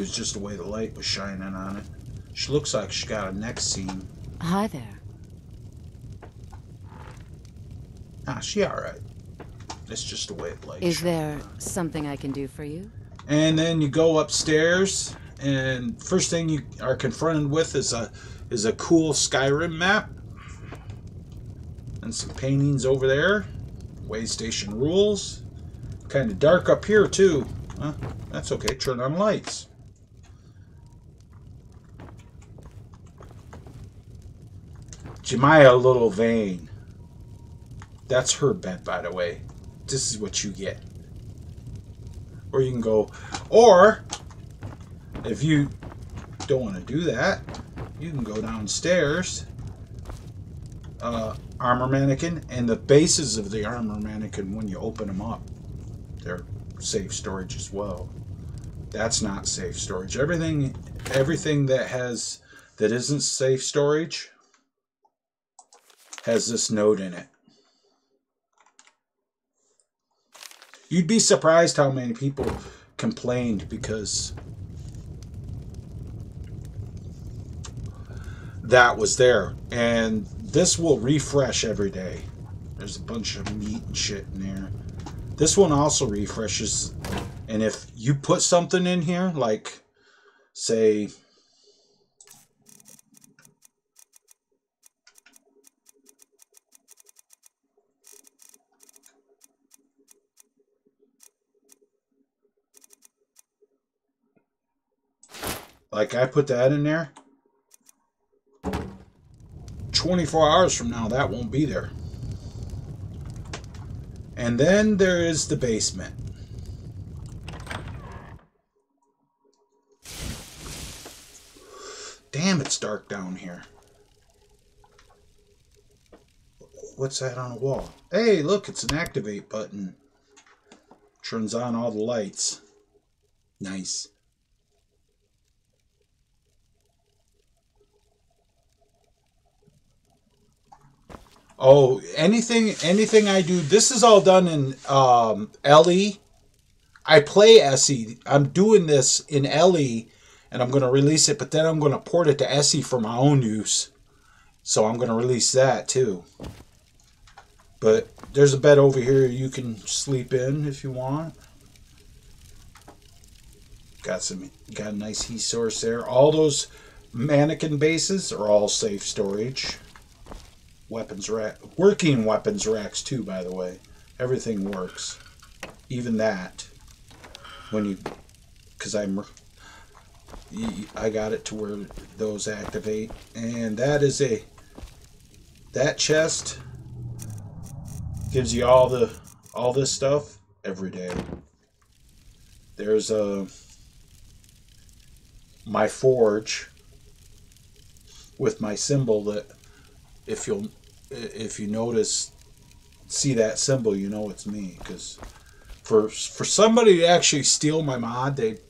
it's just the way the light was shining on it. She looks like she got a neck seam. Hi there. She alright. It's just the way the light. Is there something I can do for you? And then you go upstairs, and first thing you are confronted with is a cool Skyrim map. And some paintings over there. Waystation rules. Kind of dark up here too. That's okay. Turn on lights. Jemiah a little vain. That's her bed, by the way. This is what you get. Or you can go, or if you don't want to do that, you can go downstairs. Armor mannequin, and the bases of the armor mannequin, when you open them up, they're safe storage as well. That's not safe storage. Everything that isn't safe storage has this note in it. You'd be surprised how many people complained because that was there. And this will refresh every day. There's a bunch of meat and shit in there. This one also refreshes. And if you put something in here, like, say, like I put that in there, 24 hours from now, that won't be there. And then there is the basement. Damn, it's dark down here. What's that on the wall? Hey, look, it's an activate button. Turns on all the lights. Nice. Oh, anything I do, this is all done in LE. I play SE. I'm doing this in LE, and I'm going to release it, but then I'm going to port it to SE for my own use. So I'm going to release that too. But there's a bed over here you can sleep in if you want. Got a nice heat source there. All those mannequin bases are all safe storage. Weapons rack, working weapons racks too, by the way. Everything works. Even that. When you, because I got it to where those activate. And that is that chest gives you all this stuff every day. There's my forge with my symbol that if you notice, see that symbol, you know it's me. Because for somebody to actually steal my mod, they'd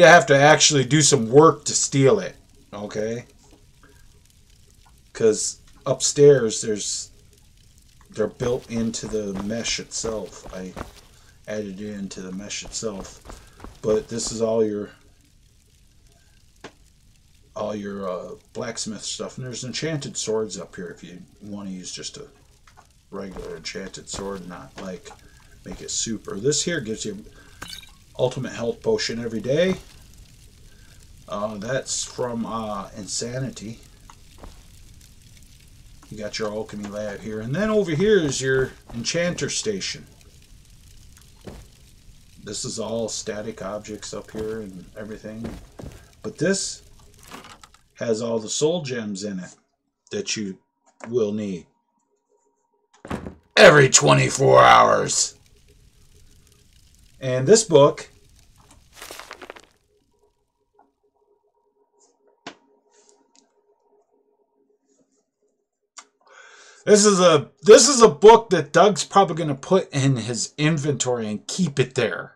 have to actually do some work to steal it. Okay? Because upstairs they're built into the mesh itself. I added it into the mesh itself. But this is all your blacksmith stuff. And there's enchanted swords up here if you want to use just a regular enchanted sword, not like make it super. This here gives you ultimate health potion every day. That's from Insanity. You got your alchemy lab here, and then over here is your enchanter station. This is all static objects up here and everything, but this has all the soul gems in it that you will need every 24 hours. And this book This is a book that Doug's probably going to put in his inventory and keep it there.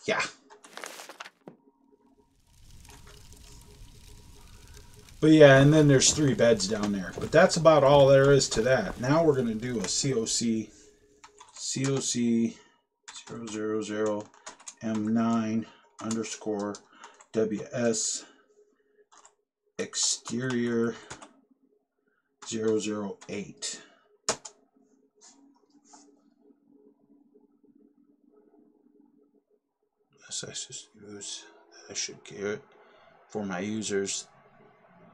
Yeah. But yeah, and then there's 3 beds down there. But that's about all there is to that. Now we're going to do a COC 000 M9 underscore WS exterior 008. This I just use, I should get it for my users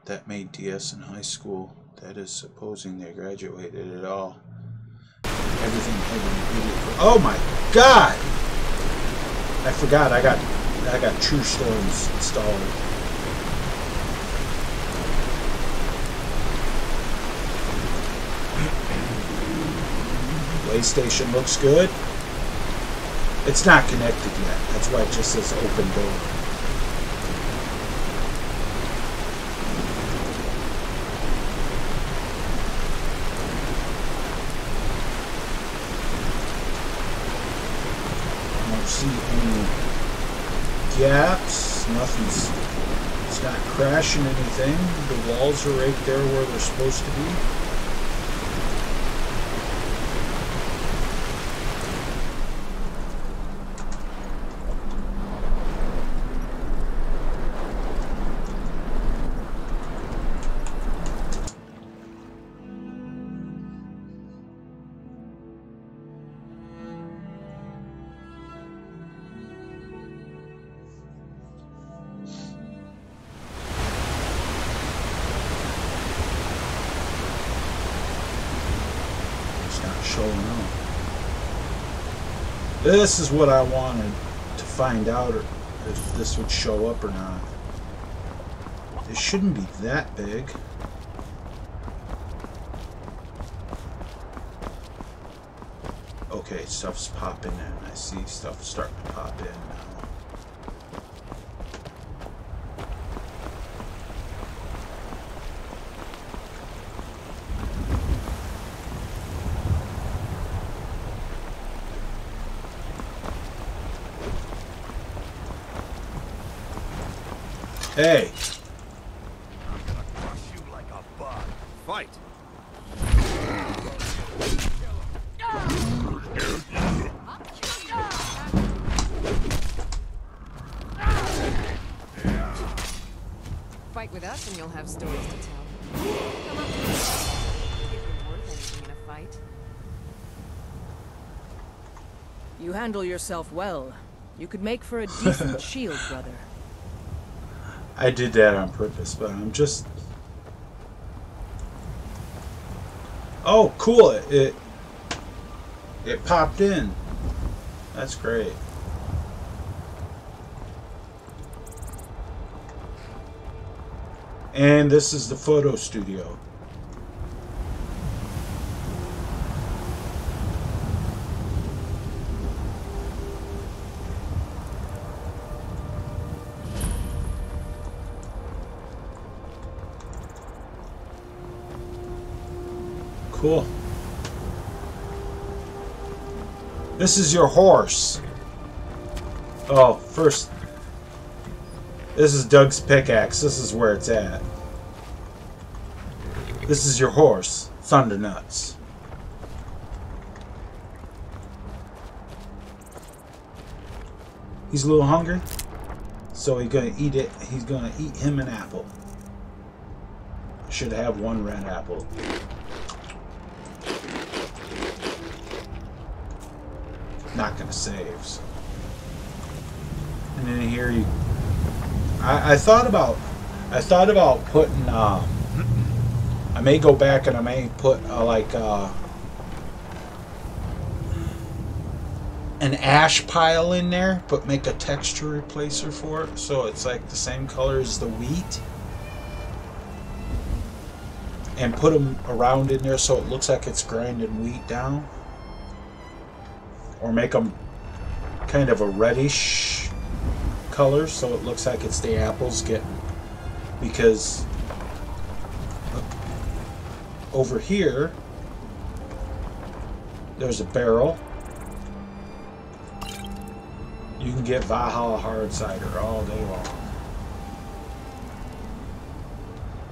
that made DS in high school, that is supposing they graduated at all. Everything heavy. Oh my god! I forgot I got True Storms installed. Waystation looks good. It's not connected yet. That's why it just says open door. See any gaps, nothing's, it's not crashing anything, the walls are right there where they're supposed to be. This is what I wanted to find out if this would show up or not. It shouldn't be that big. Okay, stuff's popping in. I see stuff starting to pop in now. Hey! I'm gonna crush you like a bug. Fight! Fight with us and you'll have stories to tell. Come up to us. If you're worth anything in a fight. You handle yourself well. You could make for a decent shield, brother. I did that on purpose, but I'm just... Oh, cool! It popped in. That's great. And this is the photo studio. Cool. This is your horse. Oh, first... This is Doug's pickaxe. This is where it's at. This is your horse, Thundernuts. He's a little hungry, so he's gonna eat it. He's gonna eat him an apple. Should have one red apple. Not gonna save. So. And then here you. I thought about putting. I may go back and I may put an ash pile in there, but make a texture replacer for it, so it's like the same color as the wheat, and put them around in there so it looks like it's grinding wheat down, or make them kind of a reddish color so it looks like it's the apples getting, because over here there's a barrel. You can get Valhalla hard cider all day long.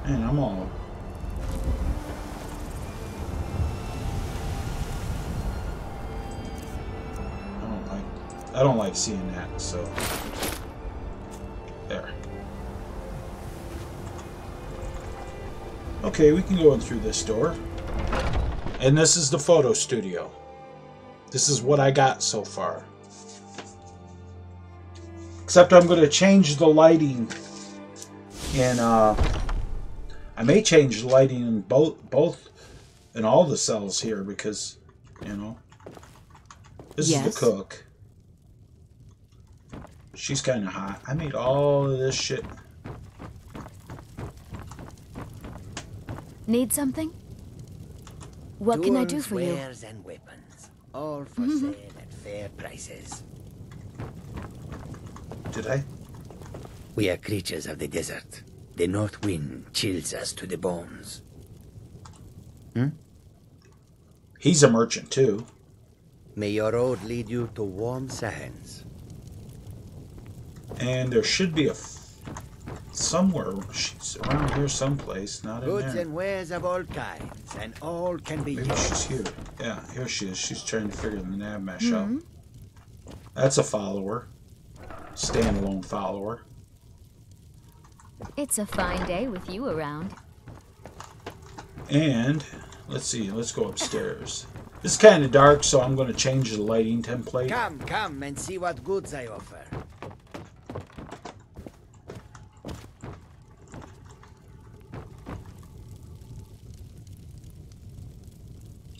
Man, I'm all... I don't like seeing that, so... There. Okay, we can go in through this door. And this is the photo studio. This is what I got so far. Except I'm going to change the lighting in, I may change the lighting in both in all the cells here because, you know, this is the cook. She's kind of hot. I made all of this shit. Need something? What can I do for you? Wares and weapons, all for sale at fair prices. Did I? We are creatures of the desert. The north wind chills us to the bones. He's a merchant too. May your road lead you to warm sands. And there should be a somewhere. She's around here someplace, not in Goods there. and wares of all kinds, and all can be Maybe yours. she's here. Yeah, here she is. She's trying to figure the nav mesh out. That's a follower. Standalone follower. It's a fine day with you around. And let's see. Let's go upstairs. It's kind of dark, so I'm going to change the lighting template. Come and see what goods I offer.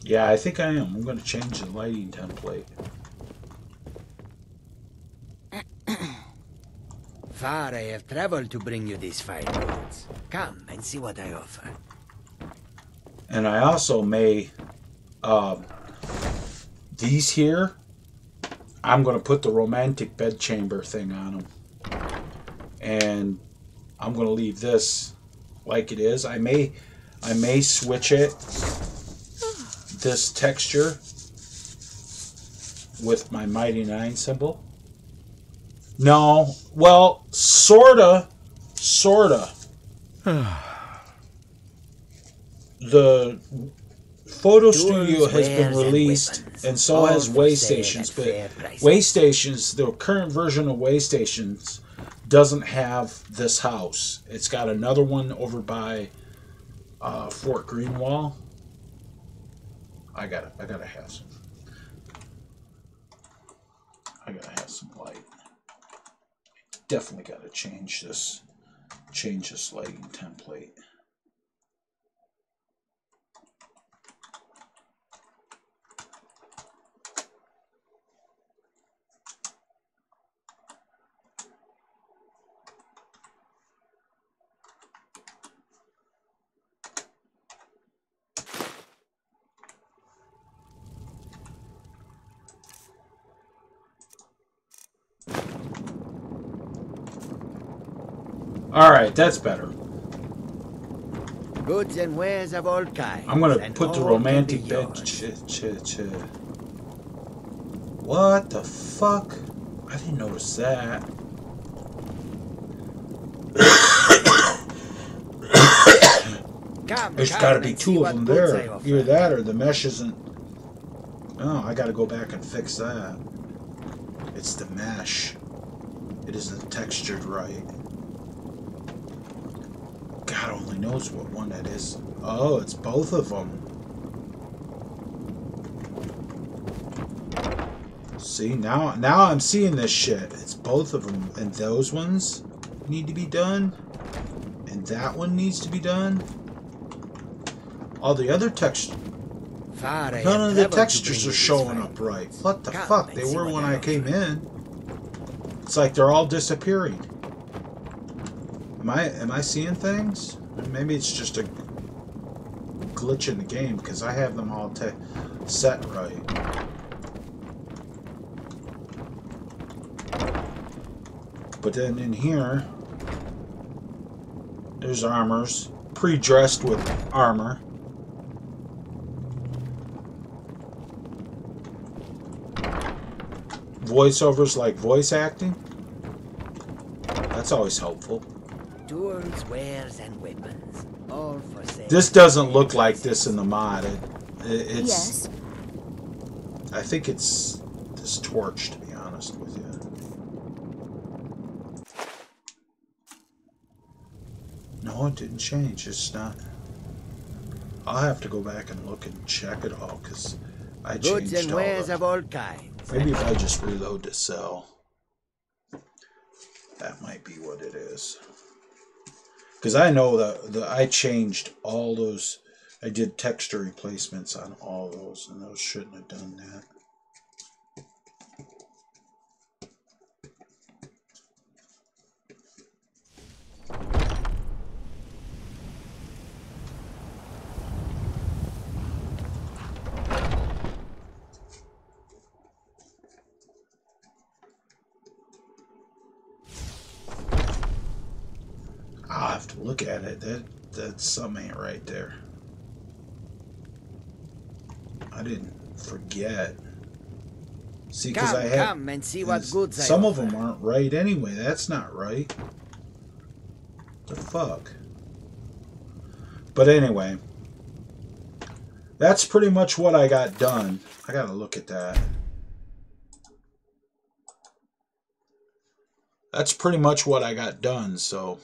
Yeah, I think I am. I'm going to change the lighting template. Far I have traveled to bring you these fine goods. Come and see what I offer. And I also may, these here, I'm going to put the romantic bedchamber thing on them. And I'm going to leave this like it is. I may switch it, this texture, with my Mighty Nine symbol. No, well, sorta. The photo studio has been released, and so has Waystations. But Waystations, the current version of Waystations, doesn't have this house. It's got another one over by Fort Greenwall. I gotta have some. I gotta have some light. Definitely gotta change this lighting template. Alright, that's better. Goods and wares of all kinds. I'm gonna put the romantic bed. What the fuck? I didn't notice that. There's gotta be two of them there. Either that or the mesh isn't. Oh, I gotta go back and fix that. It's the mesh. It isn't textured right. God only knows what one that is. Oh, it's both of them. See, now I'm seeing this shit. It's both of them. And those ones need to be done. And that one needs to be done. All the other textures. None of the textures are showing up right. What the fuck? They were when I came in. It's like they're all disappearing. Am I seeing things? Maybe it's just a glitch in the game because I have them all set right. But then in here, there's armors, pre-dressed with armor. Voiceovers like voice acting. That's always helpful. Tools, wares, and weapons, all for sale. This doesn't look like this in the mod. It's. Yes. I think it's this torch, to be honest with you. No, it didn't change. It's not. I'll have to go back and look and check it all because I changed Goods and all wares the. of all kinds. Maybe if I just reload the cell, that might be what it is. Because I know that I changed all those. I did texture replacements on all those, and those shouldn't have done that. I'll have to look at it. That something ain't right there. I didn't forget. See, because I have come and see what goods I some of offer. them aren't right anyway. That's not right. The fuck. But anyway, that's pretty much what I got done. I gotta look at that. That's pretty much what I got done. So.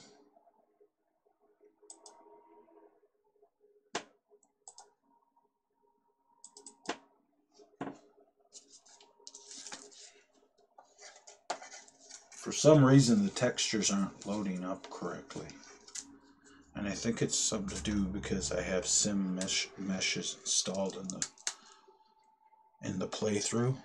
For some reason, the textures aren't loading up correctly. And I think it's something to do because I have sim meshes installed in the playthrough.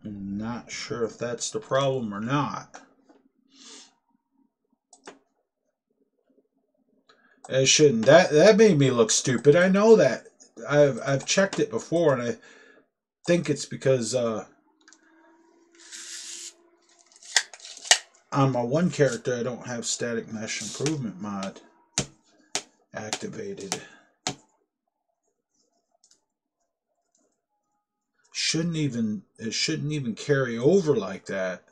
I'm not sure if that's the problem or not. It shouldn't. That made me look stupid. I know that. I've checked it before, and I think it's because on my one character I don't have static mesh improvement mod activated. It shouldn't even carry over like that.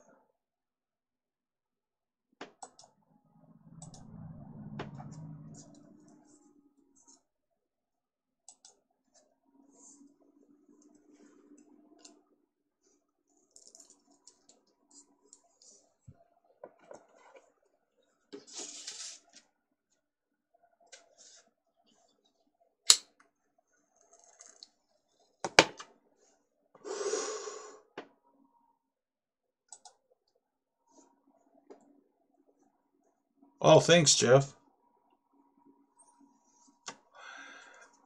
Oh, thanks, Jeff.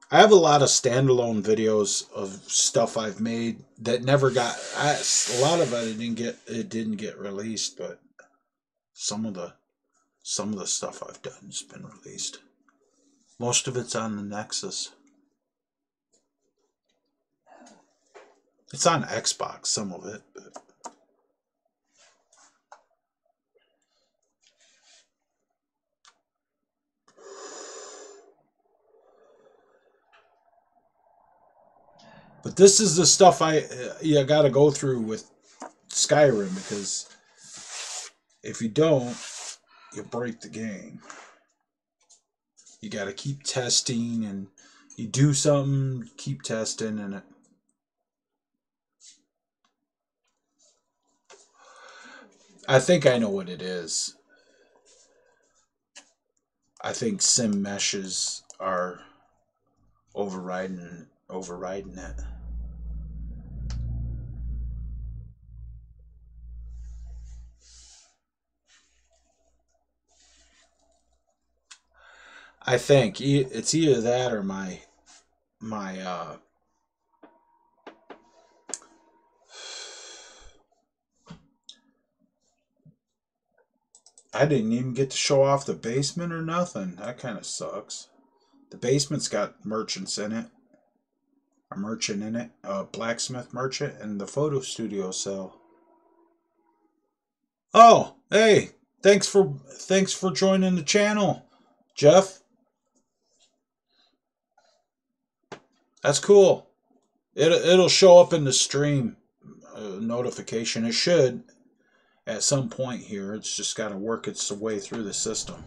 I have a lot of standalone videos of stuff I've made that never got. A lot of it didn't get released, but some of the stuff I've done has been released. Most of it's on the Nexus. It's on Xbox, some of it, but this is the stuff you got to go through with Skyrim, because if you don't, you break the game. You got to keep testing, and you do something, keep testing, and I think I know what it is. I think sim meshes are overriding it. I think it's either that or my I didn't even get to show off the basement or nothing. That kind of sucks. The basement's got merchants in it. A merchant in it, a blacksmith merchant, and the photo studio cell. Oh, hey, thanks for joining the channel, Jeff. That's cool. It'll show up in the stream notification. It should at some point here. It's just got to work its way through the system.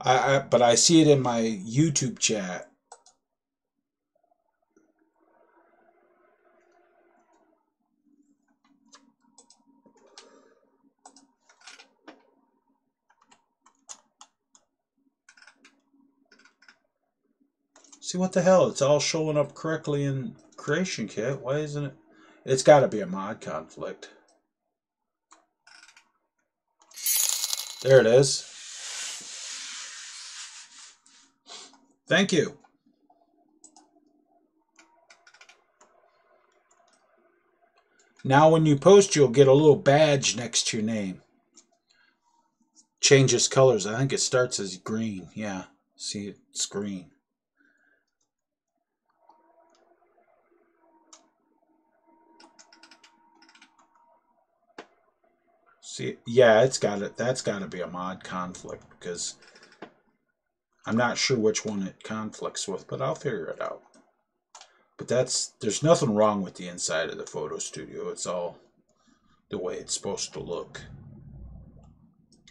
But I see it in my YouTube chat. See, what the hell? It's all showing up correctly in Creation Kit. Why isn't it? It's got to be a mod conflict. There it is. Thank you. Now when you post, you'll get a little badge next to your name. Changes colors. I think it starts as green. Yeah. See, it's green. See, yeah, it's got it. That's got to be a mod conflict, because I'm not sure which one it conflicts with, but I'll figure it out. But there's nothing wrong with the inside of the photo studio. It's all the way it's supposed to look.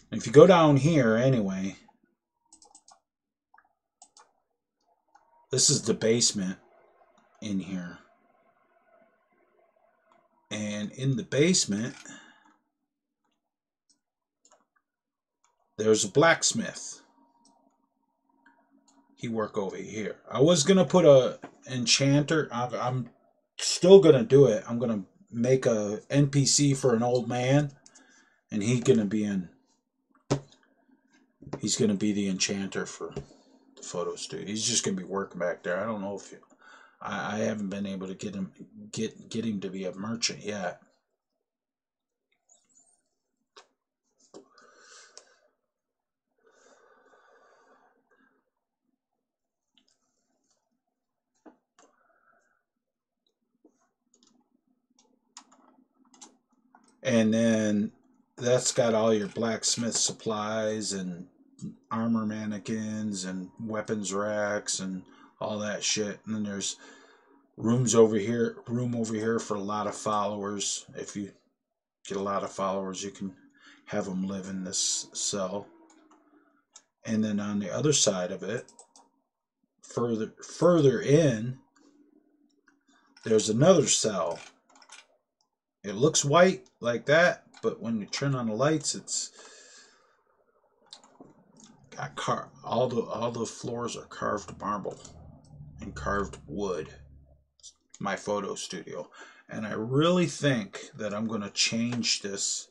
And if you go down here anyway, this is the basement in here. And in the basement, there's a blacksmith. He work over here. I was gonna put a enchanter. I'm still gonna do it. I'm gonna make a NPC for an old man, and he's gonna be the enchanter for the photo studio. He's just gonna be working back there. I don't know if I haven't been able to get him to be a merchant yet. And then that's got all your blacksmith supplies and armor mannequins and weapons racks and all that shit. And then there's room over here for a lot of followers. If you get a lot of followers, you can have them live in this cell. And then on the other side of it, further in, there's another cell. It looks white like that, but when you turn on the lights, it's got all the floors are carved marble and carved wood. My photo studio, and I really think that I'm going to change this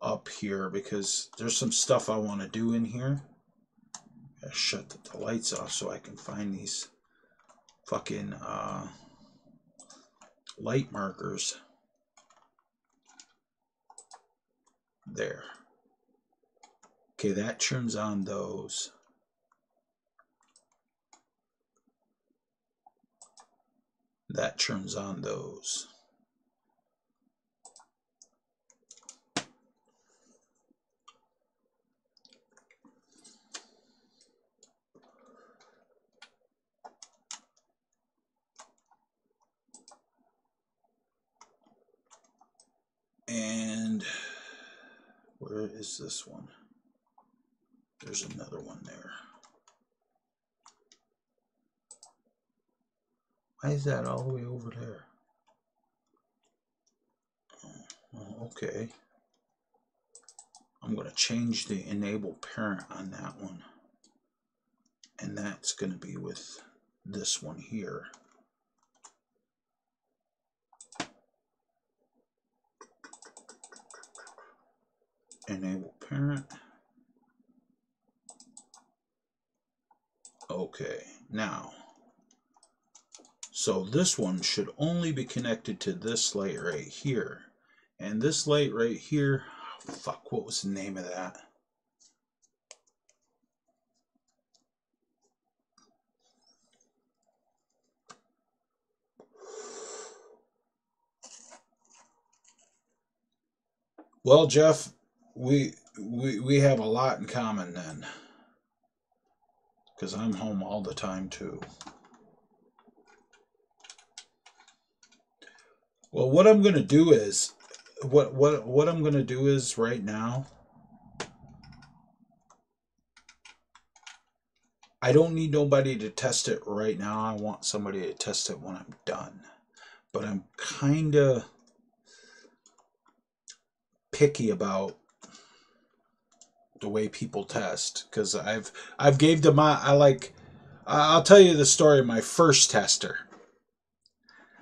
up here because there's some stuff I want to do in here. I shut the lights off so I can find these fucking light markers. There. Okay, that turns on those. That turns on those. And where is this one? There's another one there. Why is that all the way over there? Oh, okay. I'm going to change the enable parent on that one. And that's going to be with this one here. Enable parent. Okay, now, so this one should only be connected to this light right here. And this light right here, oh, fuck, what was the name of that? Well, Jeff, we have a lot in common then. Because I'm home all the time too. Well, what I'm going to do is, what I'm going to do is right now, I don't need nobody to test it right now. I want somebody to test it when I'm done. But I'm kind of picky about the way people test, because I've gave them I'll tell you the story of my first tester.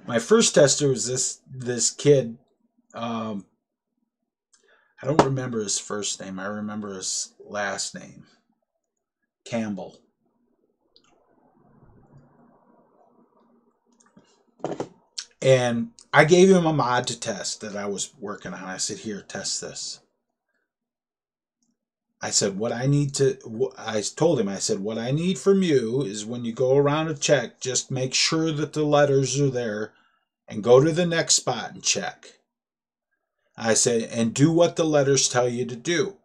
My first tester was this kid. I don't remember his first name. I remember his last name, Campbell. And I gave him a mod to test that I was working on. I said, "Here, test this." I said, I told him, I said, "What I need from you is when you go around to check, just make sure that the letters are there and go to the next spot and check." I said, "And do what the letters tell you to do."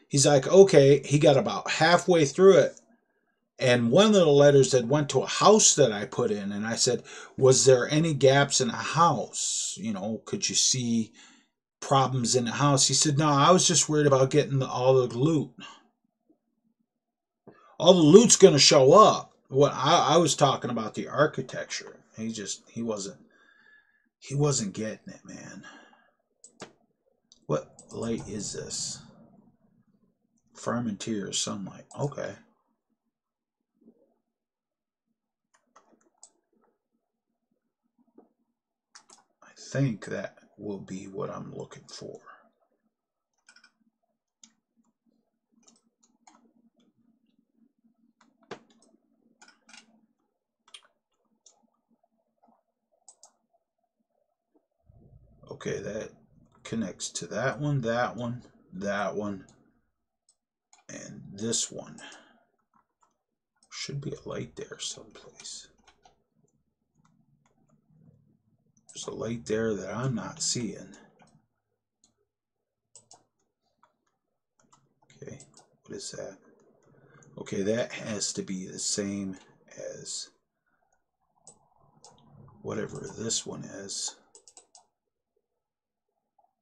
He's like, "Okay." He got about halfway through it. And one of the letters that went to a house that I put in, and I said, "Was there any gaps in a house? You know, could you see problems in the house?" He said, "No, I was just worried about getting all the loot. All the loot's going to show up." What I was talking about the architecture. He wasn't getting it, man. What light is this? Farm interior sunlight. Okay. I think that will be what I'm looking for. Okay, that connects to that one, that one, that one, and this one. Should be a light there someplace. There's a light there that I'm not seeing. Okay, what is that? Okay, that has to be the same as whatever this one is.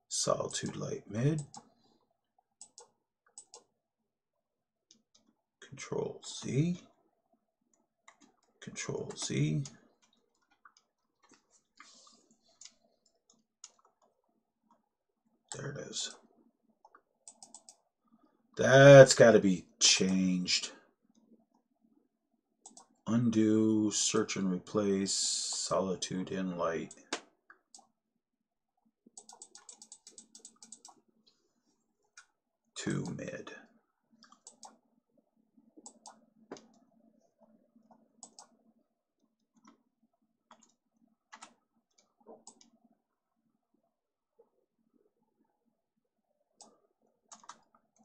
Solitude light mid. Control Z. Control Z. There it is. That's got to be changed. Undo, search and replace, solitude in light. To mid.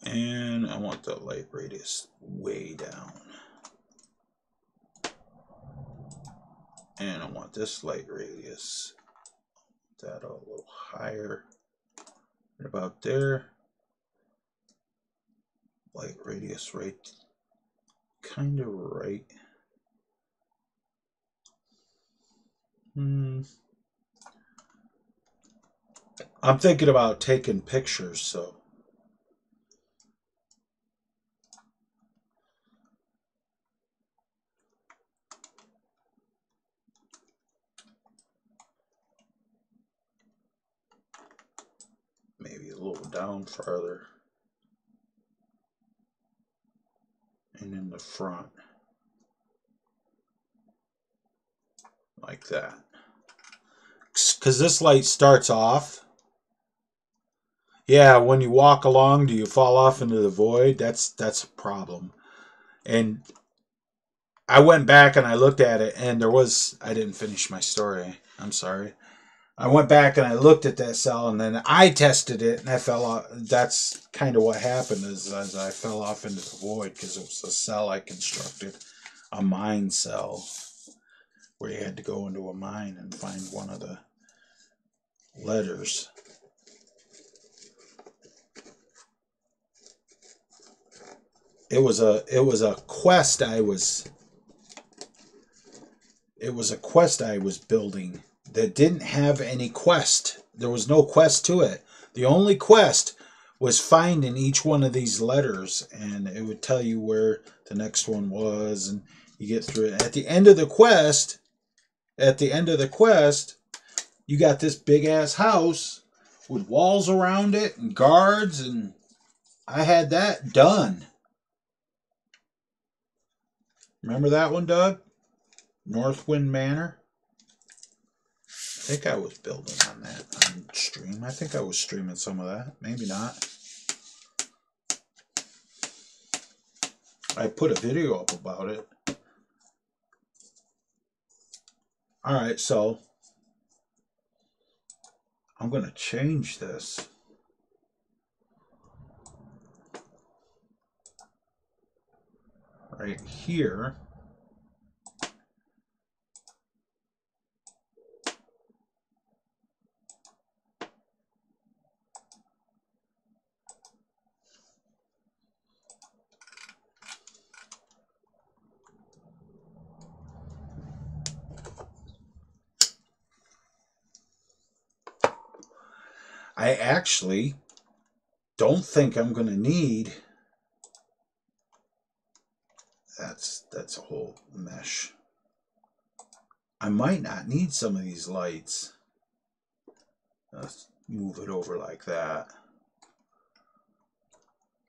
And I want the light radius way down. And I want this light radius that a little higher. Right about there. Light radius right, kind of right. I'm thinking about taking pictures, so. Maybe a little down farther. And in the front. Like that. Because this light starts off. Yeah, when you walk along, do you fall off into the void? That's a problem. And I went back and I looked at it, and there was, I didn't finish my story. I'm sorry. I went back and I looked at that cell, and then I tested it, and I fell off. That's kind of what happened, is as I fell off into the void, because it was a cell I constructed, a mine cell, where you had to go into a mine and find one of the letters. It was a quest I was building that didn't have any quest. There was no quest to it. The only quest was finding each one of these letters, and it would tell you where the next one was, and you get through it. At the end of the quest, you got this big ass house with walls around it and guards, and I had that done. Remember that one, Doug? Northwind Manor? I think I was building on that on stream. I think I was streaming some of that. Maybe not. I put a video up about it. Alright, so I'm going to change this. Right here. I actually don't think I'm going to need. That's a whole mesh. I might not need some of these lights. Let's move it over like that.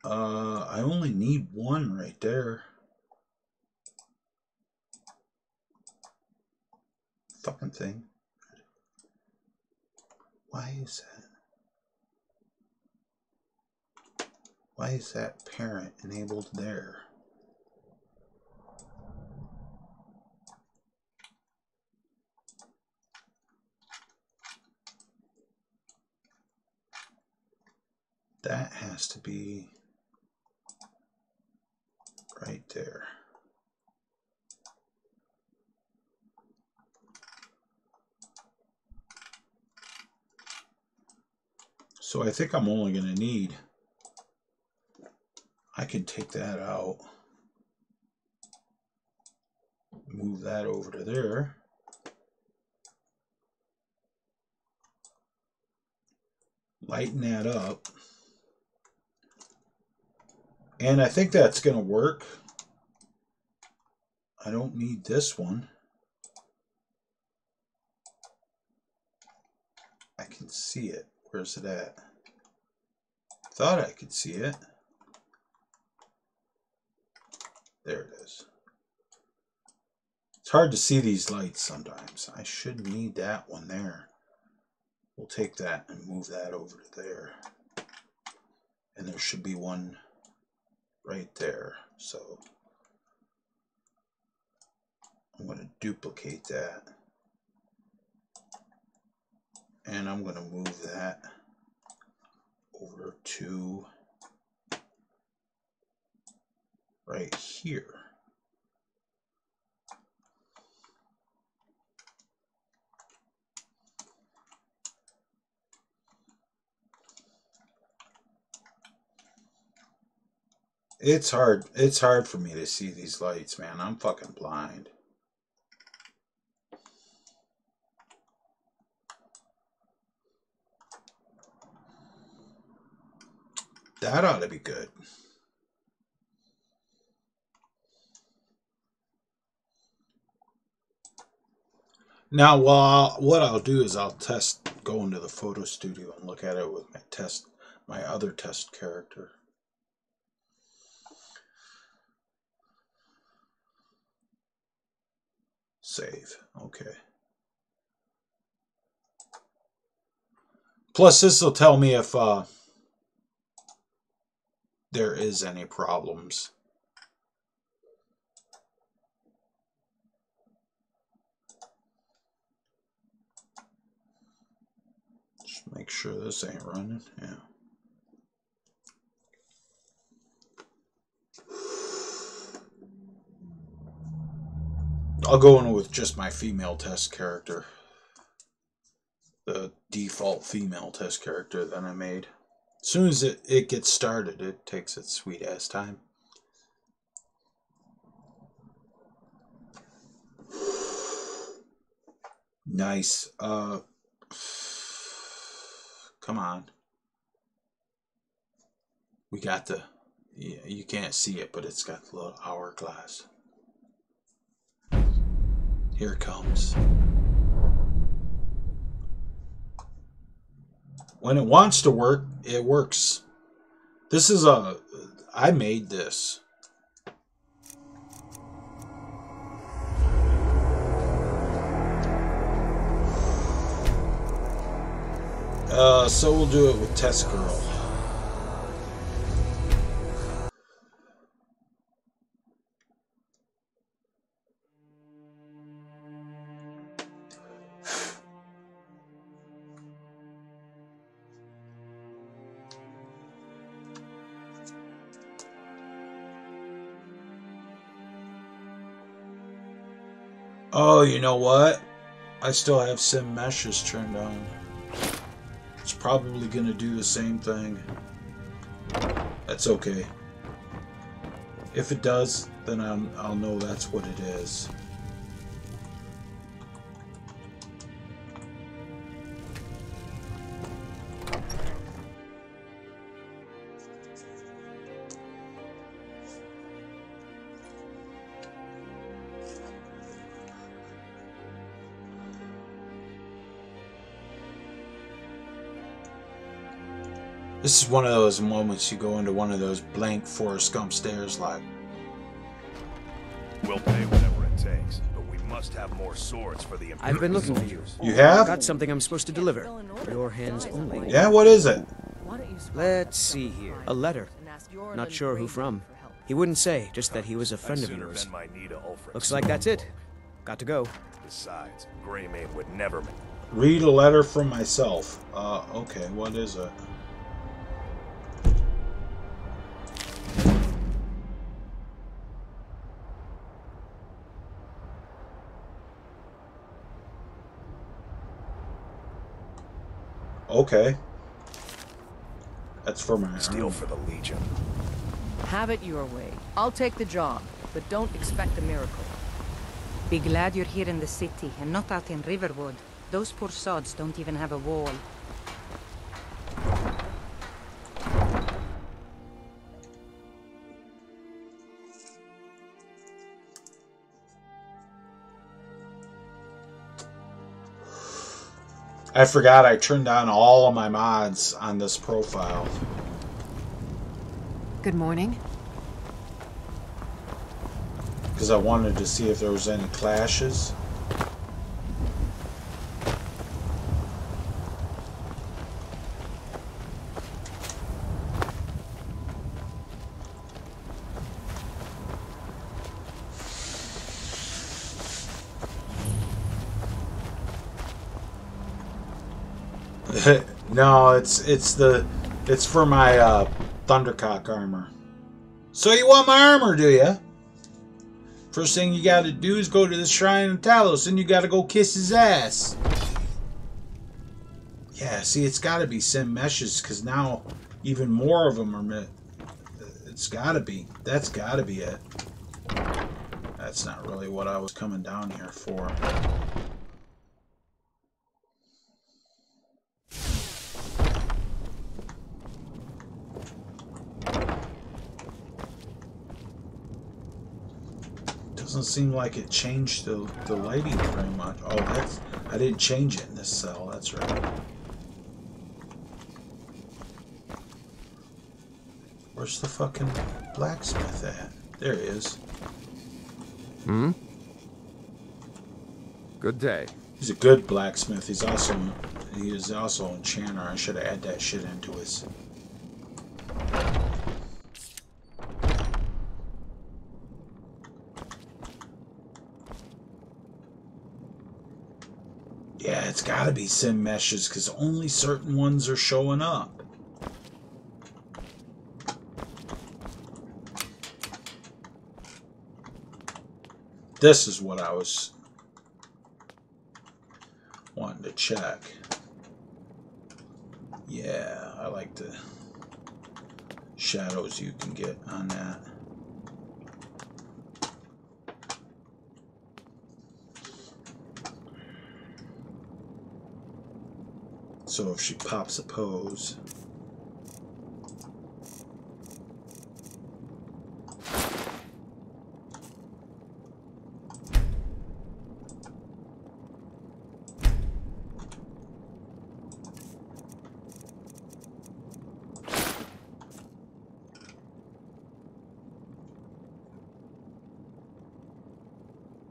I only need one right there. Fucking thing. Why is that? Why is that parent enabled there? That has to be right there. So I think I'm only going to need, I can take that out, move that over to there. Lighten that up. And I think that's going to work. I don't need this one. I can see it. Where's it at? Thought I could see it. There it is. It's hard to see these lights sometimes. I should need that one there. We'll take that and move that over to there. And there should be one right there. So I'm going to duplicate that. And I'm going to move that over to right here. It's hard. It's hard for me to see these lights, man. I'm fucking blind. That ought to be good. Now, what I'll do is I'll go into the photo studio and look at it with my other test character. Save. Okay. Plus, this will tell me if there is any problems. Just make sure this ain't running. Yeah. I'll go in with just my female test character. The default female test character that I made. As soon as it gets started, it takes its sweet ass time. Nice. Come on. We got the... Yeah, you can't see it, but it's got the little hourglass. Here it comes. When it wants to work, it works. This is I made this. So we'll do it with Test Girl. Oh, you know what? I still have sim meshes turned on. It's probably going to do the same thing. That's okay. If it does, then I'll know that's what it is. This is one of those moments you go into one of those blank Forrest Gump stares like. We'll pay whatever it takes, but we must have more swords for the Imperial I've been looking for you. You have? Got something I'm supposed to deliver. Your hands only. Yeah, what is it? Let's see here. A letter. Not sure who from. He wouldn't say, just that he was a friend of yours. Looks like that's it. Got to go. Besides, Greymane would never... Read a letter from myself. Okay, what is it? Okay. That's for my Steel armor. for the Legion. Have it your way. I'll take the job, but don't expect a miracle. Be glad you're here in the city and not out in Riverwood. Those poor sods don't even have a wall. I forgot I turned on all of my mods on this profile. Good morning. Because I wanted to see if there was any clashes. No, it's for my Thundercock armor. So you want my armor, do you? First thing you gotta do is go to the Shrine of Talos, and you gotta go kiss his ass. Yeah, see, it's gotta be Sim Meshes, because now even more of them are... It's gotta be. That's gotta be it. That's not really what I was coming down here for. Doesn't seem like it changed the lighting very much. Oh, that's... I didn't change it in this cell. That's right. Where's the fucking blacksmith at? There he is. Hmm? Good day. He's a good blacksmith. He is also an enchanter. I should have added that shit into his... Yeah, it's gotta be Sim Meshes, because only certain ones are showing up. This is what I was wanting to check. Yeah, I like the shadows you can get on that. So if she pops a pose...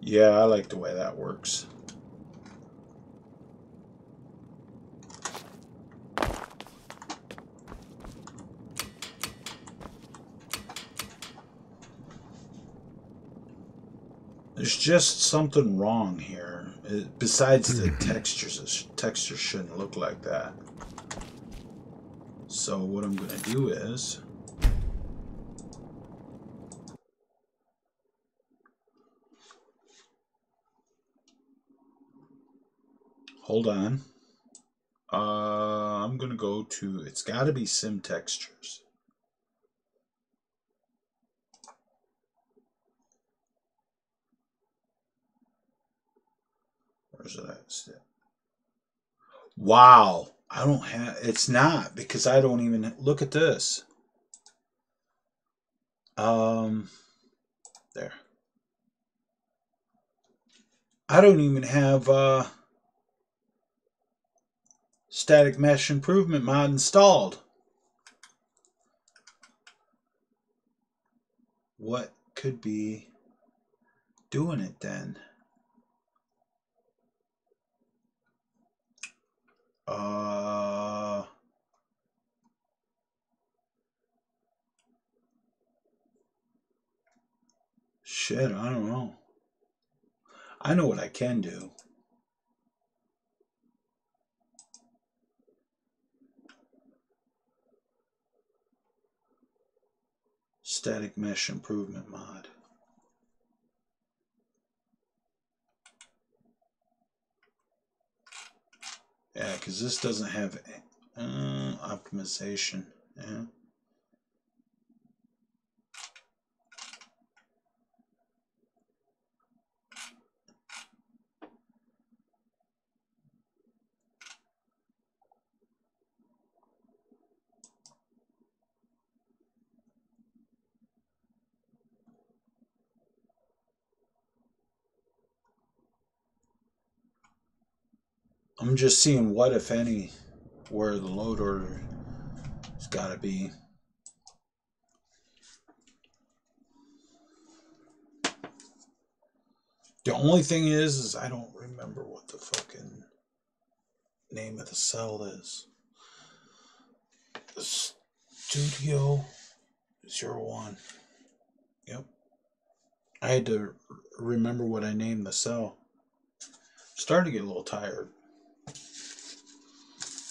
Yeah, I like the way that works. There's just something wrong here. Besides the textures, the texture shouldn't look like that. So what I'm going to do is... Hold on. I'm going to go to... It's got to be Sim Textures. Where's it at? Wow. I don't have... It's not, because I don't even... Look at this. There. I don't even have static mesh improvement mod installed. What could be doing it then? Shit, I don't know. I know what I can do. Static mesh improvement mod. Yeah, because this doesn't have optimization. Yeah. I'm just seeing what, if any, where the load order has got to be. The only thing is I don't remember what the fucking name of the cell is. Studio 01. Yep. I had to remember what I named the cell. Starting to get a little tired.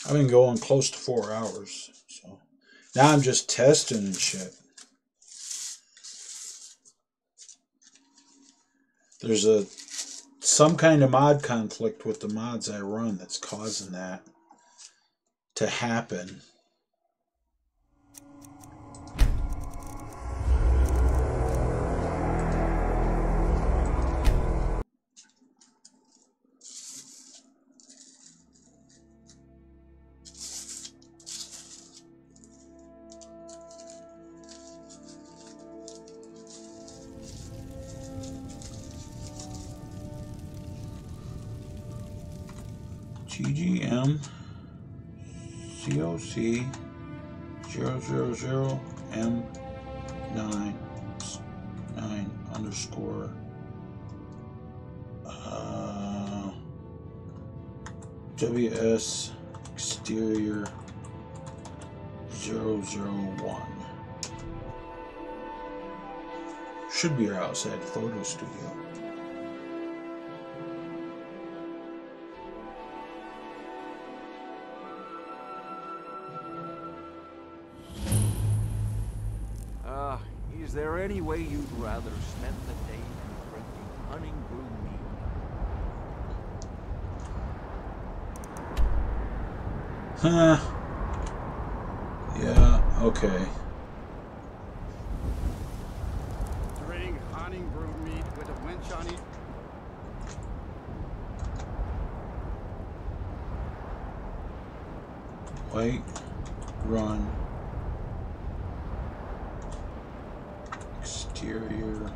I've been going close to 4 hours, so now I'm just testing and shit. There's some kind of mod conflict with the mods I run that's causing that to happen. GGM COC 000 M9 underscore WS exterior 001 should be our outside photo studio. Is there any way you'd rather spend the day than drinking hunting brew mead? Huh. Yeah, okay. Drink hunting brew mead with a winch on it. Wait, run. Exterior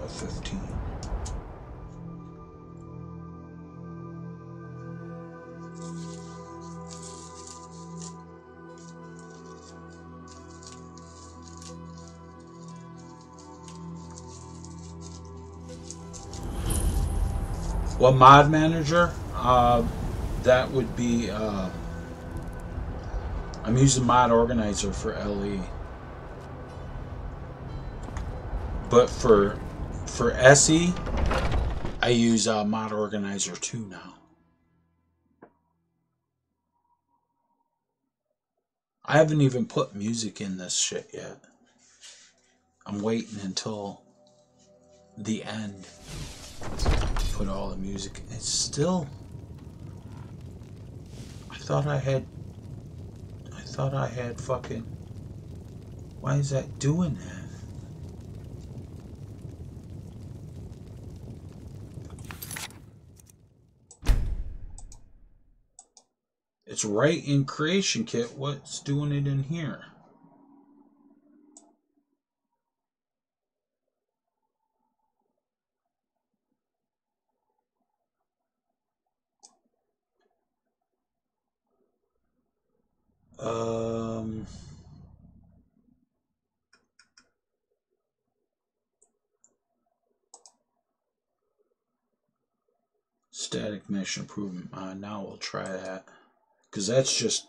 15. What mod manager? That would be I'm using Mod Organizer for LE, but for SE, I use Mod Organizer 2 now. I haven't even put music in this shit yet. I'm waiting until the end to put all the music. It's still. I thought I had fucking. Why is that doing that? It's right in Creation Kit. What's doing it in here? Static mesh improvement. Now we'll try that. Because that's just,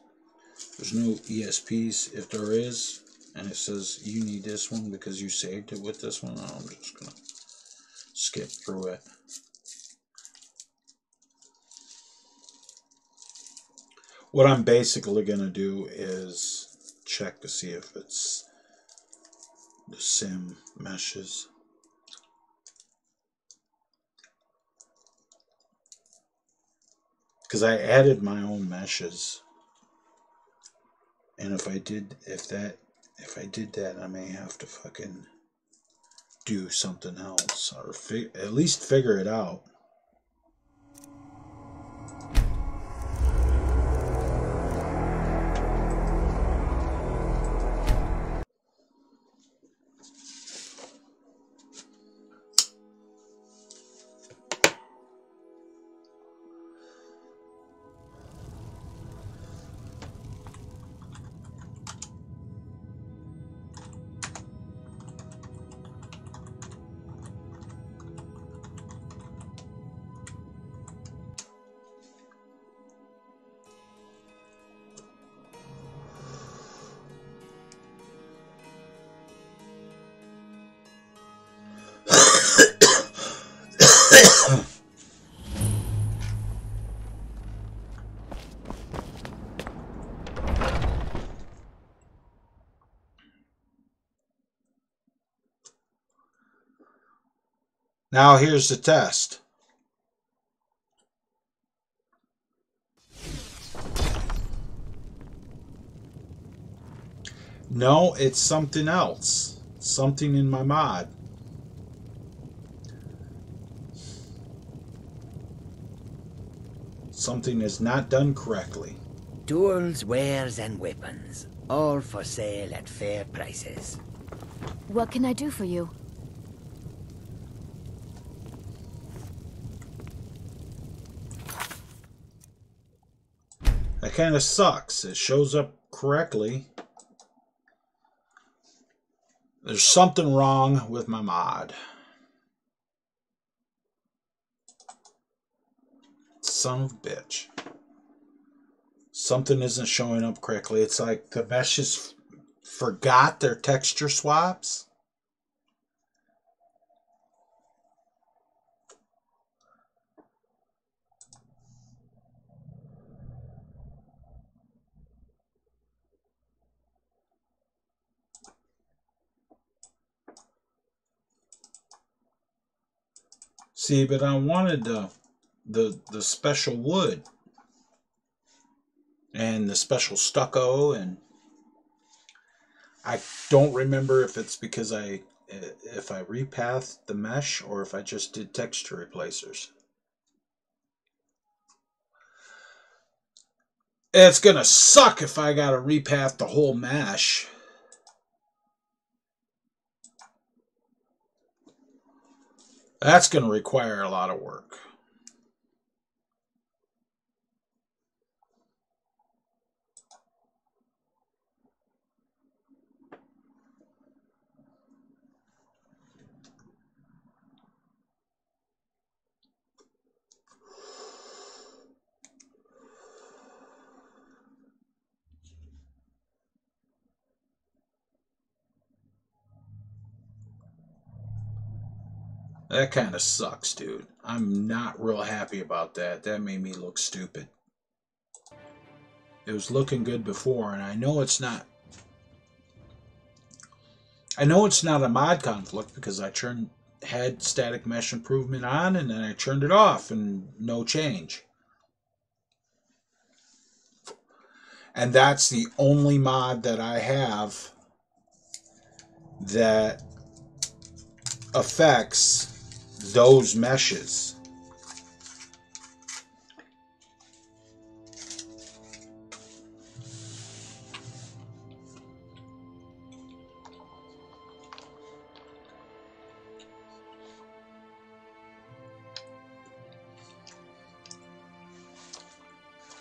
there's no ESPs. If there is, and it says you need this one because you saved it with this one, I'm just going to skip through it. What I'm basically going to do is check to see if it's the sim meshes. Because I added my own meshes. And if I did that, I may have to fucking do something else, or at least figure it out. Now here's the test. No, it's something else. Something in my mod. Something is not done correctly. Tools, wares, and weapons. All for sale at fair prices. What can I do for you? That kind of sucks. It shows up correctly. There's something wrong with my mod. Son of a bitch. Something isn't showing up correctly. It's like the meshes forgot their texture swaps. See, but I wanted the special wood and the special stucco, and I don't remember if it's because if I repathed the mesh or if I just did texture replacers. It's gonna suck if I gotta repath the whole mesh. That's gonna require a lot of work. That kind of sucks, dude. I'm not real happy about that. That made me look stupid. It was looking good before, and I know it's not. I know it's not a mod conflict because I had static mesh improvement on, and then I turned it off, and no change. And that's the only mod that I have that affects those meshes.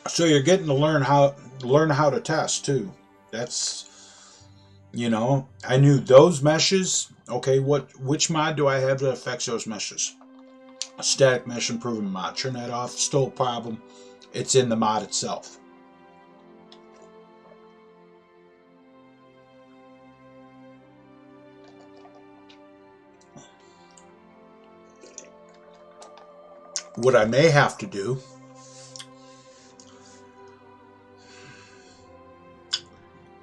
So you're getting to learn how to test too. That's, you know, I knew those meshes. Okay, which mod do I have that affects those meshes? A static mesh improvement mod. Turn that off. Still a problem. It's in the mod itself. What I may have to do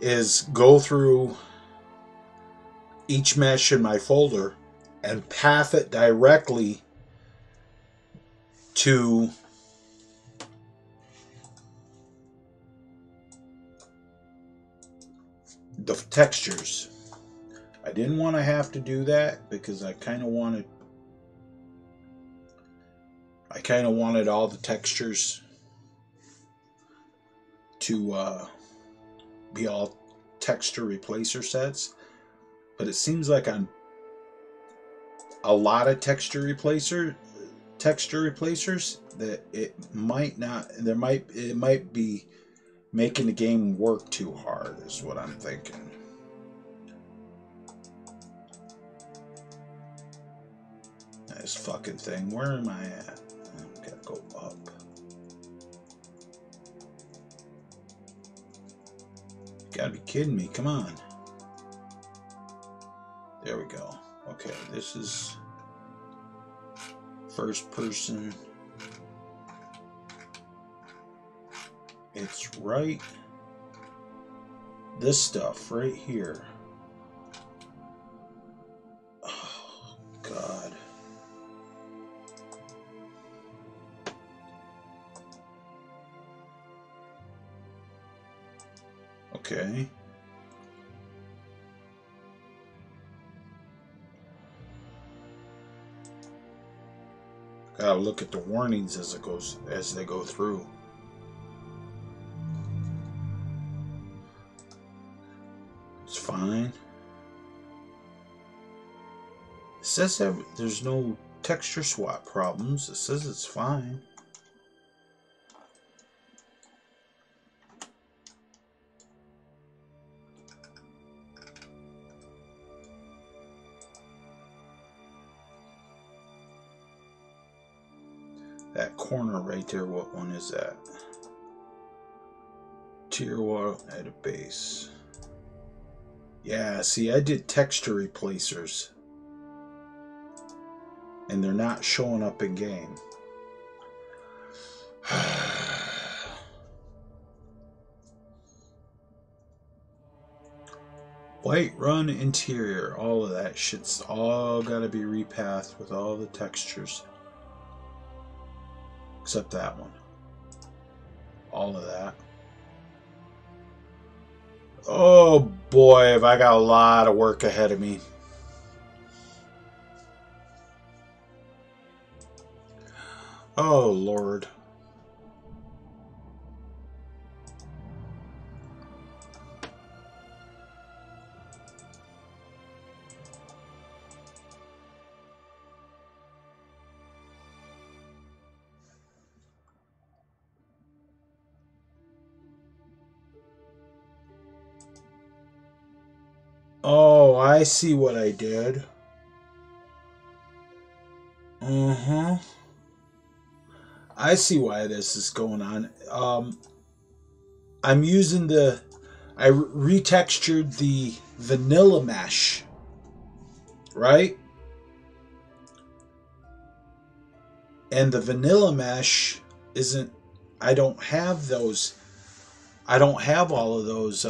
is go through each mesh in my folder and path it directly to the textures. I didn't want to have to do that because I kind of wanted all the textures to be all texture replacer sets, but it seems like on a lot of texture replacers that it might be making the game work too hard is what I'm thinking. This fucking thing, where am I at? I gotta go up. You gotta be kidding me, come on. There we go. Okay, this is first person. It's right. This stuff right here. Oh, God. Okay. Gotta look at the warnings as they go through. It's fine. It says that there's no texture swap problems. It says it's fine. That corner right there, what one is that? Tier 1 at a base. Yeah, see, I did texture replacers. And they're not showing up in game. Whiterun interior, all of that shit's all gotta be repathed with all the textures. Except that one. All of that. Oh boy, have I got a lot of work ahead of me. Oh Lord. Oh, I see what I did. I see why this is going on. I'm using I retextured the vanilla mesh, right? And the vanilla mesh isn't, I don't have those, I don't have all of those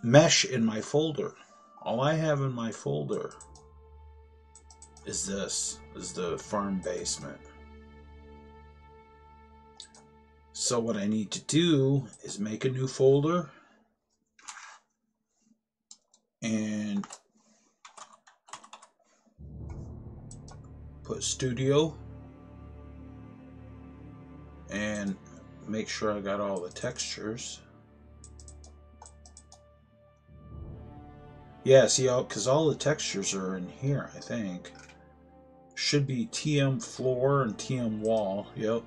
mesh in my folder. All I have in my folder is the farm basement. So what I need to do is make a new folder and put studio and make sure I got all the textures. Yeah, see, because all the textures are in here, I think. Should be TM floor and TM wall. Yep.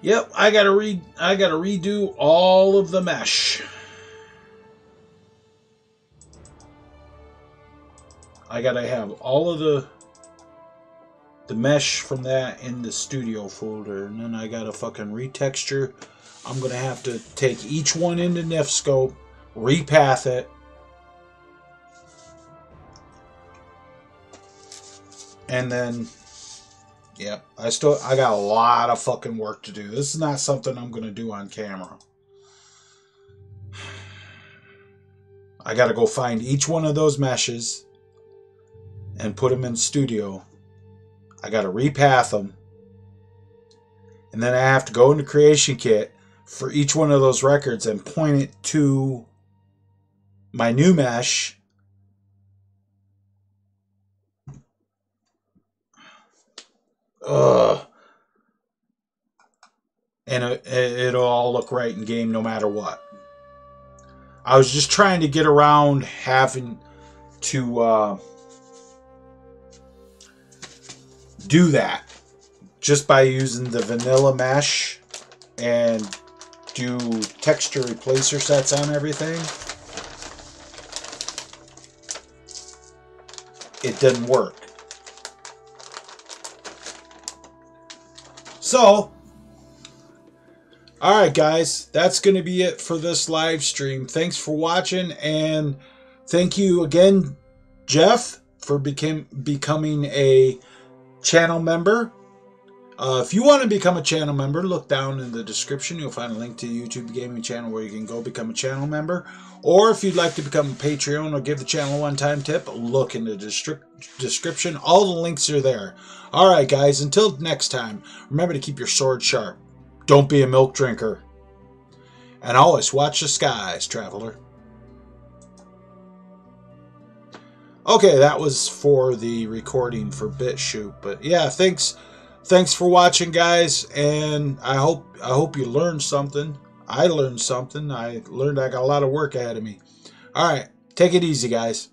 Yep, I gotta redo all of the mesh. I gotta have all of the mesh from that in the studio folder, and then I gotta fucking retexture. I'm gonna have to take each one into NifScope, repath it, and then, yep, I got a lot of fucking work to do. This is not something I'm gonna do on camera. I gotta go find each one of those meshes. and put them in studio. I got to repath them. And then I have to go into Creation Kit for each one of those records and point it to my new mesh. Ugh. And it'll all look right in game no matter what. I was just trying to get around having to do that just by using the vanilla mesh and do texture replacer sets on everything. It didn't work. So, alright guys, that's going to be it for this live stream. Thanks for watching, and thank you again, Jeff, for becoming a channel member. If you want to become a channel member, look down in the description. You'll find a link to the YouTube gaming channel where you can go become a channel member. Or if you'd like to become a Patreon or give the channel a one-time tip, look in the description. All the links are there. Alright guys, until next time, remember to keep your sword sharp. Don't be a milk drinker. And always watch the skies, traveler. Okay, that was for the recording for BitChute. But yeah, thanks for watching, guys, and I hope you learned something. I learned something. I learned I got a lot of work ahead of me. All right, take it easy, guys.